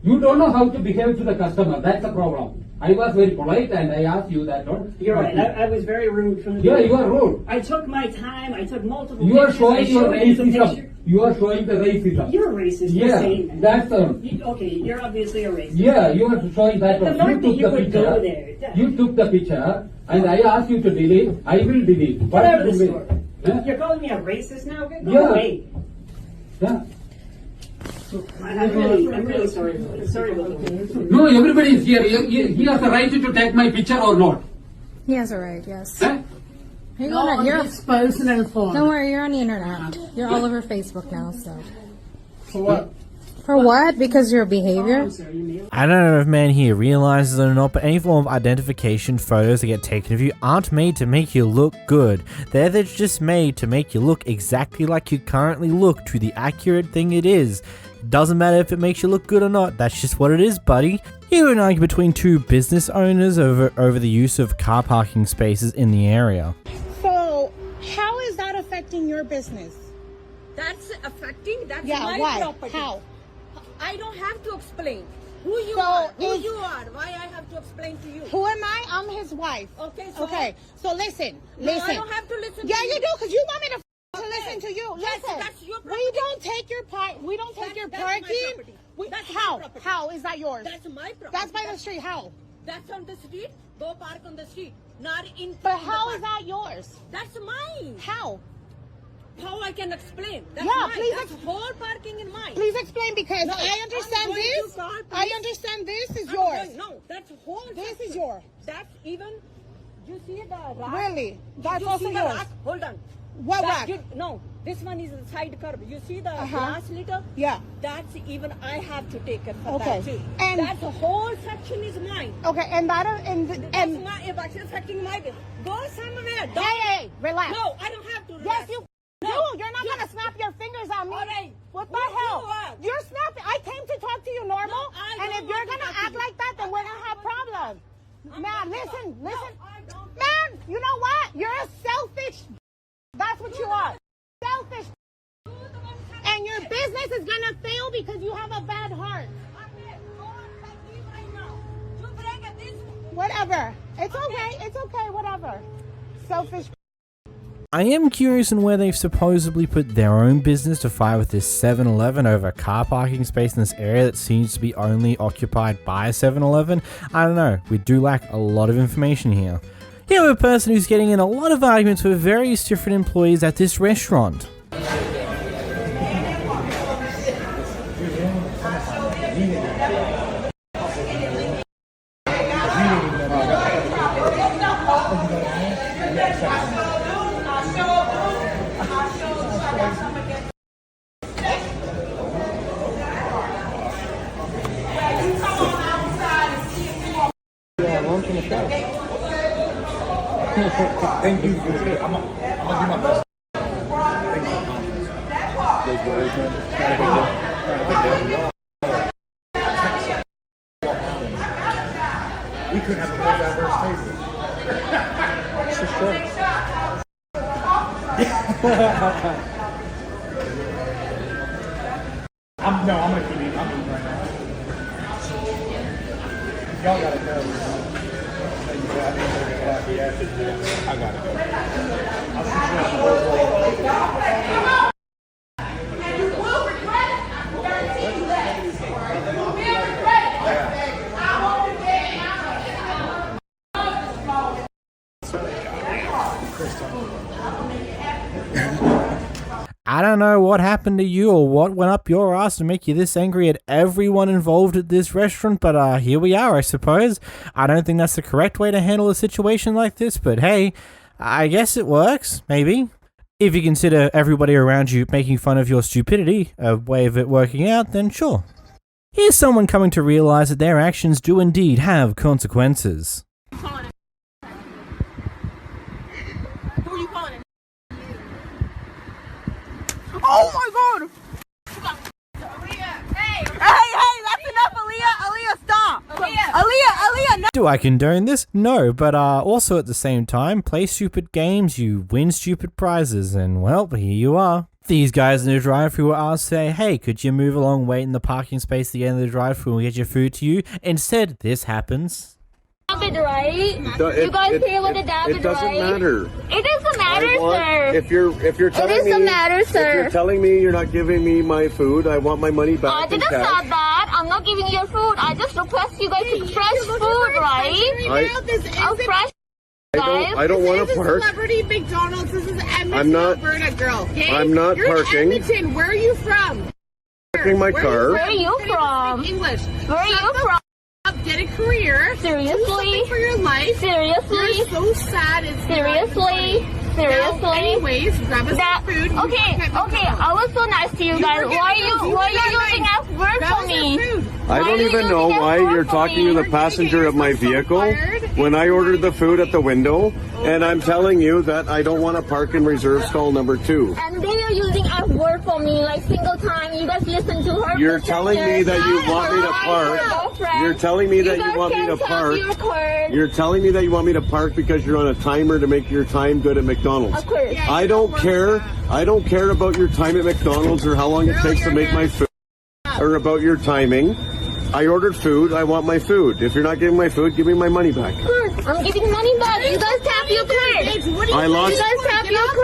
You don't know how to behave to the customer. That's the problem. I was very polite and I asked you that. You're right. I was very rude from the beginning. beginning. You are rude. I took my time. I took multiple You are pictures. showing your racism. You are showing the racism. You're a racist. Yeah, you're saying that. that's the... Okay, you're obviously a racist. Yeah, you are showing that. The fact that you would go there. You took the picture and I asked you to delete. I will delete. Whatever the story. You're calling me a racist now? Go away. Yeah. I'm really sorry. Sorry about that. No, everybody is here. He has the right to take my picture or not. He has a right, yes. Huh? You're personal phone. Don't worry, you're on the internet. You're all over Facebook now, so. For what? For what? Because your behavior? I don't know if man here realizes it or not, but any form of identification photos that get taken of you aren't made to make you look good. They're just made to make you look exactly like you currently look to the accurate thing it is. Doesn't matter if it makes you look good or not, that's just what it is, buddy. Here an argument between two business owners over the use of car parking spaces in the area. So, how is that affecting your business? That's affecting, that's my property. How? I don't have to explain who you are, why I have to explain to you. Who am I? I'm his wife. Okay, so listen. No, I don't have to listen to you. Yeah, you do, because you want me to listen to you. Yes, listen, that's your property. we don't take your parking. How is that yours? That's my property. That's by the street. How? That's on the street. Go park on the street. Not in. But how is that yours? That's mine. How? How I can explain? That's yeah, mine. please. That's whole parking in mine. Please explain, because no, I understand this. I understand this is yours. No, that's whole. This is yours. That's even. You see the rack? Really? That's also yours. Rack? Hold on. What rack? No, this one is a side curb. You see the glass litter? Yeah. That's even I have to take it for that too. And that whole section is mine. Okay, and that that's my it's affecting my business. Go somewhere. Hey, relax. No, I don't have to. Yes, you. No, you're not gonna snap your fingers at me. Right. What the hell? You're snapping. I came to talk to you normal, and if you're gonna act like that, then we're gonna have problems. Man, listen. Man, business is gonna fail because you have a bad heart. Whatever. It's okay. It's okay. Whatever. Selfish. I am curious on where they've supposedly put their own business to fight with this 7-Eleven over a car parking space in this area that seems to be only occupied by a 7-Eleven. I don't know, we do lack a lot of information here. Here we have a person who's getting in a lot of arguments with various different employees at this restaurant. Thank you for the I'm gonna do my best. Thank you we couldn't have a more diverse table. It's just true. I'm gonna keep eating. I'm eating right now. Y'all gotta go. I gotta go. I'll shoot you out. And you will regret it. I guarantee you that. You will regret it. I won't regret it. I don't know what happened to you or what went up your ass to make you this angry at everyone involved at this restaurant, but here we are, I suppose. I don't think that's the correct way to handle a situation like this, but hey, I guess it works, maybe. If you consider everybody around you making fun of your stupidity a way of it working out, then sure. Here's someone coming to realize that their actions do indeed have consequences. Who are you calling? Oh my god! Hey, that's enough, Aaliyah! Aaliyah, stop! Aaliyah, no! Do I condone this? No, but also at the same time, play stupid games, you win stupid prizes, and well, here you are. These guys in the drive-thru were asked, say, hey, could you move along, wait in the parking space at the end of the drive-thru and we'll get your food to you? Instead, this happens. Right? You guys pay with the debit, it doesn't matter. It doesn't matter, sir. If you're telling it doesn't matter, sir. If you're telling me you're not giving me my food, I want my money back. I didn't say that. I'm not giving you your food. I just request you guys to fresh food, right? Fresh. I don't want to park. Celebrity McDonald's. This is Edmonton, I'm not, Alberta, girl. Okay? I'm not You're parking. In Edmonton. Where are you from? Parking my car. Where are you from? English. Where are you from? Get a career. Seriously? Do something for your life. Seriously? You're so sad. It's Seriously? Seriously? Now, anyways, grab us some food. Okay, I was so nice to you guys. Why are you using that word for me? I don't even know why you're talking to the passenger of my vehicle when I ordered the food at the window, and I'm telling you that I don't want to park in reserve stall number 2. And they are using F word for me like single time. You guys listen to her. You're telling me that you want me to park. You're telling me that you want me to park. You're telling me that you want me to park because you're on a timer to make your time good at McDonald's. Of course. I don't care. I don't care about your time at McDonald's or how long it takes to make my food or about your timing. I ordered food. I want my food. If you're not giving my food, give me my money back. I'm giving money back. You guys tap your card. I lost. You guys tap your card.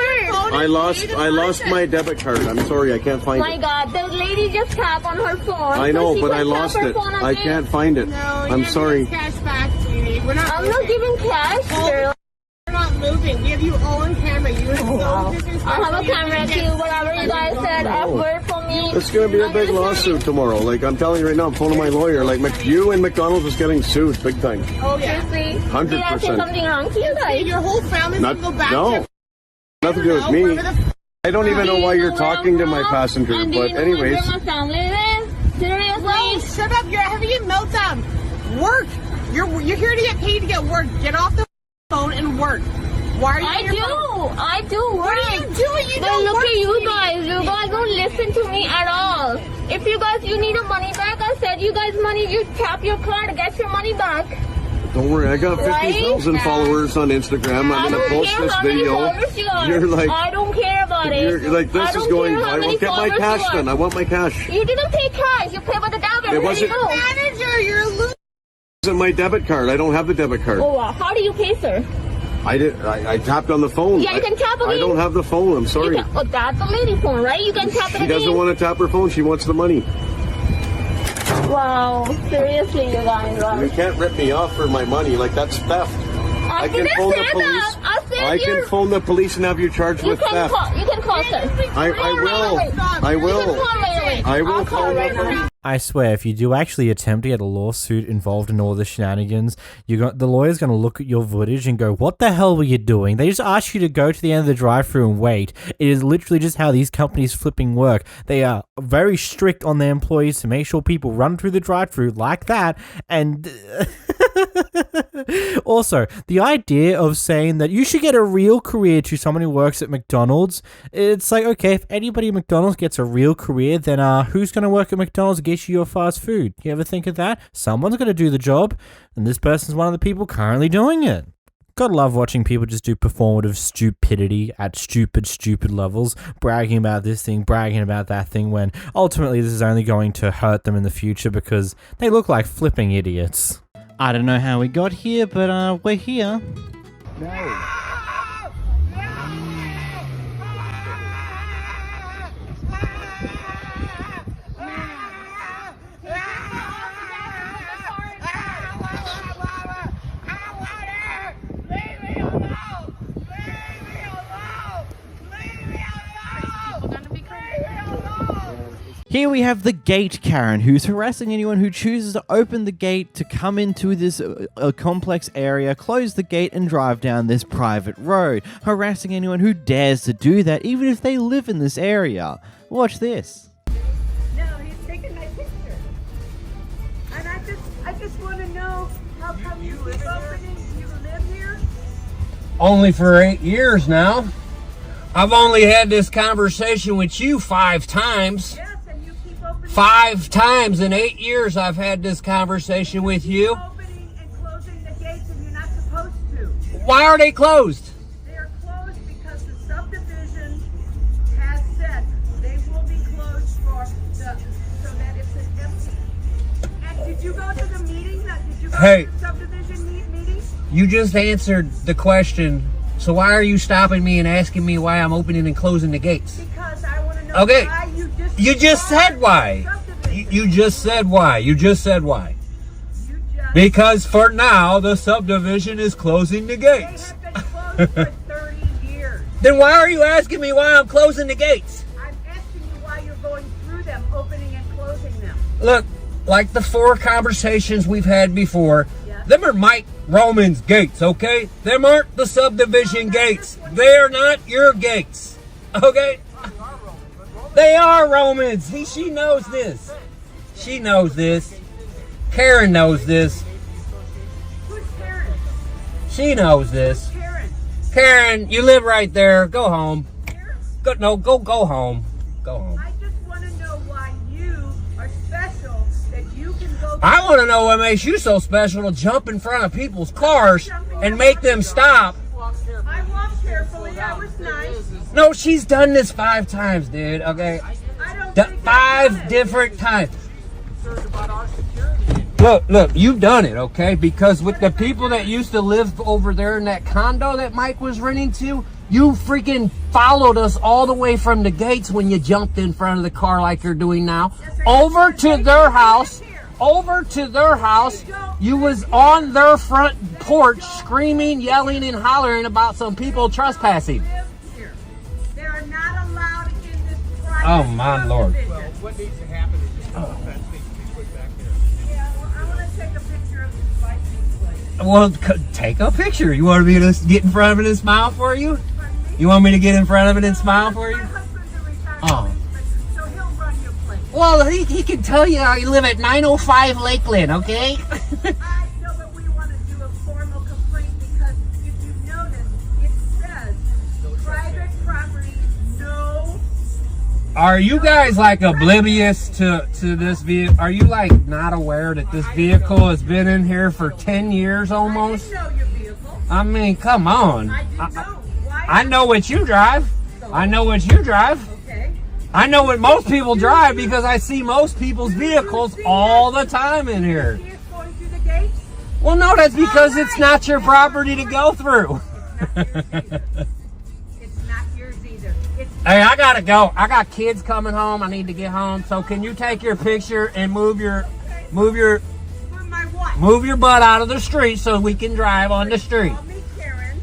I lost my debit card. I'm sorry, I can't find it. My God, the lady just tapped on her phone. I know, but I lost it. I can't find it. I'm sorry. Cash back, sweetie. I'm not giving cash, girl. We're not moving. We have you all on camera. You are so disrespectful. I have a camera too. Whatever you guys said, F word for me. It's gonna be a big lawsuit tomorrow. Like I'm telling you right now, I'm phoning my lawyer. Like you and McDonald's is getting sued big time. Oh yeah. 100%. Did I say something wrong to you guys? Your whole family's gonna go back to nothing to do with me. I don't even know why you're talking to my passenger, but anyways. Where my family lives? Seriously? Well, shut up. You're having a meltdown. Work. You're here to get paid to get work. Get off the phone and work. Why are you I do work. What are you doing? You but don't look work. at you guys. You guys don't listen to me at all. If you need a money back, I said you guys money. You tap your card to get your money back. Don't worry, I got 50,000 followers on Instagram. I'm gonna post this video. You're like, I don't care about got it. You're like, this is going. I will get my cash then. I want my cash. You didn't pay cash. You paid with the debit. It wasn't. Manager, you're a loser. It wasn't my debit card. I don't have the debit card. Oh, how do you pay, sir? I tapped on the phone. Yeah, you can tap again. I don't have the phone. I'm sorry. Oh, that's the lady phone, right? You can tap it She doesn't want to tap her phone. She wants the money. Wow, seriously, you guys. You can't rip me off for my money. Like, that's theft. I can phone the police. I can phone the police and have you charged with theft. You can call, sir. I will. I will. I will phone the police. I swear, if you do actually attempt to get a lawsuit involved in all the shenanigans, the lawyer's going to look at your footage and go, what the hell were you doing? They just asked you to go to the end of the drive-thru and wait. It is literally just how these companies flipping work. They are very strict on their employees to make sure people run through the drive-thru like that. And also, the idea of saying that you should get a real career to someone who works at McDonald's, it's like, okay, if anybody at McDonald's gets a real career, then who's going to work at McDonald's and get you your fast food? You ever think of that? Someone's going to do the job, and this person's one of the people currently doing it. Gotta love watching people just do performative stupidity at stupid levels, bragging about this thing, bragging about that thing, when ultimately this is only going to hurt them in the future because they look like flipping idiots. I don't know how we got here, but we're here. No. Here we have the gate Karen, who's harassing anyone who chooses to open the gate to come into this complex area, close the gate, and drive down this private road. Harassing anyone who dares to do that, even if they live in this area. Watch this. No, he's taking my picture. And I just want to know how come you keep opening? You live here? Only for 8 years now. I've only had this conversation with you 5 times. Yes, and you keep opening. 5 times in 8 years I've had this conversation with you. Opening and closing the gates, and you're not supposed to. Why are they closed? They're closed because the subdivision has said they will be closed for the, so that it's an empty. And did you go to the meeting? Did you go to the subdivision meeting? You just answered the question. So why are you stopping me and asking me why I'm opening and closing the gates? Because I want to know why you just said why. You just said why. You just said why. Because for now, the subdivision is closing the gates. They have been closed for 30 years. Then why are you asking me why I'm closing the gates? I'm asking you why you're going through them, opening and closing them. Look, like the 4 conversations we've had before, them are Mike Roman's gates, okay? Them aren't the subdivision gates. They're not your gates, okay? They are Romans. She knows this. She knows this. Karen knows this. Who's Karen? She knows this. Karen. Karen, you live right there. Go home. Go home. Go home. I just want to know why you are special, that you can go. I want to know what makes you so special to jump in front of people's cars and make them stop. I walked carefully. That was nice. No, she's done this 5 times, dude, okay? 5 different times. Look, you've done it, okay? Because with the people that used to live over there in that condo that Mike was renting to, you freaking followed us all the way from the gates when you jumped in front of the car like you're doing now. Over to their house. You was on their front porch screaming, yelling, and hollering about some people trespassing. They are not allowed in this private. Oh, my Lord. What needs to happen is just the fence needs to be put back there. Yeah, well, I want to take a picture of this license plate. Well, take a picture. You want me to get in front of it and smile for you? You want me to get in front of it and smile for you? Oh. So he'll run your plate. Well, he can tell you I live at 905 Lakeland, okay? I know, but we want to do a formal complaint because if you notice, it says private property, no. Are you guys like oblivious to this vehicle? Are you like not aware that this vehicle has been in here for 10 years almost? I didn't know your vehicle. I mean, come on. I know what you drive. I know what you drive. Okay. I know what most people drive because I see most people's vehicles all the time in here. See it going through the gates? Well, no, that's because it's not your property to go through. It's not yours either. Hey, I gotta go. I got kids coming home. I need to get home. So can you take your picture and move your butt out of the street so we can drive on the street? Call me Karen.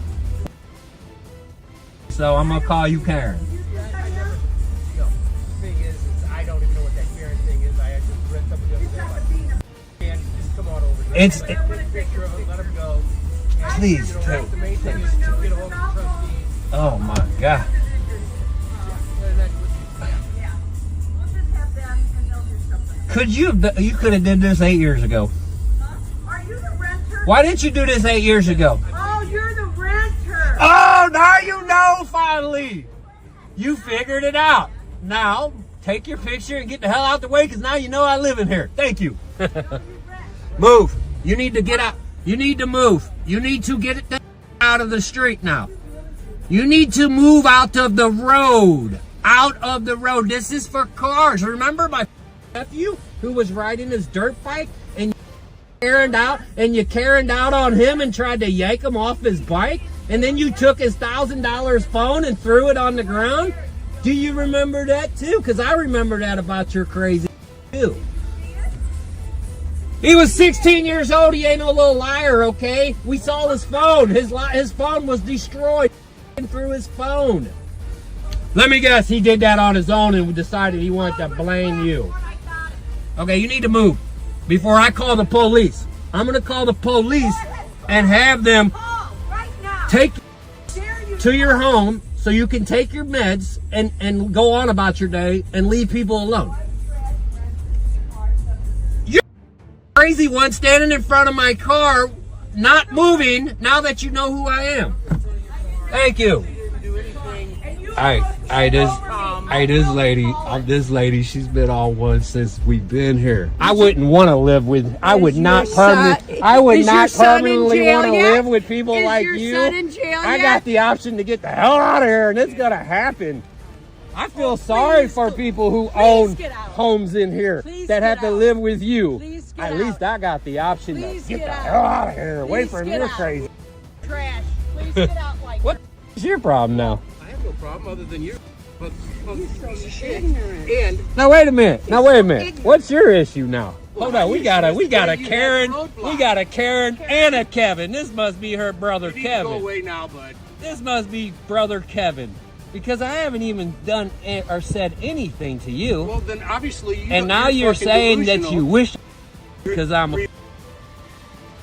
So I'm gonna call you Karen. Thing is, I don't even know what that Karen thing is. I just read something the other day. And just come on over. It's Take a picture of it, let him go. And, Please, you know, that's the main thing is to get a hold of the trustee. oh my God. Could you could have did this 8 years ago. Are you the renter? Why didn't you do this 8 years ago? Oh, you're the renter. Oh, now you know finally. You figured it out. Now, take your picture and get the hell out the way because now you know I live in here. Thank you. Move. You need to get out. You need to move. You need to get it out of the street now. You need to move out of the road. Out of the road. This is for cars. Remember my nephew who was riding his dirt bike and you Karened out on him and tried to yank him off his bike? And then you took his $1,000 phone and threw it on the ground? Do you remember that too? Because I remember that about your crazy too. He was 16 years old. He ain't no little liar, okay? We saw his phone. His phone was destroyed through his phone. Let me guess, he did that on his own and decided he wanted to blame you. Okay, you need to move before I call the police. I'm going to call the police and have them take you to your home so you can take your meds and go on about your day and leave people alone. You're the crazy one standing in front of my car, not moving now that you know who I am. Thank you. This lady, she's been on one since we've been here. I wouldn't want to live with, I would not permanently want to live with people like you. I got the option to get the hell out of here and it's going to happen. I feel sorry for people who own homes in here that have to live with you. At least I got the option to get the hell out of here. Away from your crazy. Trash. Please get out like What's your problem now? I have no problem other than you. But piece of shit. And Now wait a minute. What's your issue now? Hold on, we got a Karen, and a Kevin. This must be her brother Kevin. Go away now, bud. This must be brother Kevin. Because I haven't even done or said anything to you. Well, then obviously and now you're saying that you wish because I'm a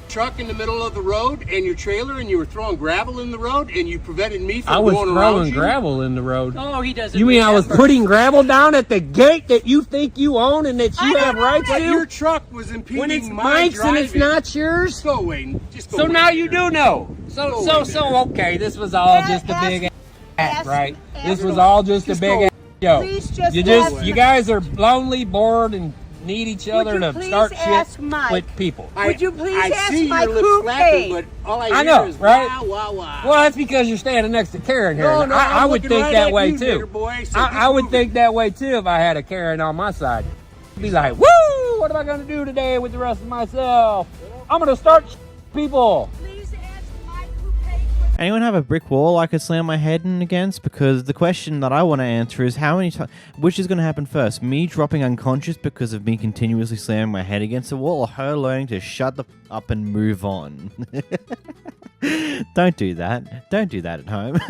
truck in the middle of the road and your trailer and you were throwing gravel in the road and you prevented me from I was going around throwing gravel in the road. Oh, he doesn't. You mean I was putting gravel down at the gate that you think you own and that you have rights to? Your truck was impeding when it's my Mike's driving. and it's not yours? Just go away. Just go so away. now you do know. So okay, this was all just a big act, right? This was all just a big act. Yo, you guys are lonely, bored, and need each other to start shit with people. Would you please I ask see my your lips flapping, coupe? but all I hear know, is right? wow, wow, wow. Well, that's because you're standing next to Karen here. No, and no, I I'm would looking think right that at way you, too. nigger boy, so I would think that way too if I had a Karen on my side. I'd be like, woo! What am I going to do today with the rest of myself? I'm going to start people. Anyone have a brick wall I could slam my head in against? Because the question that I want to answer is how many times, which is going to happen first? Me dropping unconscious because of me continuously slamming my head against the wall, or her learning to shut the up and move on? Don't do that. Don't do that at home.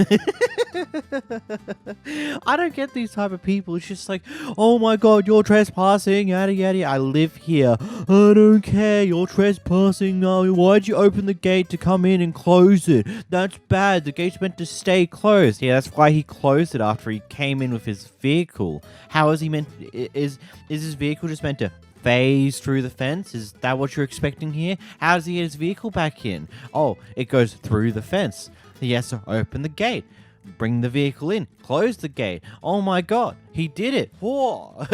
I don't get these type of people. It's just like, oh my god, you're trespassing, yada yada. I live here. I don't care. You're trespassing now. Why'd you open the gate to come in and close it? That's bad. The gate's meant to stay closed. Yeah, that's why he closed it after he came in with his vehicle. How is he meant? Is his vehicle just meant to phase through the fence? Is that what you're expecting here? How does he get his vehicle back in? Oh, it goes through the fence. He has to open the gate, bring the vehicle in, close the gate. Oh my god, he did it. Whoa.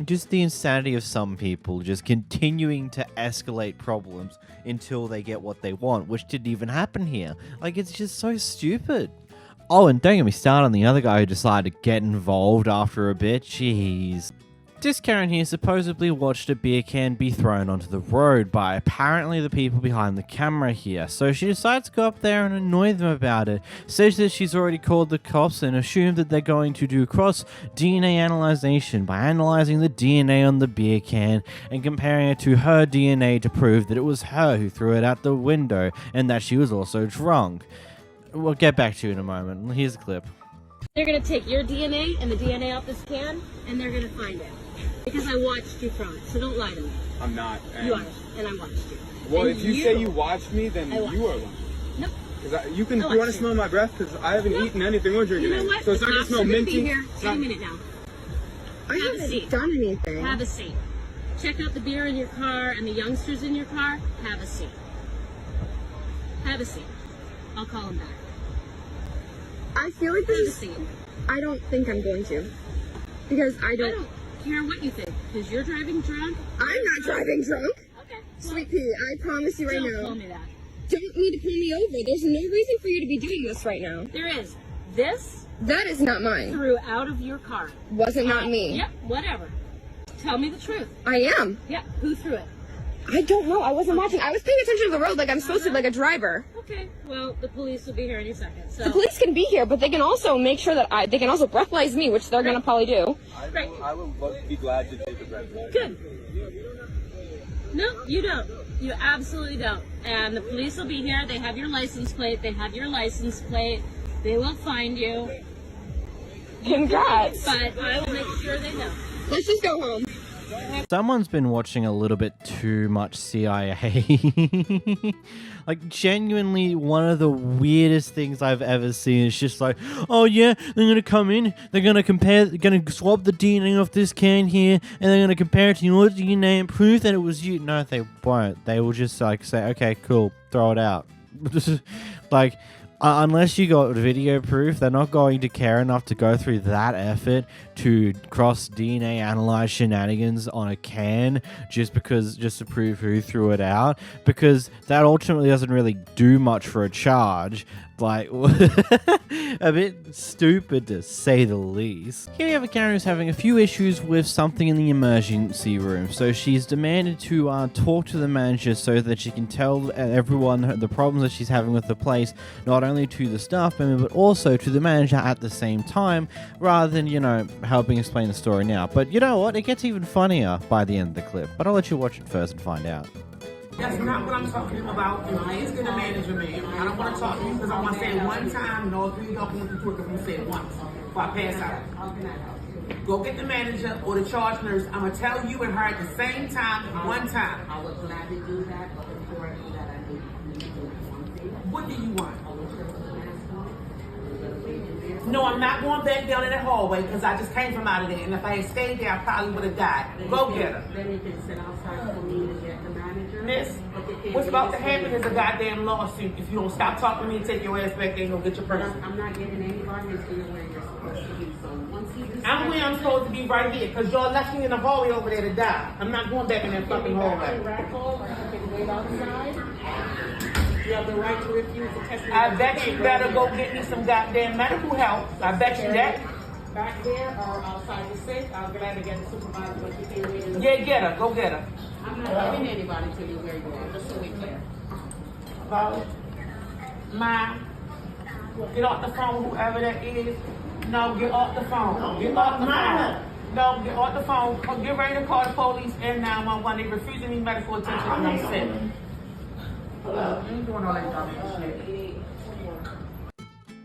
Just the insanity of some people just continuing to escalate problems until they get what they want, which didn't even happen here. Like, it's just so stupid. Oh, and don't get me started on the other guy who decided to get involved after a bit. Jeez. This Karen here supposedly watched a beer can be thrown onto the road by apparently the people behind the camera here, so she decides to go up there and annoy them about it. Says that she's already called the cops and assumed that they're going to do cross DNA analyzation by analyzing the DNA on the beer can and comparing it to her DNA to prove that it was her who threw it out the window and that she was also drunk. We'll get back to you in a moment. Here's the clip. They're going to take your DNA and the DNA off this can, and they're going to find it. Because I watched you from it, so don't lie to me. I'm not. You are, and I watched you. Well, and if you say you watched me, then you are lying. Nope. You want to smell my breath? Because I haven't eaten anything or drinking anything. So it's not going to smell minty. Here. Take a minute now. I haven't done anything. Have a seat. Check out the beer in your car and the youngsters in your car. Have a seat. Have a seat. I'll call them back. I feel like this is... I don't think I'm going to. Because I don't care what you think. Because you're driving drunk. I'm not driving drunk. Okay. Sweet pea, I promise you right now. Don't call me that. Don't need to pull me over. There's no reason for you to be doing this right now. There is. This? That is not mine. Threw out of your car. Wasn't not me. Yep, whatever. Tell me the truth. I am. Yeah, who threw it? I don't know. I wasn't watching. I was paying attention to the road like I'm supposed to, like a driver. Okay, well, the police will be here any second. So. The police can be here, but they can also make sure that they can also breathalyze me, which they're going to probably do. I will be glad to take a breathalyzer. Good. No, you don't. You absolutely don't. And the police will be here. They have your license plate. They have your license plate. They will find you. Congrats. But I will make sure they know. Let's just go home. Someone's been watching a little bit too much CIA. Like, genuinely, one of the weirdest things I've ever seen is just like, oh yeah, they're gonna come in, they're gonna swab the DNA off this can here, and they're gonna compare it to your DNA and prove that it was you. No, they won't. They will just like say, okay, cool, throw it out. Like, unless you got video proof, they're not going to care enough to go through that effort to cross DNA analyze shenanigans on a can just to prove who threw it out, because that ultimately doesn't really do much for a charge. Like, a bit stupid to say the least. Here we have a Karen who's having a few issues with something in the emergency room, so she's demanded to talk to the manager so that she can tell everyone the problems that she's having with the place, not only to the staff member but also to the manager at the same time, rather than, you know, helping explain the story now. But you know what? It gets even funnier by the end of the clip, but I'll let you watch it first and find out. That's not what I'm talking about. Please get a manager, man. I don't want to talk to you because I want to say it one time, and all three don't want to do it because we say it once before I pass out. Go get the manager or the charge nurse. I'm going to tell you and her at the same time, one time. I would gladly do that, but before I do that, I need to do one thing. What do you want? No, I'm not going back down in that hallway because I just came from out of there. And if I had stayed there, I probably would have died. Go get her. Then you can sit outside for me to get the manager. Miss, what's about to happen is a goddamn lawsuit. If you don't stop talking to me and take your ass back there and go get your purse. I'm not getting anybody until you're where you're supposed to be. So once you decide, I'm where I'm supposed to be right here because y'all left me in the hallway over there to die. I'm not going back in that fucking hallway. You can wait outside. You have the right to refuse to test me. I bet you better go get me some goddamn medical help. I bet you that. Back there or outside the safe, I'm glad to get the supervisor, but you can't wait in the... Yeah, get her. Go get her. I'm not giving anybody to you where you are, just so we're clear. Well, get off the phone, whoever that is. No, get off the phone. Get off the phone. No, get off the phone. Get ready to call the police and 911. They're refusing me medical attention and I'm sick. Hello. I ain't doing all that dumb shit.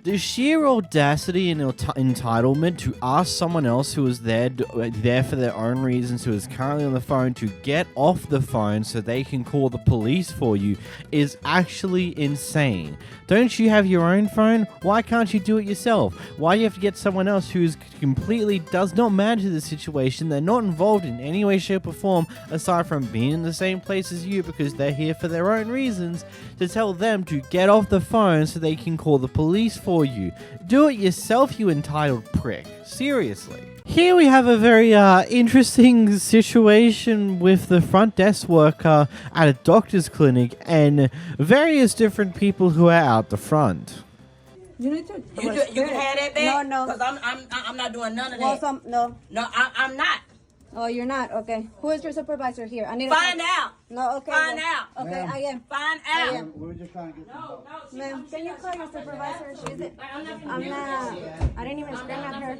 The sheer audacity and entitlement to ask someone else who is there for their own reasons, who is currently on the phone, to get off the phone so they can call the police for you is actually insane. Don't you have your own phone? Why can't you do it yourself? Why do you have to get someone else who completely does not matter to the situation? They're not involved in any way, shape, or form aside from being in the same place as you because they're here for their own reasons, to tell them to get off the phone so they can call the police for you. Do it yourself, you entitled prick. Seriously. Here we have a very interesting situation with the front desk worker at a doctor's clinic and various different people who are out the front. You need to. You can have that back. No. Because I'm not doing none of Well, that. no. No, I'm not. Oh, you're not? Okay. Who is your supervisor here? I need Find out. No, okay. Find out. Okay, I am. Find I out. am. We're just trying to get Ma'am, can you call your supervisor? She's it. I'm not. I didn't even scream at her.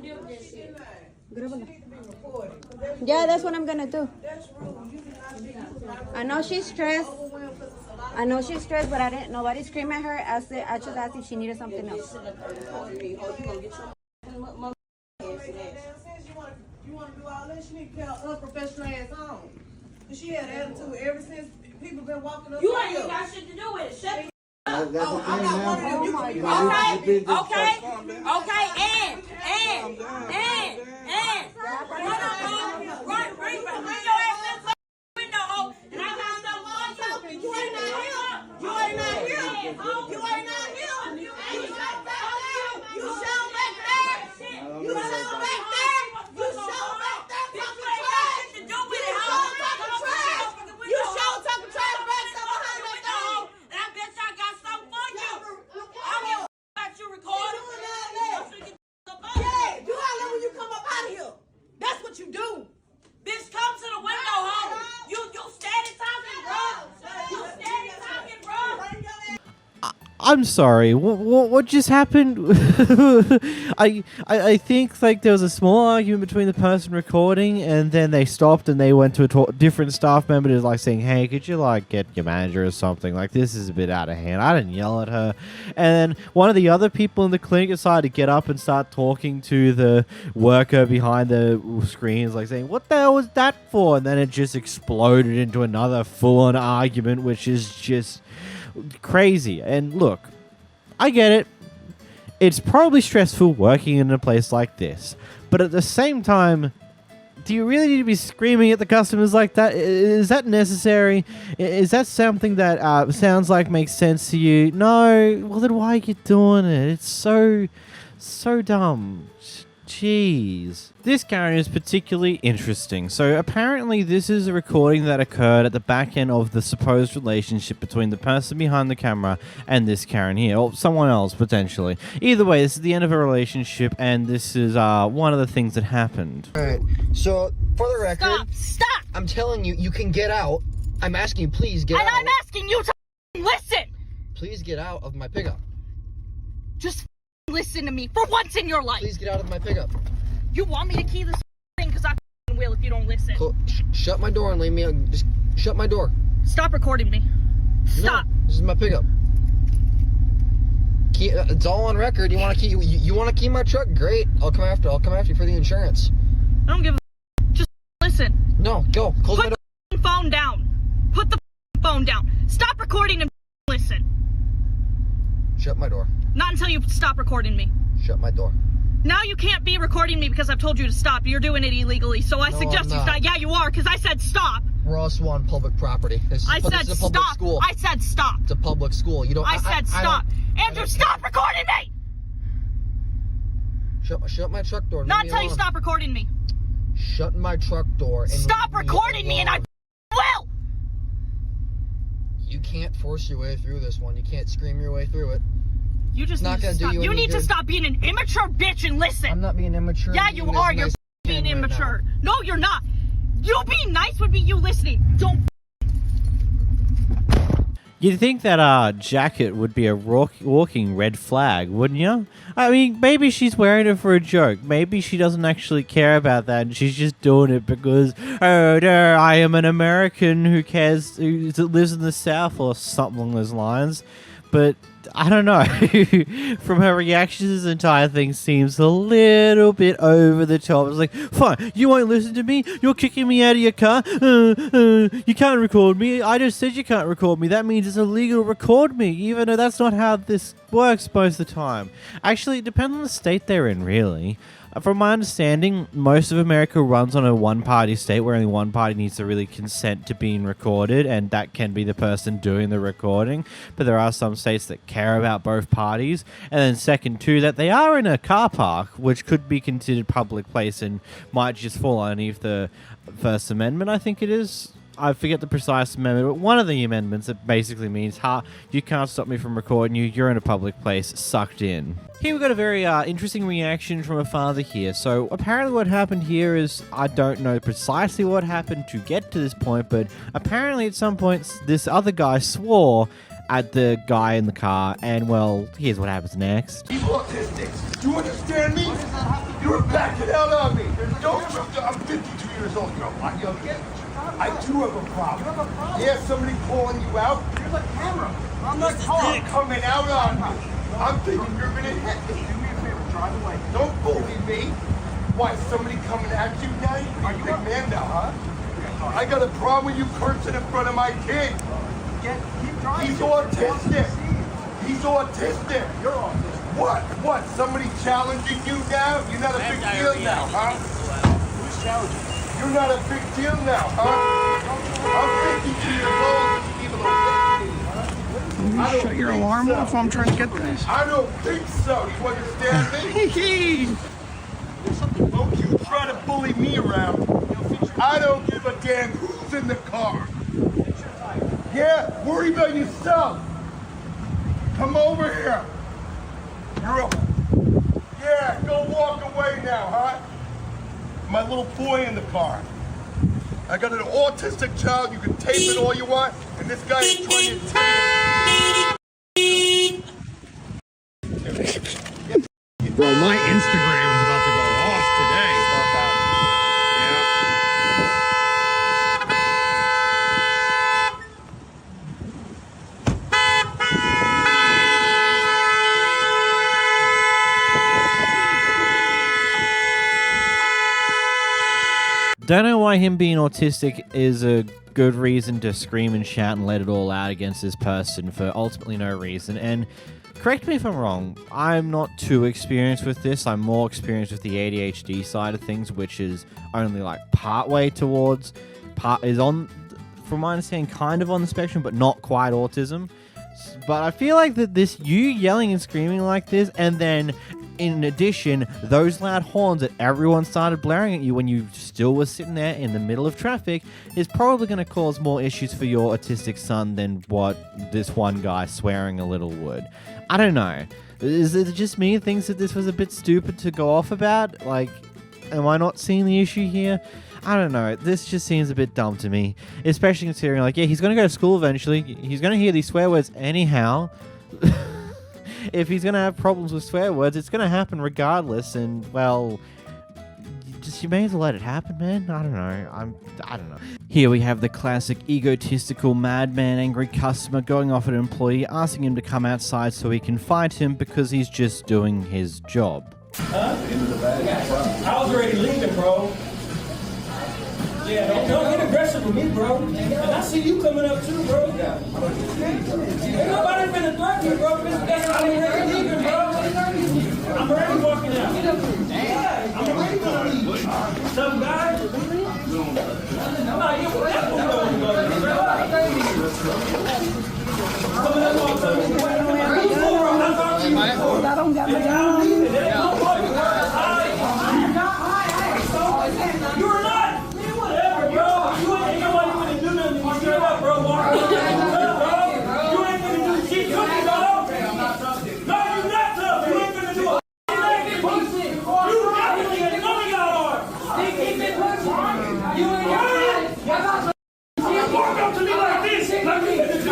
Yeah, that's what I'm gonna do. I know she's stressed. But I didn't. Nobody screamed at her. I just asked if she needed something else. You want to do all this? She need to get her unprofessional ass on. She had attitude ever since people been walking up. You ain't got shit to do with it. Shut I'm not one of them. You can be Bring your ass in the window, ho, and I got something for you. You ain't not here. You ain't not here. You ain't not here. You show back there. You show back there. You show back there. Talking trash. You show talking trash. You show talking trash back there behind that door. And I bet y'all got something for you. I don't give a about you recording. Yeah, you holler when you come up out of here. That's what you do. Bitch, come to the window, ho. You steady talking, bro. You steady talking, bro. I'm sorry. What just happened? I think like there was a small argument between the person recording, and then they stopped and they went to a different staff member to like saying, "Hey, could you like get your manager or something? Like this is a bit out of hand." I didn't yell at her, and then one of the other people in the clinic decided to get up and start talking to the worker behind the screens, like saying, "What the hell was that for?" And then it just exploded into another full-on argument, which is just crazy. And look, I get it. It's probably stressful working in a place like this, but at the same time, do you really need to be screaming at the customers like that? Is that necessary? Is that something that sounds like makes sense to you? No. Well, then why are you doing it? It's so dumb. Jeez. This Karen is particularly interesting. So apparently this is a recording that occurred at the back end of the supposed relationship between the person behind the camera and this Karen here, or someone else potentially. Either way, this is the end of a relationship, and this is one of the things that happened. Alright, so for the record, Stop! I'm telling you, you can get out. I'm asking you, please get out. And I'm asking you to listen! Please get out of my pickup. Just listen to me for once in your life. Please get out of my pickup. You want me to key this thing because I will if you don't listen. Shut my door and leave me alone. Just shut my door. Stop recording me. Stop. No, this is my pickup. It's all on record. You want to key? You want to key my truck? Great. I'll come after you for the insurance. I don't give a. Just listen. No, go. Close my door. Put the phone down. Put the phone down. Stop recording and listen. Shut my door. Not until you stop recording me. Shut my door. Now you can't be recording me because I've told you to stop. You're doing it illegally, so I suggest you stop. Yeah, you are, because I said stop. Ross One public property. I said stop. School. I said stop. It's a public school. You don't. I said stop. Andrew, stop recording me. Shut my truck door. Not until you stop recording me. Shut my truck door. And stop recording me, and I will. You can't force your way through this one. You can't scream your way through it. You just need to stop. You need to stop being an immature bitch and listen. I'm not being immature. Yeah, you are. You're being immature. No, you're not. You being nice would be you listening. Don't. You'd think that jacket would be a walking red flag, wouldn't you? I mean, maybe she's wearing it for a joke. Maybe she doesn't actually care about that, and she's just doing it because, oh, no, I am an American who lives in the South or something along those lines. But I don't know. From her reaction, this entire thing seems a little bit over the top. It's like, fine, you won't listen to me? You're kicking me out of your car? You can't record me. I just said you can't record me. That means it's illegal to record me, even though that's not how this works most of the time. Actually, it depends on the state they're in, really. From my understanding, most of America runs on a one-party state where only one party needs to really consent to being recorded, and that can be the person doing the recording. But there are some states that care about both parties. And then second, too, that they are in a car park, which could be considered public place and might just fall underneath the First Amendment, I think it is. I forget the precise amendment, but one of the amendments that basically means, you can't stop me from recording you, you're in a public place, sucked in. Here we've got a very interesting reaction from a father here. So apparently what happened here is, I don't know precisely what happened to get to this point, but apparently at some point this other guy swore at the guy in the car, and well, here's what happens next. He's autistic. Do you understand me? You're backing out on me. I'm 52 years old. You're a lot younger. I too have a problem. Yeah, somebody calling you out. There's a camera. I'm not coming out on me. I'm thinking you're gonna hit me. Do me a favor, drive away. Don't bully me. Why, somebody coming at you now? You're a big man now, huh? I got a problem with you cursing in front of my kid. Keep driving. He's autistic. He's autistic. You're autistic. What? Somebody challenging you now? You're not a big deal now, huh? Who's challenging? You're not a big deal now, huh? I'm 52 years old. You shut your alarm off while I'm trying to get this. I don't think so. You understand me? Don't you try to bully me around. I don't give a damn who's in the car. Yeah, worry about yourself. Come over here. Yeah, go walk away now, huh? My little boy in the car. I got an autistic child. You can tape it all you want, and this guy is trying to tape. Bro, my Instagram is about to go off today. Don't know why him being autistic is a good reason to scream and shout and let it all out against this person for ultimately no reason. And correct me if I'm wrong, I'm not too experienced with this. I'm more experienced with the ADHD side of things, which is only like is on, from my understanding, kind of on the spectrum, but not quite autism. But I feel like that you yelling and screaming like this, and then in addition, those loud horns that everyone started blaring at you when you still were sitting there in the middle of traffic is probably going to cause more issues for your autistic son than what this one guy swearing a little would. I don't know. Is it just me who thinks that this was a bit stupid to go off about? Like, am I not seeing the issue here? I don't know. This just seems a bit dumb to me. Especially considering, like, yeah, he's going to go to school eventually. He's going to hear these swear words anyhow. If he's going to have problems with swear words, it's going to happen regardless. And, well, you may as well let it happen, man. I don't know. I don't know. Here we have the classic egotistical madman angry customer going off at an employee, asking him to come outside so he can fight him because he's just doing his job. Huh? I was already leaving, bro. Yeah, don't get aggressive with me, bro. And I see you coming up too, bro. Ain't nobody finna threaten me, bro. That's why I'm already leaving, bro. I'm already walking out. Yeah, I'm already gonna leave. Some guy. No, you definitely going to I don't got my gun. You're not. Whatever, bro. You ain't nobody gonna do nothing. You straight up, bro. You ain't gonna do shit, bro. No, you're not tough. You ain't gonna do a thing. You definitely ain't none of y'all are. You ain't got it. You walk up to me like this. Like this.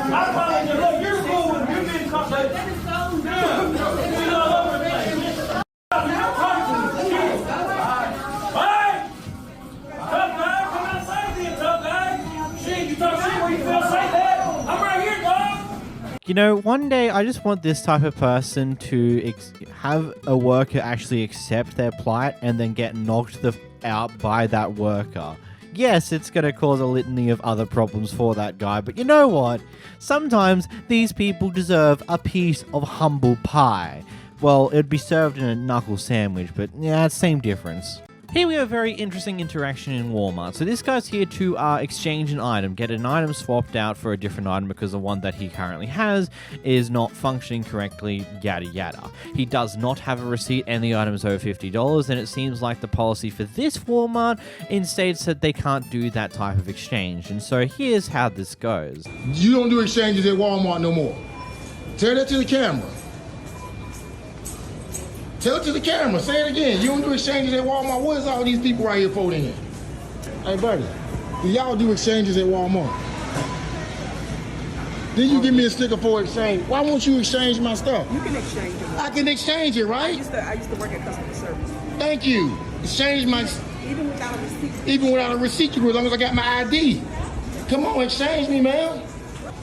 I apologize. Look, you're cool with you being caught like that. Is so dumb. You're all over the place. Alright? Tough guy, come outside then, tough guy. Shit, you talk shit where you feel safe at? I'm right here, dog. You know, one day I just want this type of person to have a worker actually accept their plight and then get knocked out by that worker. Yes, it's going to cause a litany of other problems for that guy, but you know what? Sometimes these people deserve a piece of humble pie. Well, it'd be served in a knuckle sandwich, but yeah, same difference. Here we have a very interesting interaction in Walmart. So this guy's here to exchange an item, get an item swapped out for a different item because the one that he currently has is not functioning correctly, yada yada. He does not have a receipt and the item is over $50, and it seems like the policy for this Walmart states that they can't do that type of exchange. And so here's how this goes. You don't do exchanges at Walmart no more. Tell that to the camera. Tell it to the camera. Say it again. You don't do exchanges at Walmart. What is all these people right here voting in? Hey, buddy, do y'all do exchanges at Walmart? Then you give me a sticker for exchange. Why won't you exchange my stuff? You can exchange it. I can exchange it, right? I used to work at customer service. Thank you. Exchange my... Even without a receipt. Even without a receipt, as long as I got my ID. Come on, exchange me, man.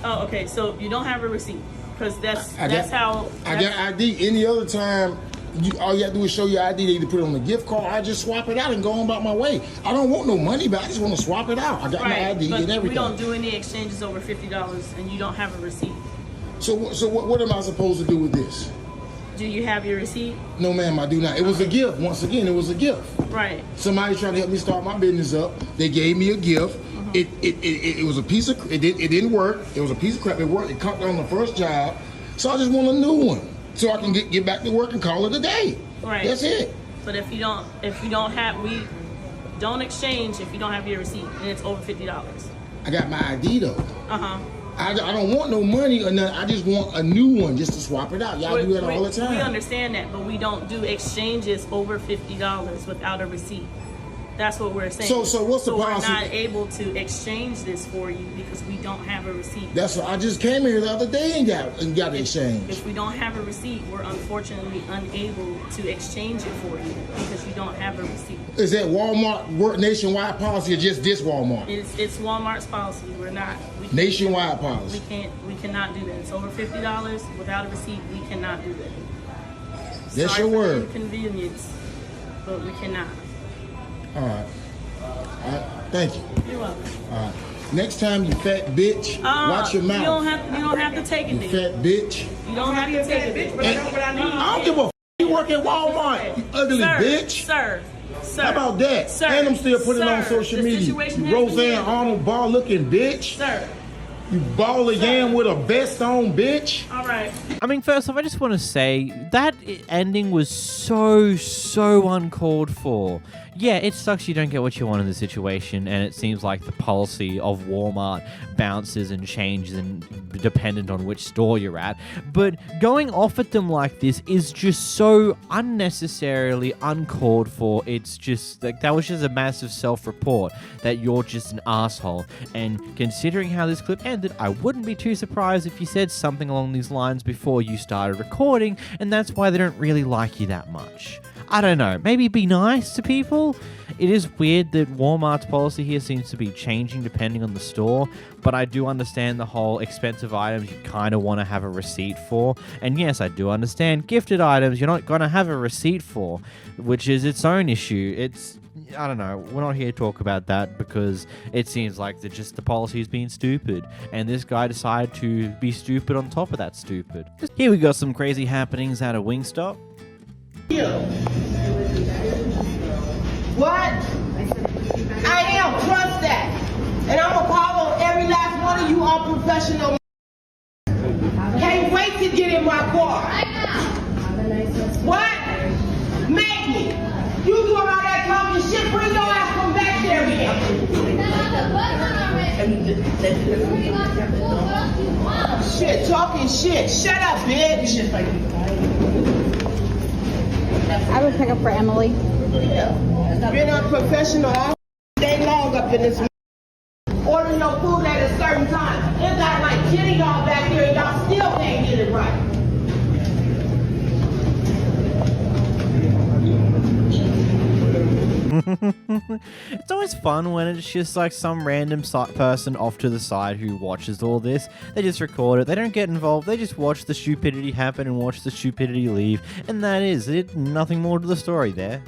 Oh, okay. So you don't have a receipt because that's I got ID. Any other time, all you have to do is show your ID. They either put it on the gift card. I just swap it out and go on about my way. I don't want no money, but I just want to swap it out. I got my ID but and everything. We don't do any exchanges over $50, and you don't have a receipt. So what am I supposed to do with this? Do you have your receipt? No, ma'am, I do not. It was a gift. Once again, it was a gift. Right. Somebody tried to help me start my business up. They gave me a gift. It was a piece of. It didn't work. It was a piece of crap. It worked. It caught on the first job. So I just want a new one, so I can get back to work and call it a day. Right. That's it. But if you don't have, we don't exchange if you don't have your receipt, and it's over $50. I got my ID though. I don't want no money or nothing. I just want a new one just to swap it out. Y'all do that all the time. We understand that, but we don't do exchanges over $50 without a receipt. That's what we're saying. So what's the policy? We're not able to exchange this for you because we don't have a receipt. That's what I just came here the other day and got the exchange. If we don't have a receipt, we're unfortunately unable to exchange it for you because you don't have a receipt. Is that Walmart nationwide policy or just this Walmart? It's Walmart's policy. We're not nationwide policy. We cannot do that. It's over $50 without a receipt. We cannot do that. That's Sorry your word. for the inconvenience, but we cannot. All right. Thank you. You're welcome. All right. Next time, you fat bitch, watch your mouth. You don't have to take it. You fat bitch. You don't have to take it. But I know what I need. I don't give a f. You work at Walmart, you ugly bitch. Sir. How about that? Sir, and I'm still putting it on social the media. situation You Roseanne Arnold ball looking bitch. Sir. You ball again with a vest on, bitch. All right. I mean, first off, I just want to say that ending was so uncalled for. Yeah, it sucks you don't get what you want in the situation, and it seems like the policy of Walmart bounces and changes and dependent on which store you're at. But going off at them like this is just so unnecessarily uncalled for. It's just like that was just a massive self-report that you're just an asshole. And considering how this clip ended, I wouldn't be too surprised if you said something along these lines before you started recording, and that's why they don't really like you that much. I don't know, maybe be nice to people? It is weird that Walmart's policy here seems to be changing depending on the store, but I do understand the whole expensive items you kind of want to have a receipt for. And yes, I do understand gifted items you're not going to have a receipt for, which is its own issue. I don't know, we're not here to talk about that because it seems like the policy is being stupid, and this guy decided to be stupid on top of that stupid. Here we got some crazy happenings out of Wingstop. What? I am, trust that. And I'm gonna call on every last one of you unprofessional. Can't wait to get in my car. What? Make me. You doing all that talking shit, bring your ass from back there again. Shit, talking shit. Shut up, bitch. I would pick up for Emily. Been unprofessional all day long up in this. Ordering your food at a certain time. It got like 10 of y'all back here and y'all still can't get it right. It's always fun when it's just like some random person off to the side who watches all this. They just record it. They don't get involved. They just watch the stupidity happen and watch the stupidity leave. And that is it. Nothing more to the story there.